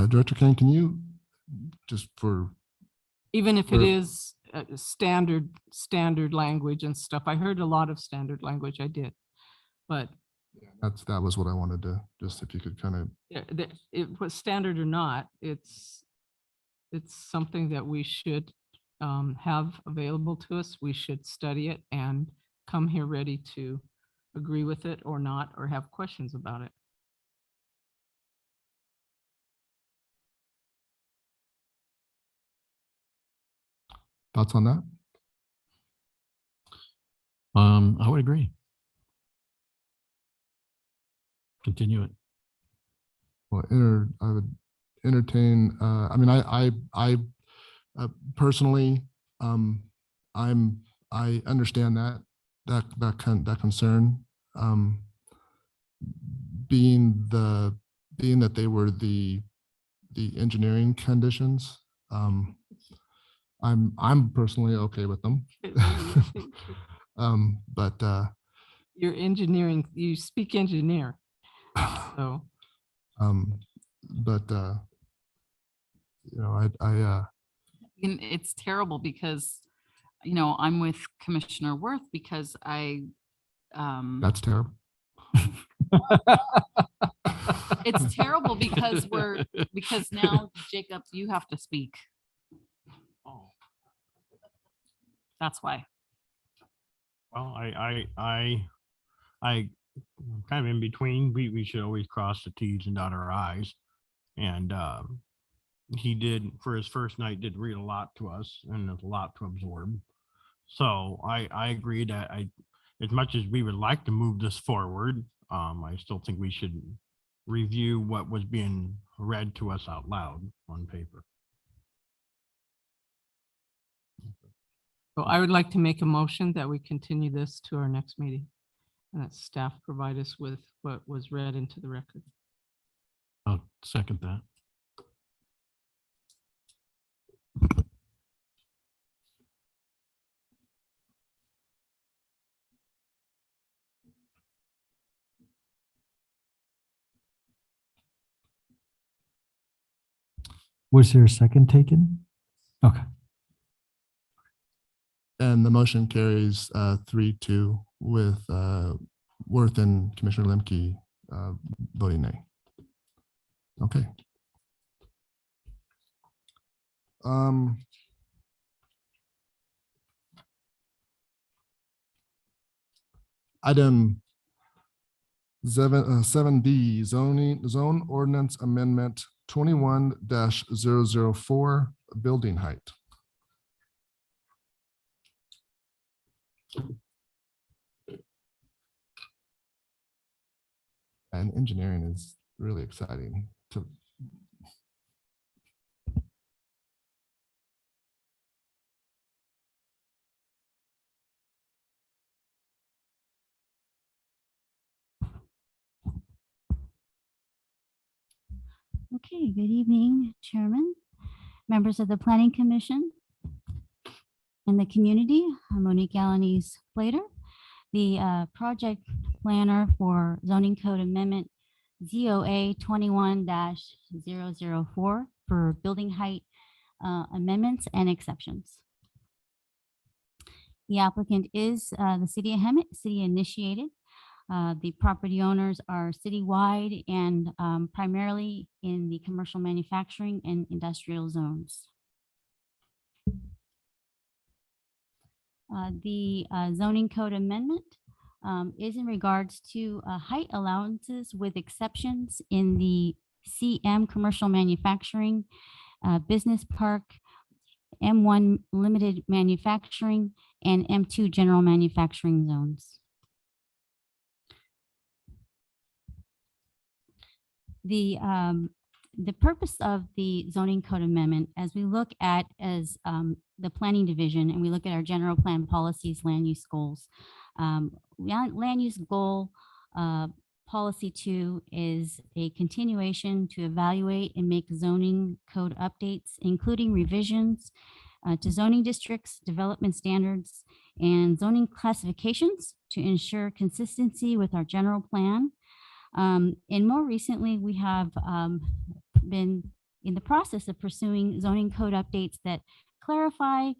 Speaker 2: Director Kane, can you just
Speaker 4: even if it is standard language and stuff. I heard a lot of standard language. I did, but
Speaker 2: that was what I wanted to, just if you could kind of.
Speaker 4: It was standard or not, it's something that we should have available to us. We should study it and come here ready to agree with it or not, or have questions about it.
Speaker 2: Thoughts on that?
Speaker 1: I would agree. Continue it.
Speaker 2: Well, I would entertain. I mean, I personally, I understand that concern. Being that they were the engineering conditions. I'm personally okay with them. But
Speaker 4: you're engineering, you speak engineer. So
Speaker 2: but you know,
Speaker 9: And it's terrible because, you know, I'm with Commissioner Worth because
Speaker 2: that's terrible.
Speaker 9: It's terrible because because now, Jacob, you have to speak. That's why.
Speaker 3: Well, I'm kind of in between. We should always cross the T's and dot our I's. And he did, for his first night, did read a lot to us, and there's a lot to absorb. So I agree that as much as we would like to move this forward, I still think we should review what was being read to us out loud on paper.
Speaker 4: So I would like to make a motion that we continue this to our next meeting, and that staff provide us with what was read into the record.
Speaker 1: I'll second that.
Speaker 7: Was there a second taken? Okay.
Speaker 2: And the motion carries 3-2 with Worth and Commissioner Lemke voting nay. Okay. Item 7D, zone ordinance amendment 21-004, building height. And engineering is really exciting to.
Speaker 6: Okay, good evening, Chairman, members of the Planning Commission, and the community. I'm Monique Alanis Plater, the project planner for zoning code amendment ZOA 21-004 for building height amendments and exceptions. The applicant is the city of Hemet, city initiated. The property owners are citywide and primarily in the commercial manufacturing and industrial zones. The zoning code amendment is in regards to height allowances with exceptions in the CM commercial manufacturing, business park, M1 limited manufacturing, and M2 general manufacturing zones. The purpose of the zoning code amendment, as we look at the planning division and we look at our general plan policies, land use goals, land use goal policy 2 is a continuation to evaluate and make zoning code updates, including revisions to zoning districts, development standards, and zoning classifications to ensure consistency with our general plan. And more recently, we have been in the process of pursuing zoning code updates that clarify,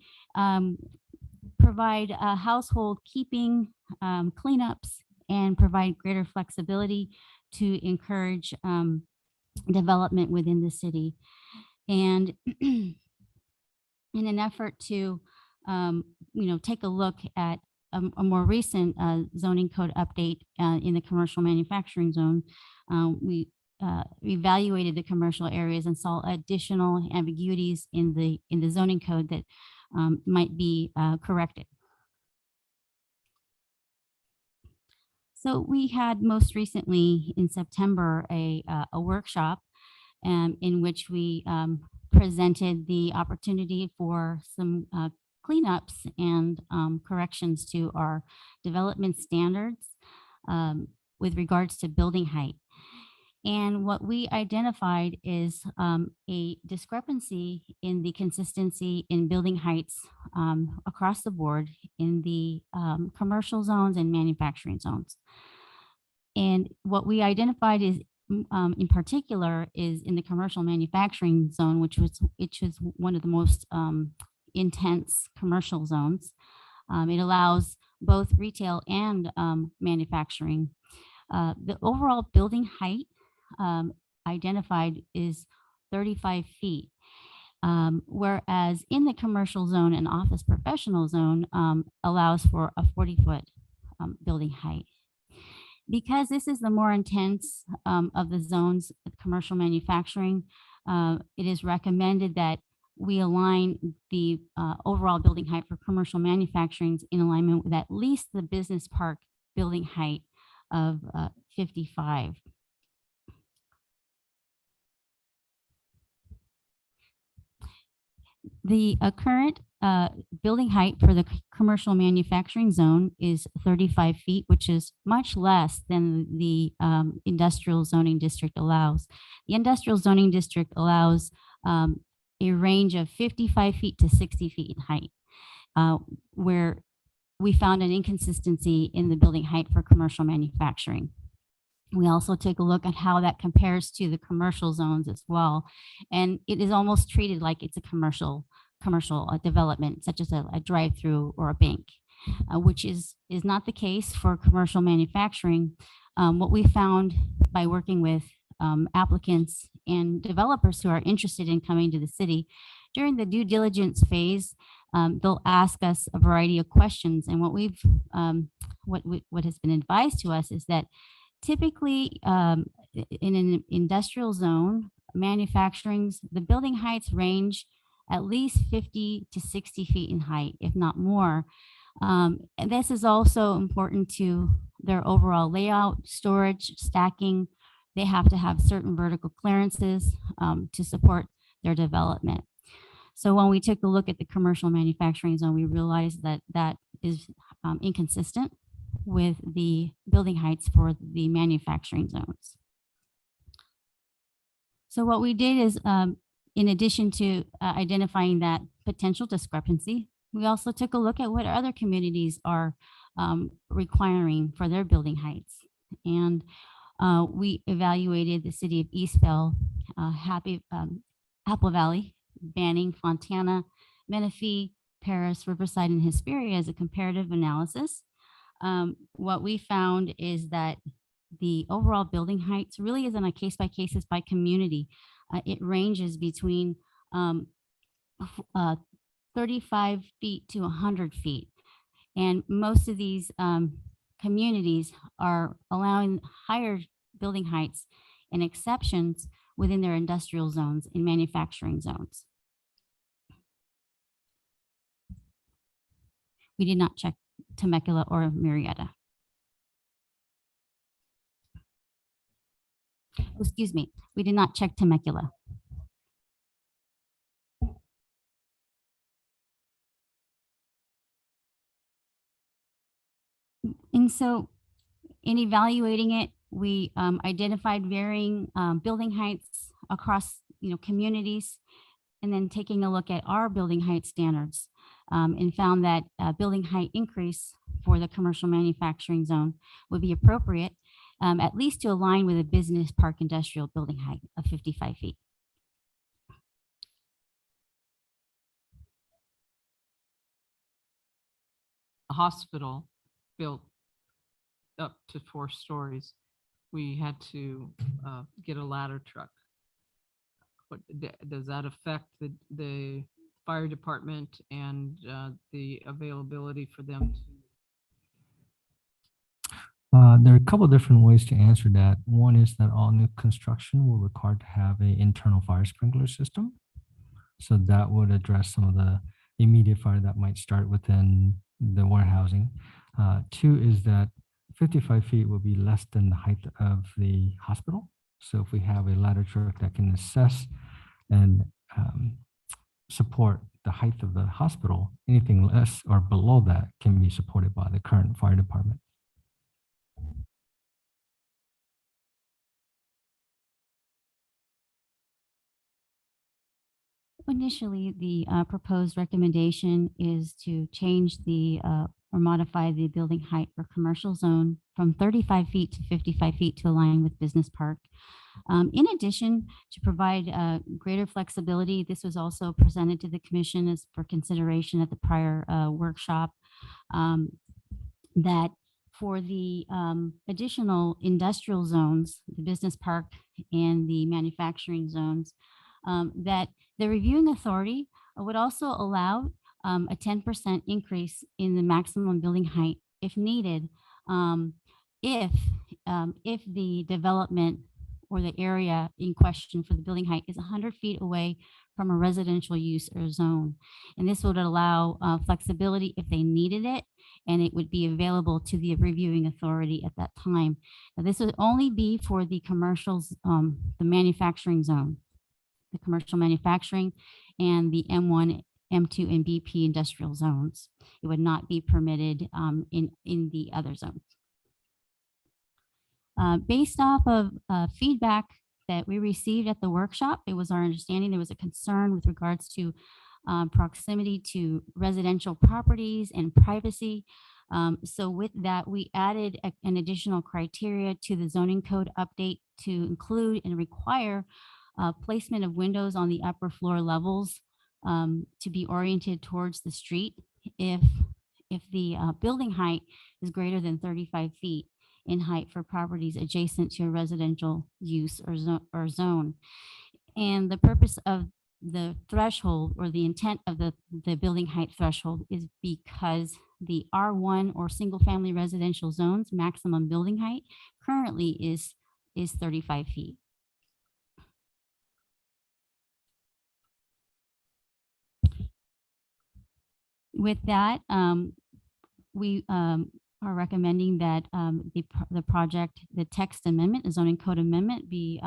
Speaker 6: provide household keeping, cleanups, and provide greater flexibility to encourage development within the city. And in an effort to, take a look at a more recent zoning code update in the commercial manufacturing zone, we evaluated the commercial areas and saw additional ambiguities in the zoning code that might be corrected. So we had most recently in September a workshop in which we presented the opportunity for some cleanups and corrections to our development standards with regards to building height. And what we identified is a discrepancy in the consistency in building heights across the board in the commercial zones and manufacturing zones. And what we identified is in particular is in the commercial manufacturing zone, which was one of the most intense commercial zones. It allows both retail and manufacturing. The overall building height identified is 35 feet, whereas in the commercial zone and office professional zone allows for a 40-foot building height. Because this is the more intense of the zones of commercial manufacturing, it is recommended that we align the overall building height for commercial manufacturing in alignment with at least the business park building height of 55. The current building height for the commercial manufacturing zone is 35 feet, which is much less than the industrial zoning district allows. The industrial zoning district allows a range of 55 feet to 60 feet in height, where we found an inconsistency in the building height for commercial manufacturing. We also take a look at how that compares to the commercial zones as well. And it is almost treated like it's a commercial development, such as a drive-through or a bank, which is not the case for commercial manufacturing. What we found by working with applicants and developers who are interested in coming to the city, during the due diligence phase, they'll ask us a variety of questions. And what has been advised to us is that typically in an industrial zone, the building heights range at least 50 to 60 feet in height, if not more. And this is also important to their overall layout, storage, stacking. They have to have certain vertical clearances to support their development. So when we took a look at the commercial manufacturing zone, we realized that that is inconsistent with the building heights for the manufacturing zones. So what we did is, in addition to identifying that potential discrepancy, we also took a look at what other communities are requiring for their building heights. And we evaluated the city of Eastvale, Apple Valley, Banning, Fontana, Menifee, Paris, Riverside, and Hesperia as a comparative analysis. What we found is that the overall building heights really isn't a case by case, it's by community. It ranges between 35 feet to 100 feet. And most of these communities are allowing higher building heights and exceptions within their industrial zones and manufacturing zones. We did not check Temecula or Murrieta. Excuse me, we did not check Temecula. And so in evaluating it, we identified varying building heights across communities, and then taking a look at our building height standards and found that building height increase for the commercial manufacturing zone would be appropriate, at least to align with a business park industrial building height of 55 feet.
Speaker 4: A hospital built up to 4 stories, we had to get a ladder truck. What does that affect the fire department and the availability for them to?
Speaker 7: There are a couple of different ways to answer that. One is that all new construction will require to have an internal fire sprinkler system. So that would address some of the immediate fire that might start within the warehousing. 2 is that 55 feet will be less than the height of the hospital. So if we have a ladder truck that can assess and support the height of the hospital, anything less or below that can be supported by the current fire department.
Speaker 6: Initially, the proposed recommendation is to change or modify the building height for commercial zone from 35 feet to 55 feet to align with business park. In addition, to provide greater flexibility, this was also presented to the commission as for consideration at the prior workshop, that for the additional industrial zones, the business park and the manufacturing zones, that the reviewing authority would also allow a 10% increase in the maximum building height if needed, if the development or the area in question for the building height is 100 feet away from a residential use or zone. And this would allow flexibility if they needed it, and it would be available to the reviewing authority at that time. Now, this would only be for the commercials, the manufacturing zone, the commercial manufacturing, and the M1, M2, and BP industrial zones. It would not be permitted in the other zones. Based off of feedback that we received at the workshop, it was our understanding there was a concern with regards to proximity to residential properties and privacy. So with that, we added an additional criteria to the zoning code update to include and require placement of windows on the upper floor levels to be oriented towards the street if the building height is greater than 35 feet in height for properties adjacent to a residential use or zone. And the purpose of the threshold or the intent of the building height threshold is because the R1 or single family residential zones maximum building height currently is 35 feet. With that, we are recommending that the project, the text amendment, the zoning code amendment be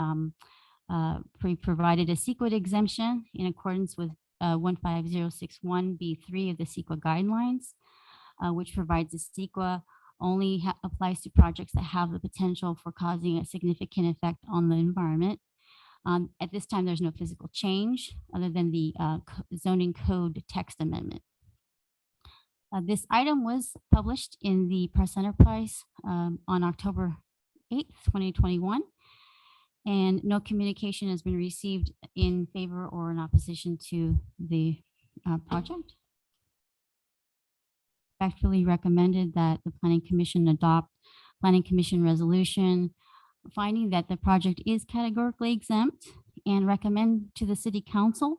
Speaker 6: provided a CEQA exemption in accordance with 15061B3 of the CEQA guidelines, which provides the CEQA only applies to projects that have the potential for causing a significant effect on the environment. At this time, there's no physical change other than the zoning code text amendment. This item was published in the Press Enterprise on October 8th, 2021, and no communication has been received in favor or in opposition to the project. Respectfully recommended that the Planning Commission adopt Planning Commission resolution finding that the project is categorically exempt and recommend to the City Council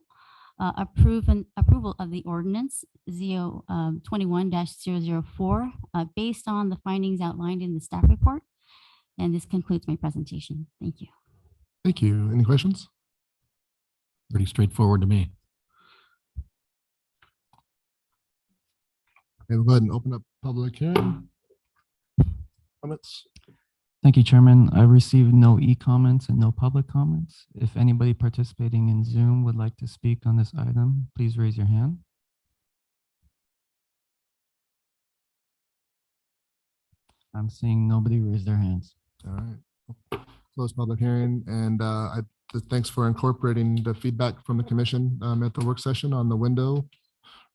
Speaker 6: approval of the ordinance 21-004 based on the findings outlined in the staff report. And this concludes my presentation. Thank you.
Speaker 2: Thank you. Any questions?
Speaker 1: Pretty straightforward to me.
Speaker 2: Okay, we'll go ahead and open up public hearing. Comments?
Speaker 5: Thank you, Chairman. I received no e-comments and no public comments. If anybody participating in Zoom would like to speak on this item, please raise your hand. I'm seeing nobody raise their hands.
Speaker 2: All right. Close public hearing, and thanks for incorporating the feedback from the commission at the work session on the window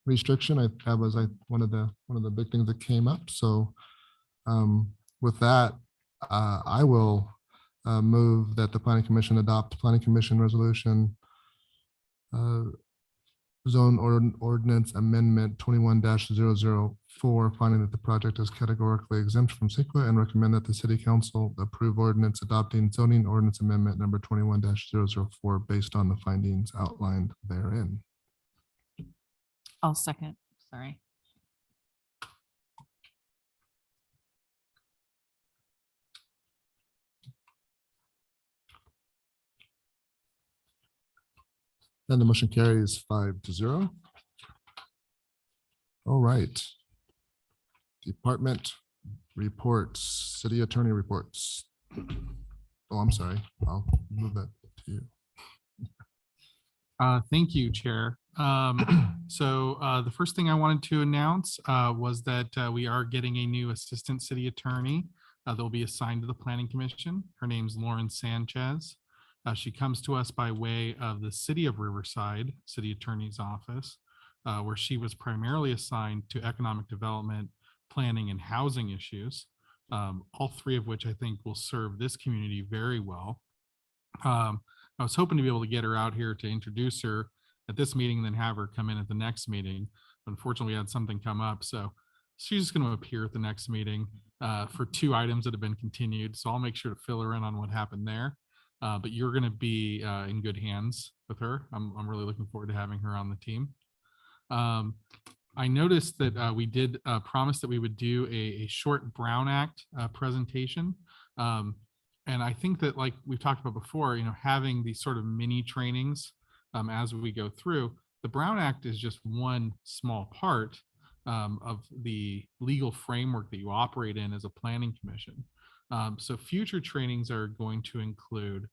Speaker 2: restriction. That was one of the big things that came up. So with that, I will move that the Planning Commission adopt Planning Commission resolution zone ordinance amendment 21-004, finding that the project is categorically exempt from CEQA, and recommend that the City Council approve ordinance adopting zoning ordinance amendment number 21-004 based on the findings outlined therein.
Speaker 9: I'll second. Sorry.
Speaker 2: And the motion carries 5-0. All right. Department reports, city attorney reports. Oh, I'm sorry. I'll move that to you.
Speaker 8: Thank you, Chair. So the first thing I wanted to announce was that we are getting a new assistant city attorney that will be assigned to the Planning Commission. Her name's Lauren Sanchez. She comes to us by way of the City of Riverside City Attorney's Office, where she was primarily assigned to economic development, planning, and housing issues, all three of which I think will serve this community very well. I was hoping to be able to get her out here to introduce her at this meeting and then have her come in at the next meeting. Unfortunately, we had something come up, so she's just going to appear at the next meeting for two items that have been continued. So I'll make sure to fill her in on what happened there. But you're going to be in good hands with her. I'm really looking forward to having her on the team. I noticed that we did promise that we would do a short Brown Act presentation. And I think that, like we've talked about before, having these sort of mini trainings as we go through, the Brown Act is just one small part of the legal framework that you operate in as a planning commission. So future trainings are going to include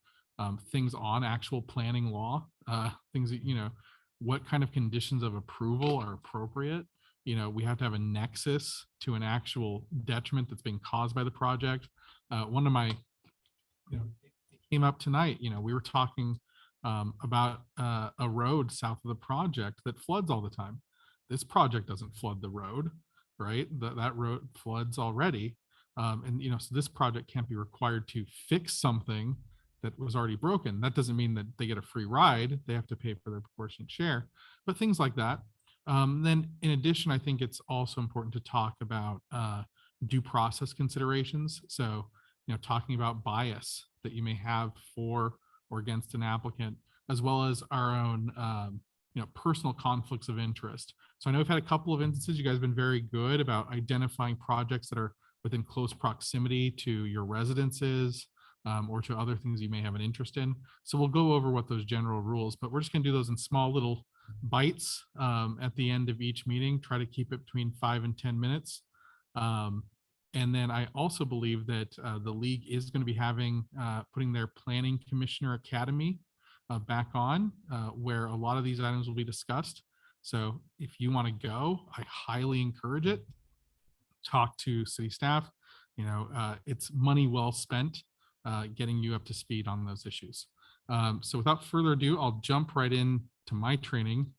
Speaker 8: things on actual planning law, things that, what kind of conditions of approval are appropriate. We have to have a nexus to an actual detriment that's being caused by the project. One of my, it came up tonight, we were talking about a road south of the project that floods all the time. This project doesn't flood the road. right? That road floods already. And, so this project can't be required to fix something that was already broken. That doesn't mean that they get a free ride. They have to pay for their proportionate share, but things like that. Then in addition, I think it's also important to talk about due process considerations. So, talking about bias that you may have for or against an applicant, as well as our own, personal conflicts of interest. So I know we've had a couple of instances. You guys have been very good about identifying projects that are within close proximity to your residences, or to other things you may have an interest in. So we'll go over what those general rules, but we're just gonna do those in small little bites at the end of each meeting, try to keep it between 5 and 10 minutes. And then I also believe that the league is going to be having, putting their Planning Commissioner Academy back on, where a lot of these items will be discussed. So if you want to go, I highly encourage it. Talk to city staff. It's money well spent getting you up to speed on those issues. So without further ado, I'll jump right in to my training,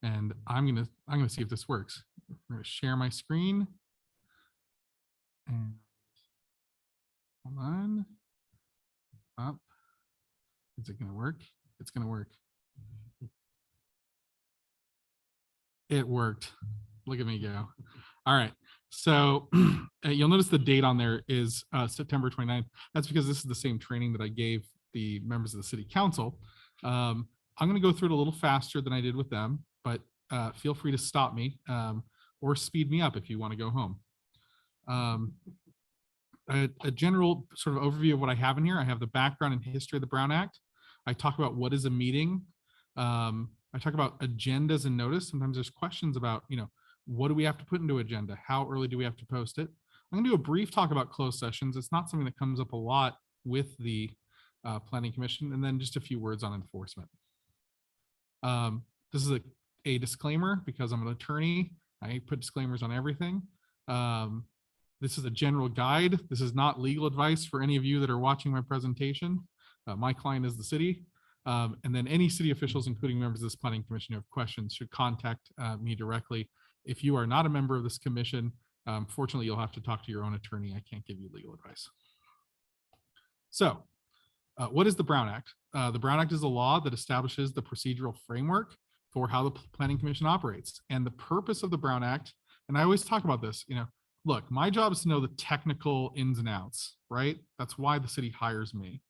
Speaker 8: and I'm gonna see if this works. I'm gonna share my screen. And hold on. Up. Is it gonna work? It's gonna work. It worked. Look at me go. All right. So you'll notice the date on there is September 29th. That's because this is the same training that I gave the members of the city council. I'm going to go through it a little faster than I did with them, but feel free to stop me or speed me up if you want to go home. A general sort of overview of what I have in here. I have the background and history of the Brown Act. I talk about what is a meeting. I talk about agendas and notice. Sometimes there's questions about, what do we have to put into agenda? How early do we have to post it? I'm gonna do a brief talk about closed sessions. It's not something that comes up a lot with the Planning Commission, and then just a few words on enforcement. This is a disclaimer because I'm an attorney. I put disclaimers on everything. This is a general guide. This is not legal advice for any of you that are watching my presentation. My client is the city. And then any city officials, including members of this Planning Commission who have questions, should contact me directly. If you are not a member of this commission, fortunately, you'll have to talk to your own attorney. I can't give you legal advice. So what is the Brown Act? The Brown Act is a law that establishes the procedural framework for how the Planning Commission operates. And the purpose of the Brown Act, and I always talk about this, look, my job is to know the technical ins and outs, right? That's why the city hires me.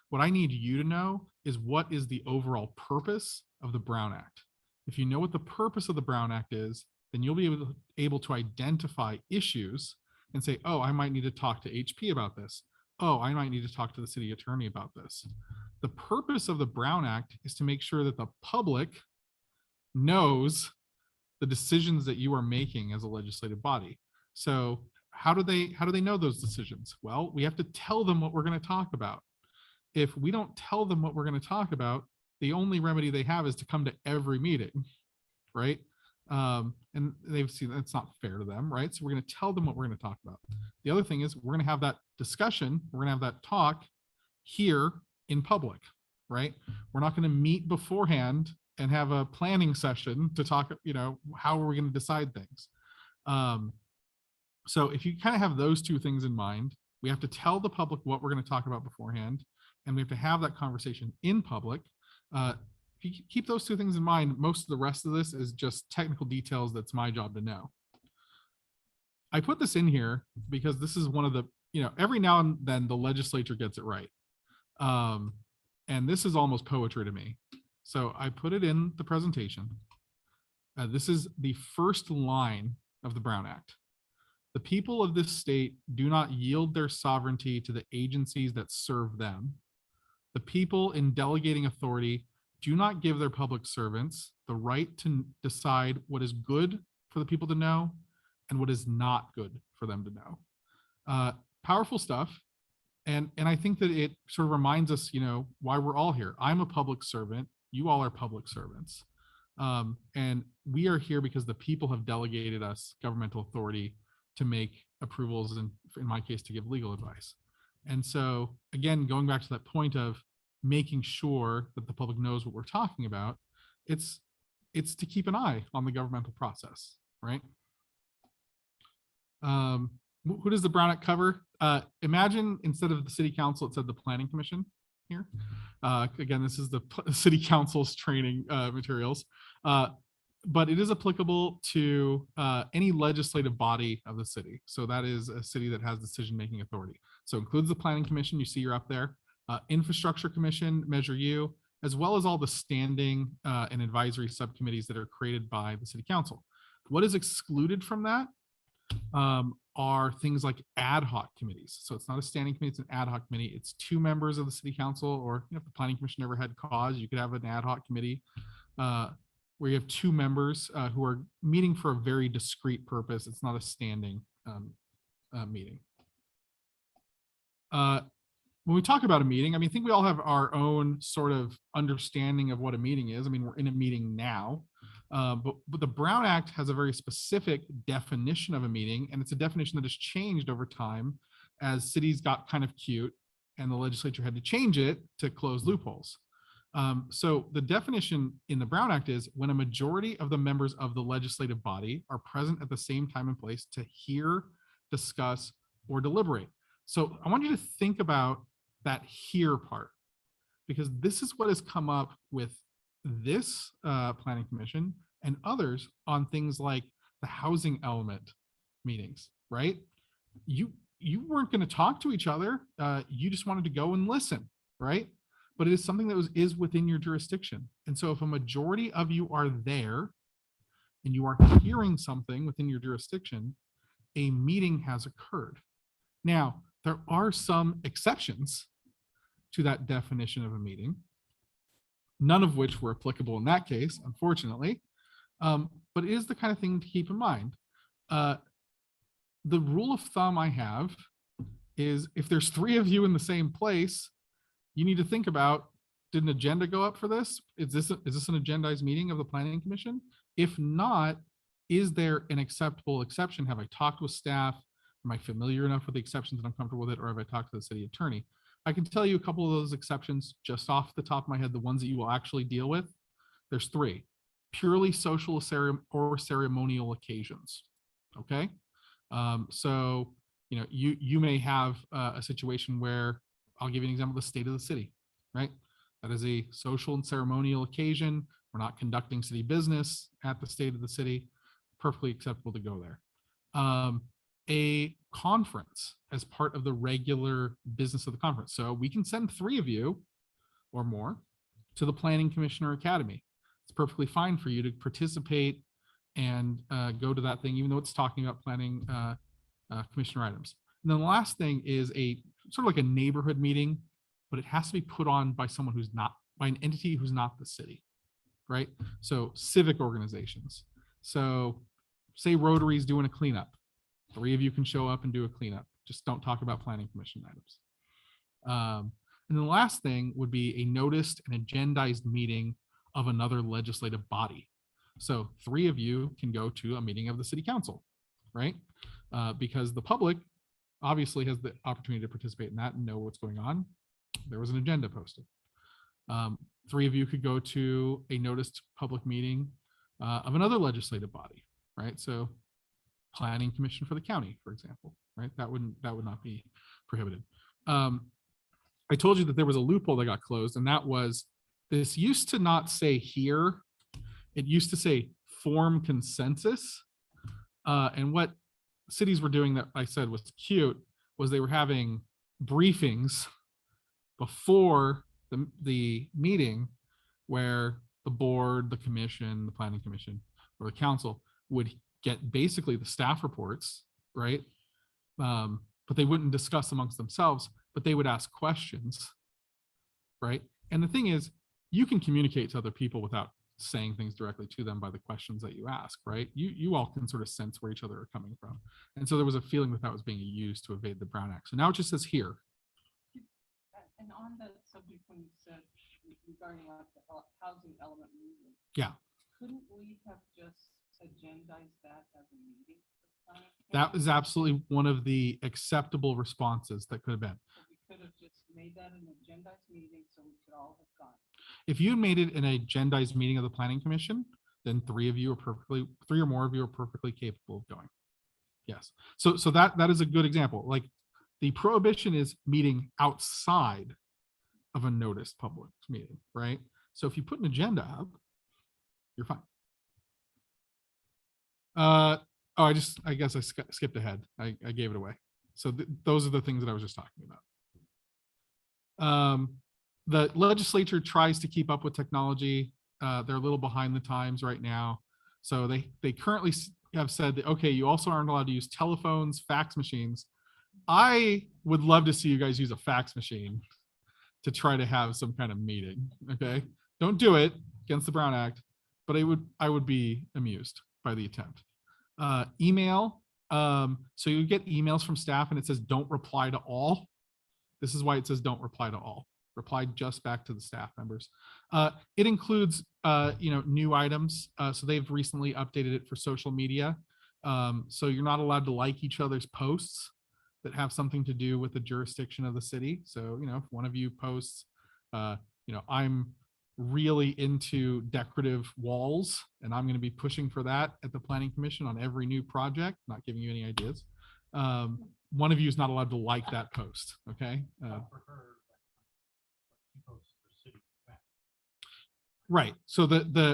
Speaker 8: What I need you to know is what is the overall purpose of the Brown Act. If you know what the purpose of the Brown Act is, then you'll be able to identify issues and say, oh, I might need to talk to HP about this. Oh, I might need to talk to the city attorney about this. The purpose of the Brown Act is to make sure that the public knows the decisions that you are making as a legislative body. So how do they know those decisions? Well, we have to tell them what we're going to talk about. If we don't tell them what we're going to talk about, the only remedy they have is to come to every meeting, right? And they've seen that's not fair to them, right? So we're going to tell them what we're going to talk about. The other thing is we're going to have that discussion, we're going to have that talk here in public, right? We're not going to meet beforehand and have a planning session to talk, how are we going to decide things? So if you kind of have those two things in mind, we have to tell the public what we're going to talk about beforehand, and we have to have that conversation in public. If you keep those two things in mind, most of the rest of this is just technical details that's my job to know. I put this in here because this is one of the, every now and then the legislature gets it right. And this is almost poetry to me. So I put it in the presentation. This is the first line of the Brown Act. The people of this state do not yield their sovereignty to the agencies that serve them. The people in delegating authority do not give their public servants the right to decide what is good for the people to know and what is not good for them to know. Powerful stuff. And I think that it sort of reminds us, why we're all here. I'm a public servant. You all are public servants. And we are here because the people have delegated us governmental authority to make approvals and, in my case, to give legal advice. And so, again, going back to that point of making sure that the public knows what we're talking about, it's to keep an eye on the governmental process, right? Who does the Brown Act cover? Imagine instead of the city council, it said the planning commission here. Again, this is the city council's training materials. But it is applicable to any legislative body of the city. So that is a city that has decision-making authority. So it includes the planning commission, you see you're up there, infrastructure commission, Measure U, as well as all the standing and advisory subcommittees that are created by the city council. What is excluded from that are things like ad hoc committees. So it's not a standing committee, it's an ad hoc committee. It's 2 members of the city council, or if the planning commission ever had cause, you could have an ad hoc committee where you have 2 members who are meeting for a very discrete purpose. It's not a standing meeting. When we talk about a meeting, I mean, I think we all have our own sort of understanding of what a meeting is. I mean, we're in a meeting now, but the Brown Act has a very specific definition of a meeting, and it's a definition that has changed over time as cities got kind of cute and the legislature had to change it to close loopholes. So the definition in the Brown Act is when a majority of the members of the legislative body are present at the same time and place to hear, discuss, or deliberate. So I want you to think about that hear part, because this is what has come up with this planning commission and others on things like the housing element meetings, right? You weren't going to talk to each other. You just wanted to go and listen, right? But it is something that is within your jurisdiction. And so if a majority of you are there and you are hearing something within your jurisdiction, a meeting has occurred. Now, there are some exceptions to that definition of a meeting, none of which were applicable in that case, unfortunately. But it is the kind of thing to keep in mind. The rule of thumb I have is if there's 3 of you in the same place, you need to think about, did an agenda go up for this? Is this an agendized meeting of the planning commission? If not, is there an acceptable exception? Have I talked with staff? Am I familiar enough with the exceptions that I'm comfortable with it? Or have I talked to the city attorney? I can tell you a couple of those exceptions just off the top of my head, the ones that you will actually deal with. There's 3, purely social or ceremonial occasions. Okay. So, you know, you may have a situation where, I'll give you an example, the state of the city, right? That is a social and ceremonial occasion. We're not conducting city business at the state of the city. Perfectly acceptable to go there. A conference as part of the regular business of the conference. So we can send 3 of you or more to the Planning Commissioner Academy. It's perfectly fine for you to participate and go to that thing, even though it's talking about planning commissioner items. And then the last thing is a sort of like a neighborhood meeting, but it has to be put on by someone who's not, by an entity who's not the city, right? So civic organizations. So say Rotary's doing a cleanup. 3 of you can show up and do a cleanup. Just don't talk about planning commission items. And then the last thing would be a noticed and agendized meeting of another legislative body. So 3 of you can go to a meeting of the city council, right? Because the public obviously has the opportunity to participate in that and know what's going on. There was an agenda posted. 3 of you could go to a noticed public meeting of another legislative body, right? So planning commission for the county, for example, right? That would not be prohibited. I told you that there was a loophole that got closed, and that was, this used to not say here, it used to say form consensus. And what cities were doing that I said was cute was they were having briefings before the meeting where the board, the commission, the planning commission, or the council would get basically the staff reports, right? But they wouldn't discuss amongst themselves, but they would ask questions, right? And the thing is, you can communicate to other people without saying things directly to them by the questions that you ask, right? You all can sort of sense where each other are coming from. And so there was a feeling that was being used to evade the Brown Act. So now it just says here.
Speaker 4: And on the subject when you said regarding like the housing element movement.
Speaker 8: Yeah.
Speaker 4: Couldn't we have just agendized that as a meeting?
Speaker 8: That was absolutely one of the acceptable responses that could have been.
Speaker 4: So we could have just made that an agendized meeting so we could all have gone.
Speaker 8: If you made it an agendized meeting of the planning commission, then 3 or more of you are perfectly capable of going. Yes. So that is a good example. Like the prohibition is meeting outside of a noticed public meeting, right? So if you put an agenda up, you're fine. I guess I skipped ahead. I gave it away. So those are the things that I was just talking about. The legislature tries to keep up with technology. They're a little behind the times right now. So they currently have said that, okay, you also aren't allowed to use telephones, fax machines. I would love to see you guys use a fax machine to try to have some kind of meeting. Okay. Don't do it against the Brown Act, but I would be amused by the attempt. Email. So you get emails from staff and it says, don't reply to all. This is why it says don't reply to all. Reply just back to the staff members. It includes, new items. So they've recently updated it for social media. So you're not allowed to like each other's posts that have something to do with the jurisdiction of the city. So, if one of you posts, I'm really into decorative walls and I'm going to be pushing for that at the Planning Commission on every new project, not giving you any ideas. One of you is not allowed to like that post. Okay. Right. So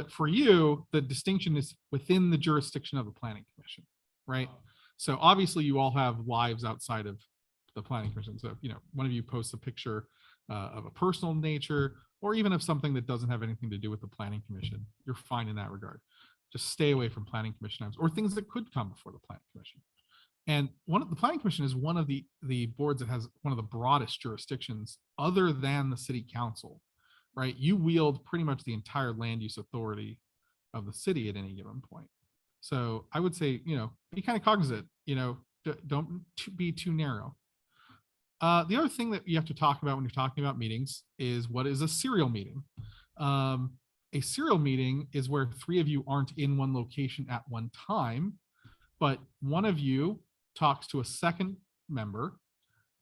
Speaker 8: for you, the distinction is within the jurisdiction of the Planning Commission, right? So obviously you all have lives outside of the Planning Commission. So, one of you posts a picture of a personal nature, or even of something that doesn't have anything to do with the Planning Commission, you're fine in that regard. Just stay away from Planning Commission items or things that could come before the Planning Commission. And the Planning Commission is one of the boards that has one of the broadest jurisdictions other than the City Council, right? You wield pretty much the entire land use authority of the city at any given point. So I would say, be kind of cognizant, don't be too narrow. The other thing that you have to talk about when you're talking about meetings is what is a serial meeting. A serial meeting is where three of you aren't in one location at one time, but one of you talks to a second member,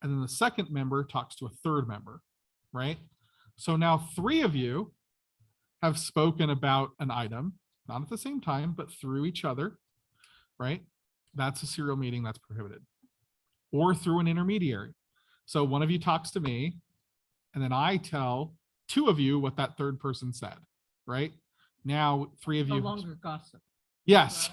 Speaker 8: and then the second member talks to a third member, right? So now three of you have spoken about an item, not at the same time, but through each other, right? That's a serial meeting that's prohibited. Or through an intermediary. So one of you talks to me, and then I tell two of you what that third person said, right? Now, three of
Speaker 4: No
Speaker 8: you.
Speaker 4: longer gossip.
Speaker 8: Yes.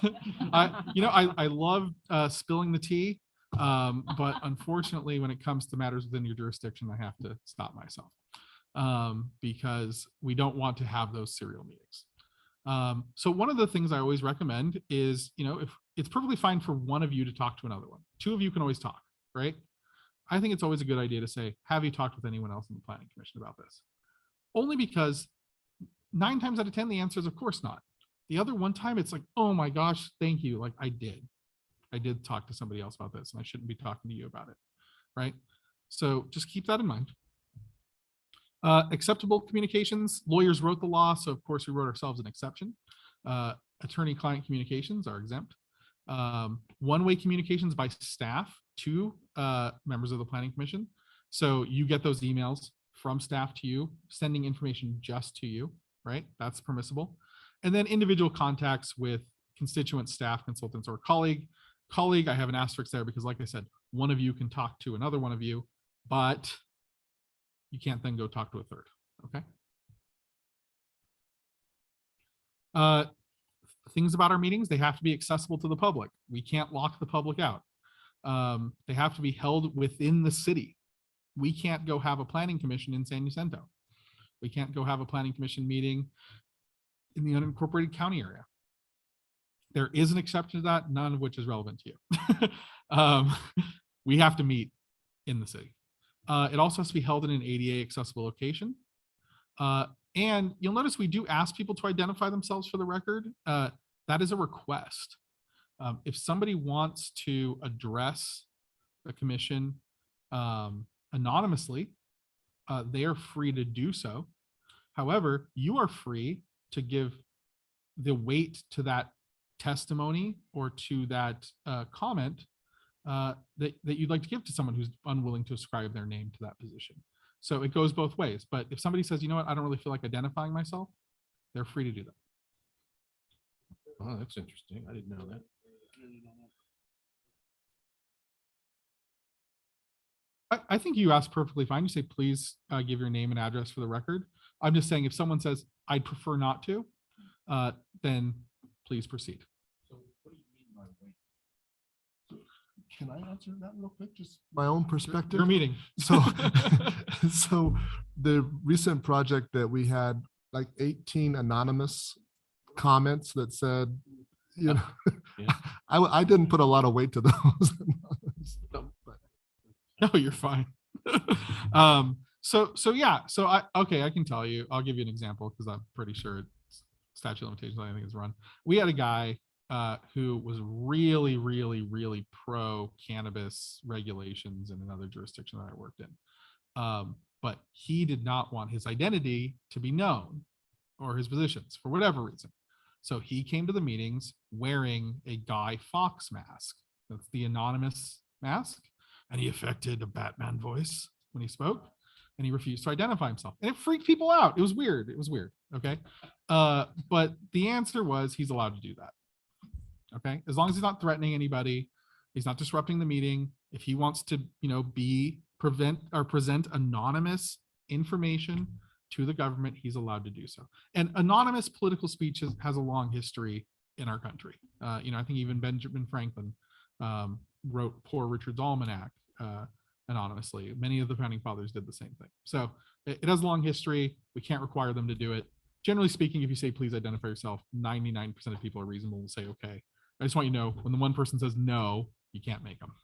Speaker 8: I love spilling the tea, but unfortunately, when it comes to matters within your jurisdiction, I have to stop myself because we don't want to have those serial meetings. So one of the things I always recommend is, if it's perfectly fine for one of you to talk to another one, two of you can always talk, right? I think it's always a good idea to say, have you talked with anyone else in the Planning Commission about this? Only because 9 times out of 10, the answer is of course not. The other one time it's like, oh my gosh, thank you. Like I did talk to somebody else about this and I shouldn't be talking to you about it, right? So just keep that in mind. Acceptable communications, lawyers wrote the law, so of course we wrote ourselves an exception. Attorney-client communications are exempt. One-way communications by staff to members of the Planning Commission. So you get those emails from staff to you, sending information just to you, right? That's permissible. And then individual contacts with constituents, staff, consultants, or colleague. I have an asterisk there because like I said, one of you can talk to another one of you, but you can't then go talk to a third, okay? Things about our meetings, they have to be accessible to the public. We can't lock the public out. They have to be held within the city. We can't go have a planning commission in San Jacinto. We can't go have a planning commission meeting in the unincorporated county area. There is an exception to that, none of which is relevant to you. We have to meet in the city. It also has to be held in an ADA accessible location. And you'll notice we do ask people to identify themselves for the record. That is a request. If somebody wants to address the commission anonymously, they are free to do so. However, you are free to give the weight to that testimony or to that comment that you'd like to give to someone who's unwilling to ascribe their name to that position. So it goes both ways. But if somebody says, you know what, I don't really feel like identifying myself, they're free to do that.
Speaker 1: Oh, that's interesting. I didn't know that.
Speaker 8: I think you asked perfectly fine. You say, please give your name and address for the record. I'm just saying if someone says, I'd prefer not to, then please proceed.
Speaker 2: Can I answer that real quick? Just my own perspective.
Speaker 8: Your meeting.
Speaker 2: So, so the recent project that we had like 18 anonymous comments that said, you know,
Speaker 13: Yeah.
Speaker 2: I didn't put a lot of weight to those.
Speaker 8: No, you're fine. So I can tell you, I'll give you an example because I'm pretty sure it's statute of limitations, I think is run. We had a guy who was really, really, really pro cannabis regulations in another jurisdiction that I worked in. But he did not want his identity to be known or his positions for whatever reason. So he came to the meetings wearing a Guy Fawkes mask. That's the anonymous mask. And he affected a Batman voice when he spoke, and he refused to identify himself. And it freaked people out. It was weird. It was weird. Okay. But the answer was he's allowed to do that. Okay. As long as he's not threatening anybody, he's not disrupting the meeting. If he wants to, present anonymous information to the government, he's allowed to do so. And anonymous political speech has a long history in our country. I think even Benjamin Franklin wrote Poor Richard's Almanac anonymously. Many of the founding fathers did the same thing. So it has a long history. We can't require them to do it. Generally speaking, if you say, please identify yourself, 99% of people are reasonable to say, okay. I just want you to know when the one person says no, you can't make them.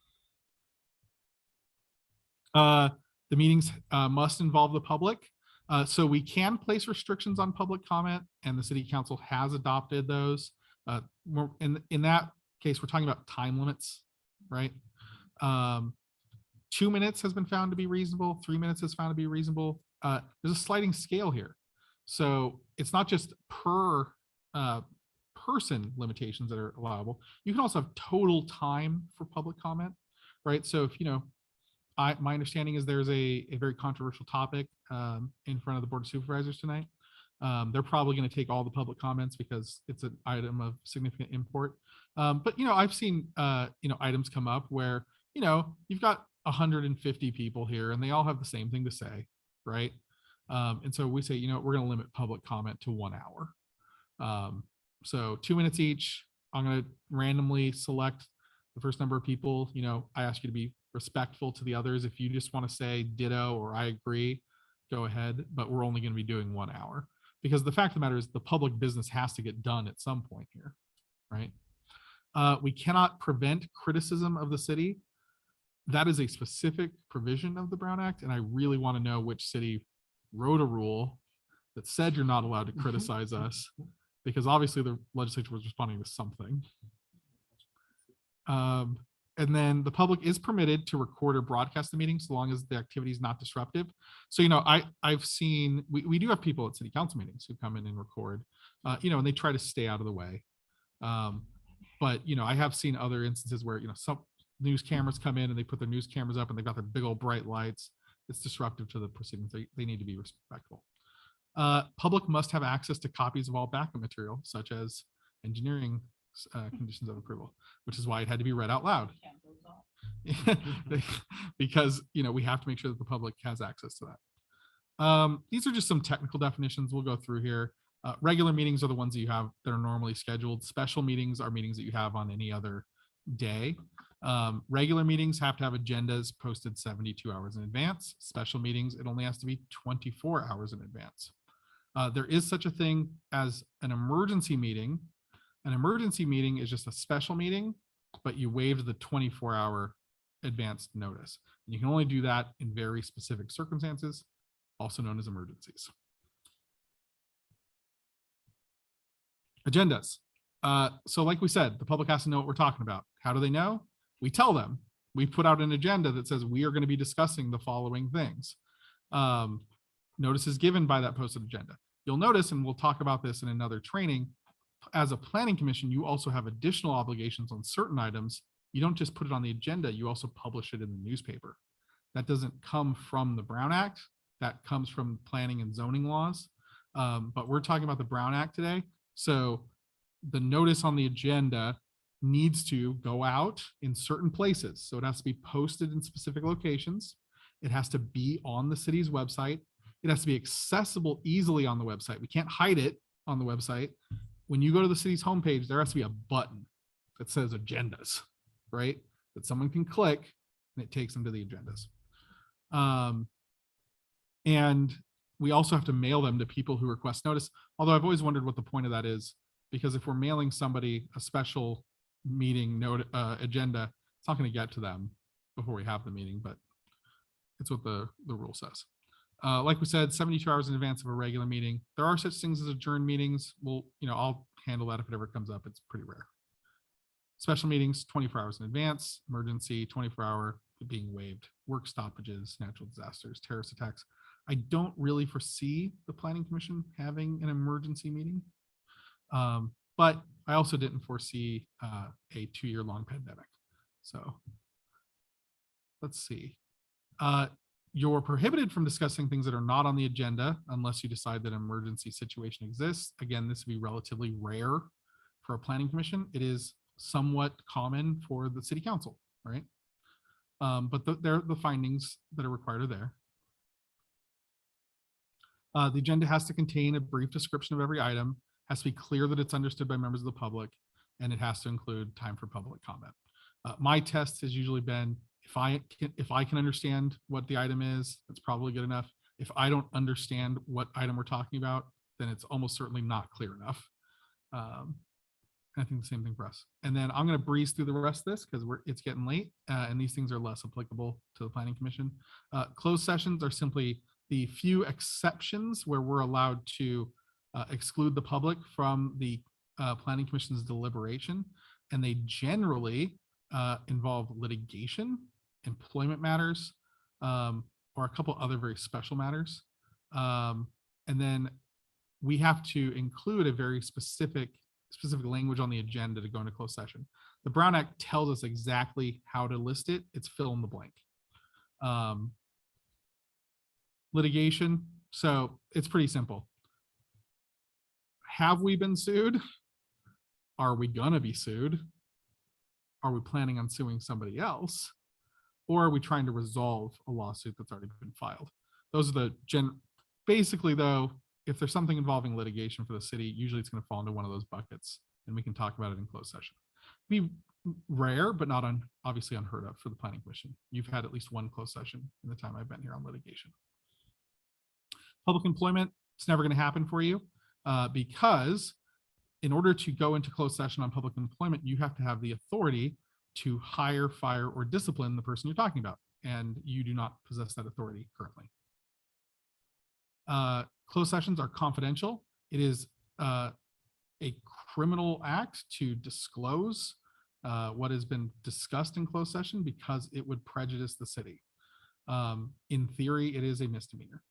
Speaker 8: The meetings must involve the public. So we can place restrictions on public comment, and the city council has adopted those. In that case, we're talking about time limits, right? 2 minutes has been found to be reasonable. 3 minutes is found to be reasonable. There's a sliding scale here. So it's not just per person limitations that are allowable. You can also have total time for public comment, right? So if, my understanding is there's a very controversial topic in front of the Board of Supervisors tonight. They're probably going to take all the public comments because it's an item of significant import. But I've seen items come up where you've got 150 people here and they all have the same thing to say, right? And so we say, we're going to limit public comment to 1 hour. So 2 minutes each. I'm going to randomly select the first number of people. I ask you to be respectful to the others. If you just want to say ditto or I agree, go ahead, but we're only going to be doing 1 hour because the fact of the matter is the public business has to get done at some point here, right? We cannot prevent criticism of the city. That is a specific provision of the Brown Act, and I really want to know which city wrote a rule that said you're not allowed to criticize us, because obviously the legislature was responding to something. And then the public is permitted to record or broadcast the meeting so long as the activity is not disruptive. So, I've seen, we do have people at city council meetings who come in and record, and they try to stay out of the way. But, I have seen other instances where, some news cameras come in and they put their news cameras up and they've got their big old bright lights. It's disruptive to the proceedings. They need to be respectful. Public must have access to copies of all backup material, such as engineering conditions of approval, which is why it had to be read out loud. Because, we have to make sure that the public has access to that. These are just some technical definitions we'll go through here. Regular meetings are the ones that you have that are normally scheduled. Special meetings are meetings that you have on any other day. Regular meetings have to have agendas posted 72 hours in advance. Special meetings, it only has to be 24 hours in advance. There is such a thing as an emergency meeting. An emergency meeting is just a special meeting, but you waived the 24-hour advance notice. And you can only do that in very specific circumstances, also known as emergencies. Agendas. So like we said, the public has to know what we're talking about. How do they know? We tell them. We put out an agenda that says we are going to be discussing the following things. Notice is given by that posted agenda. You'll notice, and we'll talk about this in another training, as a planning commission, you also have additional obligations on certain items. You don't just put it on the agenda, you also publish it in the newspaper. That doesn't come from the Brown Act. That comes from planning and zoning laws. But we're talking about the Brown Act today. So the notice on the agenda needs to go out in certain places. So it has to be posted in specific locations. It has to be on the city's website. It has to be accessible easily on the website. We can't hide it on the website. When you go to the city's homepage, there has to be a button that says agendas, right? That someone can click and it takes them to the agendas. And we also have to mail them to people who request notice. Although I've always wondered what the point of that is, because if we're mailing somebody a special meeting note agenda, it's not going to get to them before we have the meeting, but it's what the rule says. Like we said, 72 hours in advance of a regular meeting. There are such things as adjourned meetings. Well, I'll handle that if it ever comes up. It's pretty rare. Special meetings, 24 hours in advance. Emergency, 24-hour being waived. Work stoppages, natural disasters, terrorist attacks. I don't really foresee the Planning Commission having an emergency meeting. But I also didn't foresee a 2-year-long pandemic. So let's see. You're prohibited from discussing things that are not on the agenda unless you decide that an emergency situation exists. Again, this would be relatively rare for a planning commission. It is somewhat common for the city council, right? But the findings that are required are there. The agenda has to contain a brief description of every item, has to be clear that it's understood by members of the public, and it has to include time for public comment. My test has usually been, if I can understand what the item is, that's probably good enough. If I don't understand what item we're talking about, then it's almost certainly not clear enough. I think the same thing for us. And then I'm going to breeze through the rest of this because it's getting late, and these things are less applicable to the Planning Commission. Closed sessions are simply the few exceptions where we're allowed to exclude the public from the Planning Commission's deliberation, and they generally involve litigation, employment matters, or a couple other very special matters. And then we have to include a very specific language on the agenda to go into closed session. The Brown Act tells us exactly how to list it. It's fill in the blank. Litigation. So it's pretty simple. Have we been sued? Are we gonna be sued? Are we planning on suing somebody else? Or are we trying to resolve a lawsuit that's already been filed? Those are the basically though, if there's something involving litigation for the city, usually it's going to fall into one of those buckets and we can talk about it in closed session. Be rare, but not obviously unheard of for the Planning Commission. You've had at least one closed session in the time I've been here on litigation. Public employment, it's never going to happen for you because in order to go into closed session on public employment, you have to have the authority to hire, fire, or discipline the person you're talking about. And you do not possess that authority currently. Closed sessions are confidential. It is a criminal act to disclose what has been discussed in closed session because it would prejudice the city. In theory, it is a misdemeanor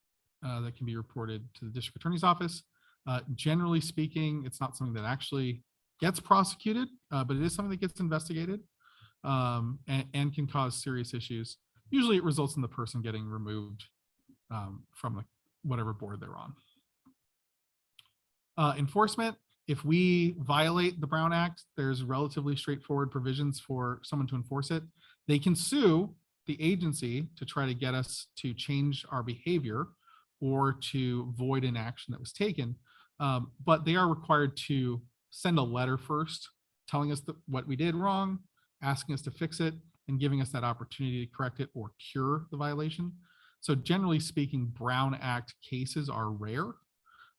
Speaker 8: that can be reported to the district attorney's office. Generally speaking, it's not something that actually gets prosecuted, but it is something that gets investigated and can cause serious issues. Usually it results in the person getting removed from whatever board they're on. Enforcement, if we violate the Brown Act, there's relatively straightforward provisions for someone to enforce it. They can sue the agency to try to get us to change our behavior or to void an action that was taken. But they are required to send a letter first telling us what we did wrong, asking us to fix it, and giving us that opportunity to correct it or cure the violation. So generally speaking, Brown Act cases are rare.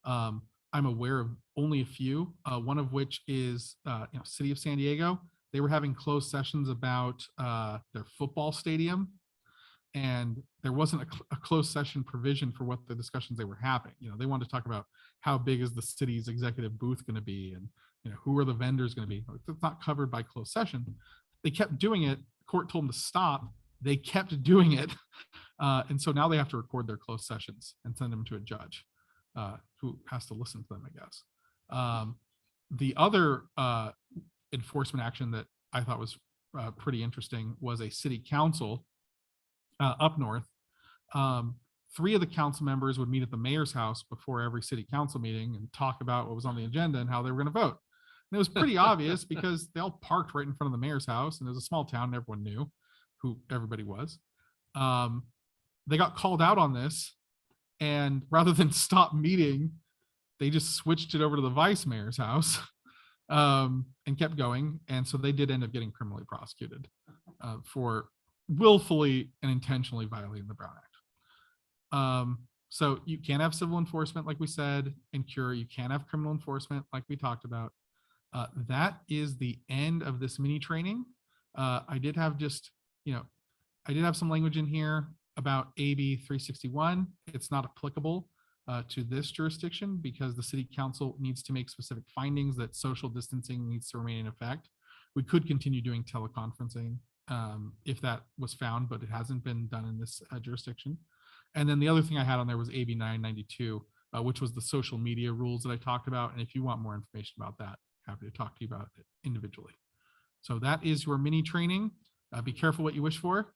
Speaker 8: I'm aware of only a few, one of which is City of San Diego. They were having closed sessions about their football stadium, and there wasn't a closed session provision for what the discussions they were having. They wanted to talk about how big is the city's executive booth going to be, and who are the vendors going to be. It's not covered by closed session. They kept doing it. Court told them to stop. They kept doing it. And so now they have to record their closed sessions and send them to a judge who has to listen to them, I guess. The other enforcement action that I thought was pretty interesting was a city council up north. 3 of the council members would meet at the mayor's house before every city council meeting and talk about what was on the agenda and how they were going to vote. And it was pretty obvious because they all parked right in front of the mayor's house, and it was a small town and everyone knew who everybody was. they got called out on this, and rather than stop meeting, they just switched it over to the vice mayor's house and kept going. And so they did end up getting criminally prosecuted for willfully and intentionally violating the Brown Act. So you can have civil enforcement, like we said, and cure. You can have criminal enforcement, like we talked about. That is the end of this mini training. I did have some language in here about AB 361. It's not applicable to this jurisdiction because the city council needs to make specific findings that social distancing needs to remain in effect. We could continue doing teleconferencing if that was found, but it hasn't been done in this jurisdiction. And then the other thing I had on there was AB 992, which was the social media rules that I talked about. And if you want more information about that, happy to talk to you about it individually. So that is your mini training. Be careful what you wish for.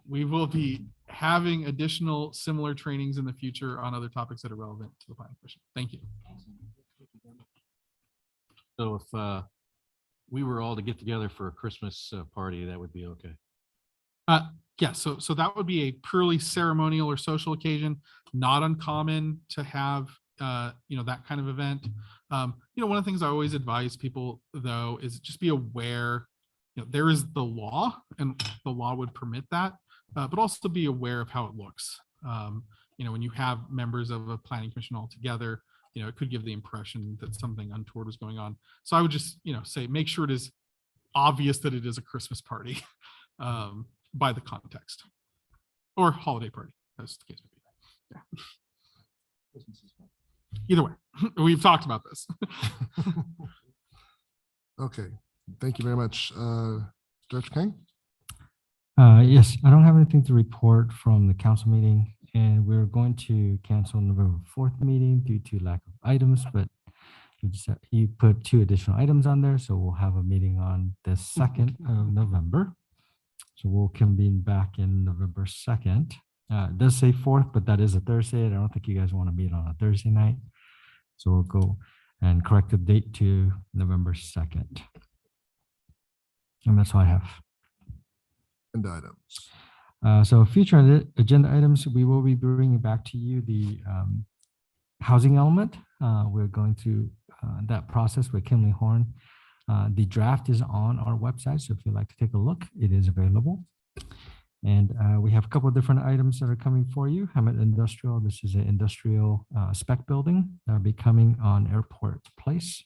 Speaker 8: We will be having additional similar trainings in the future on other topics that are relevant to the planning commission. Thank you.
Speaker 1: So if we were all to get together for a Christmas party, that would be okay.
Speaker 8: Yeah, so that would be a purely ceremonial or social occasion, not uncommon to have that kind of event. One of the things I always advise people though is just be aware, there is the law and the law would permit that, but also be aware of how it looks. When you have members of a planning commission all together, it could give the impression that something untoward is going on. So I would just, say, make sure it is obvious that it is a Christmas party by the context or holiday party, as the case may be. Yeah. Either way, we've talked about this.
Speaker 2: Okay, thank you very much. Director King?
Speaker 7: Yes, I don't have anything to report from the council meeting, and we're going to cancel November 4th meeting due to lack of items, but you put 2 additional items on there, so we'll have a meeting on the 2nd of November. So we'll convene back in November 2nd. It does say 4th, but that is a Thursday. I don't think you guys want to meet on a Thursday night. So we'll go and correct the date to November 2nd. And that's all I have.
Speaker 2: And items.
Speaker 7: So future agenda items, we will be bringing back to you the housing element. We're going through that process with Kinley Horn. The draft is on our website, so if you'd like to take a look, it is available. And we have a couple of different items that are coming for you. Hammett Industrial, this is an industrial spec building that will be coming on Airport Place.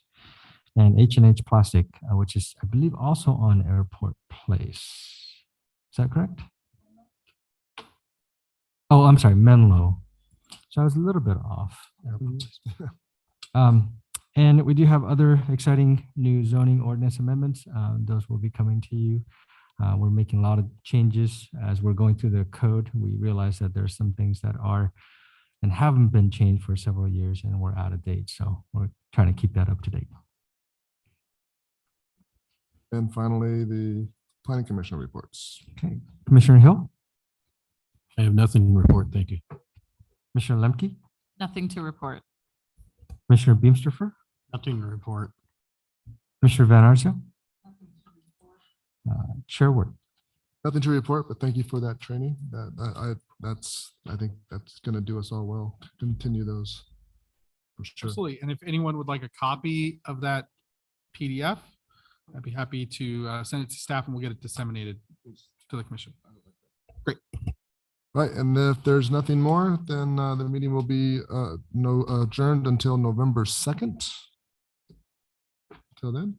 Speaker 7: And H&H Plastic, which is, I believe, also on Airport Place. Is that correct? Oh, I'm sorry, Menlo. So I was a little bit off. And we do have other exciting new zoning ordinance amendments. Those will be coming to you. We're making a lot of changes as we're going through the code. We realize that there's some things that are and haven't been changed for several years and we're out of date. So we're trying to keep that up to date.
Speaker 2: And finally, the planning commission reports.
Speaker 7: Okay, Commissioner Hill,
Speaker 1: I have nothing to report. Thank you.
Speaker 7: Commissioner Lemke,
Speaker 9: Nothing to report.
Speaker 7: Commissioner Beamsterfer,
Speaker 3: Nothing to report.
Speaker 7: Commissioner Van Arsdale, Chair Ward.
Speaker 2: Nothing to report, but thank you for that training. I think that's going to do us all well to continue those for sure.
Speaker 8: Absolutely. And if anyone would like a copy of that PDF, I'd be happy to send it to staff and we'll get it disseminated to the commission. Great.
Speaker 2: Right, and if there's nothing more, then the meeting will be adjourned until November 2nd. Till then.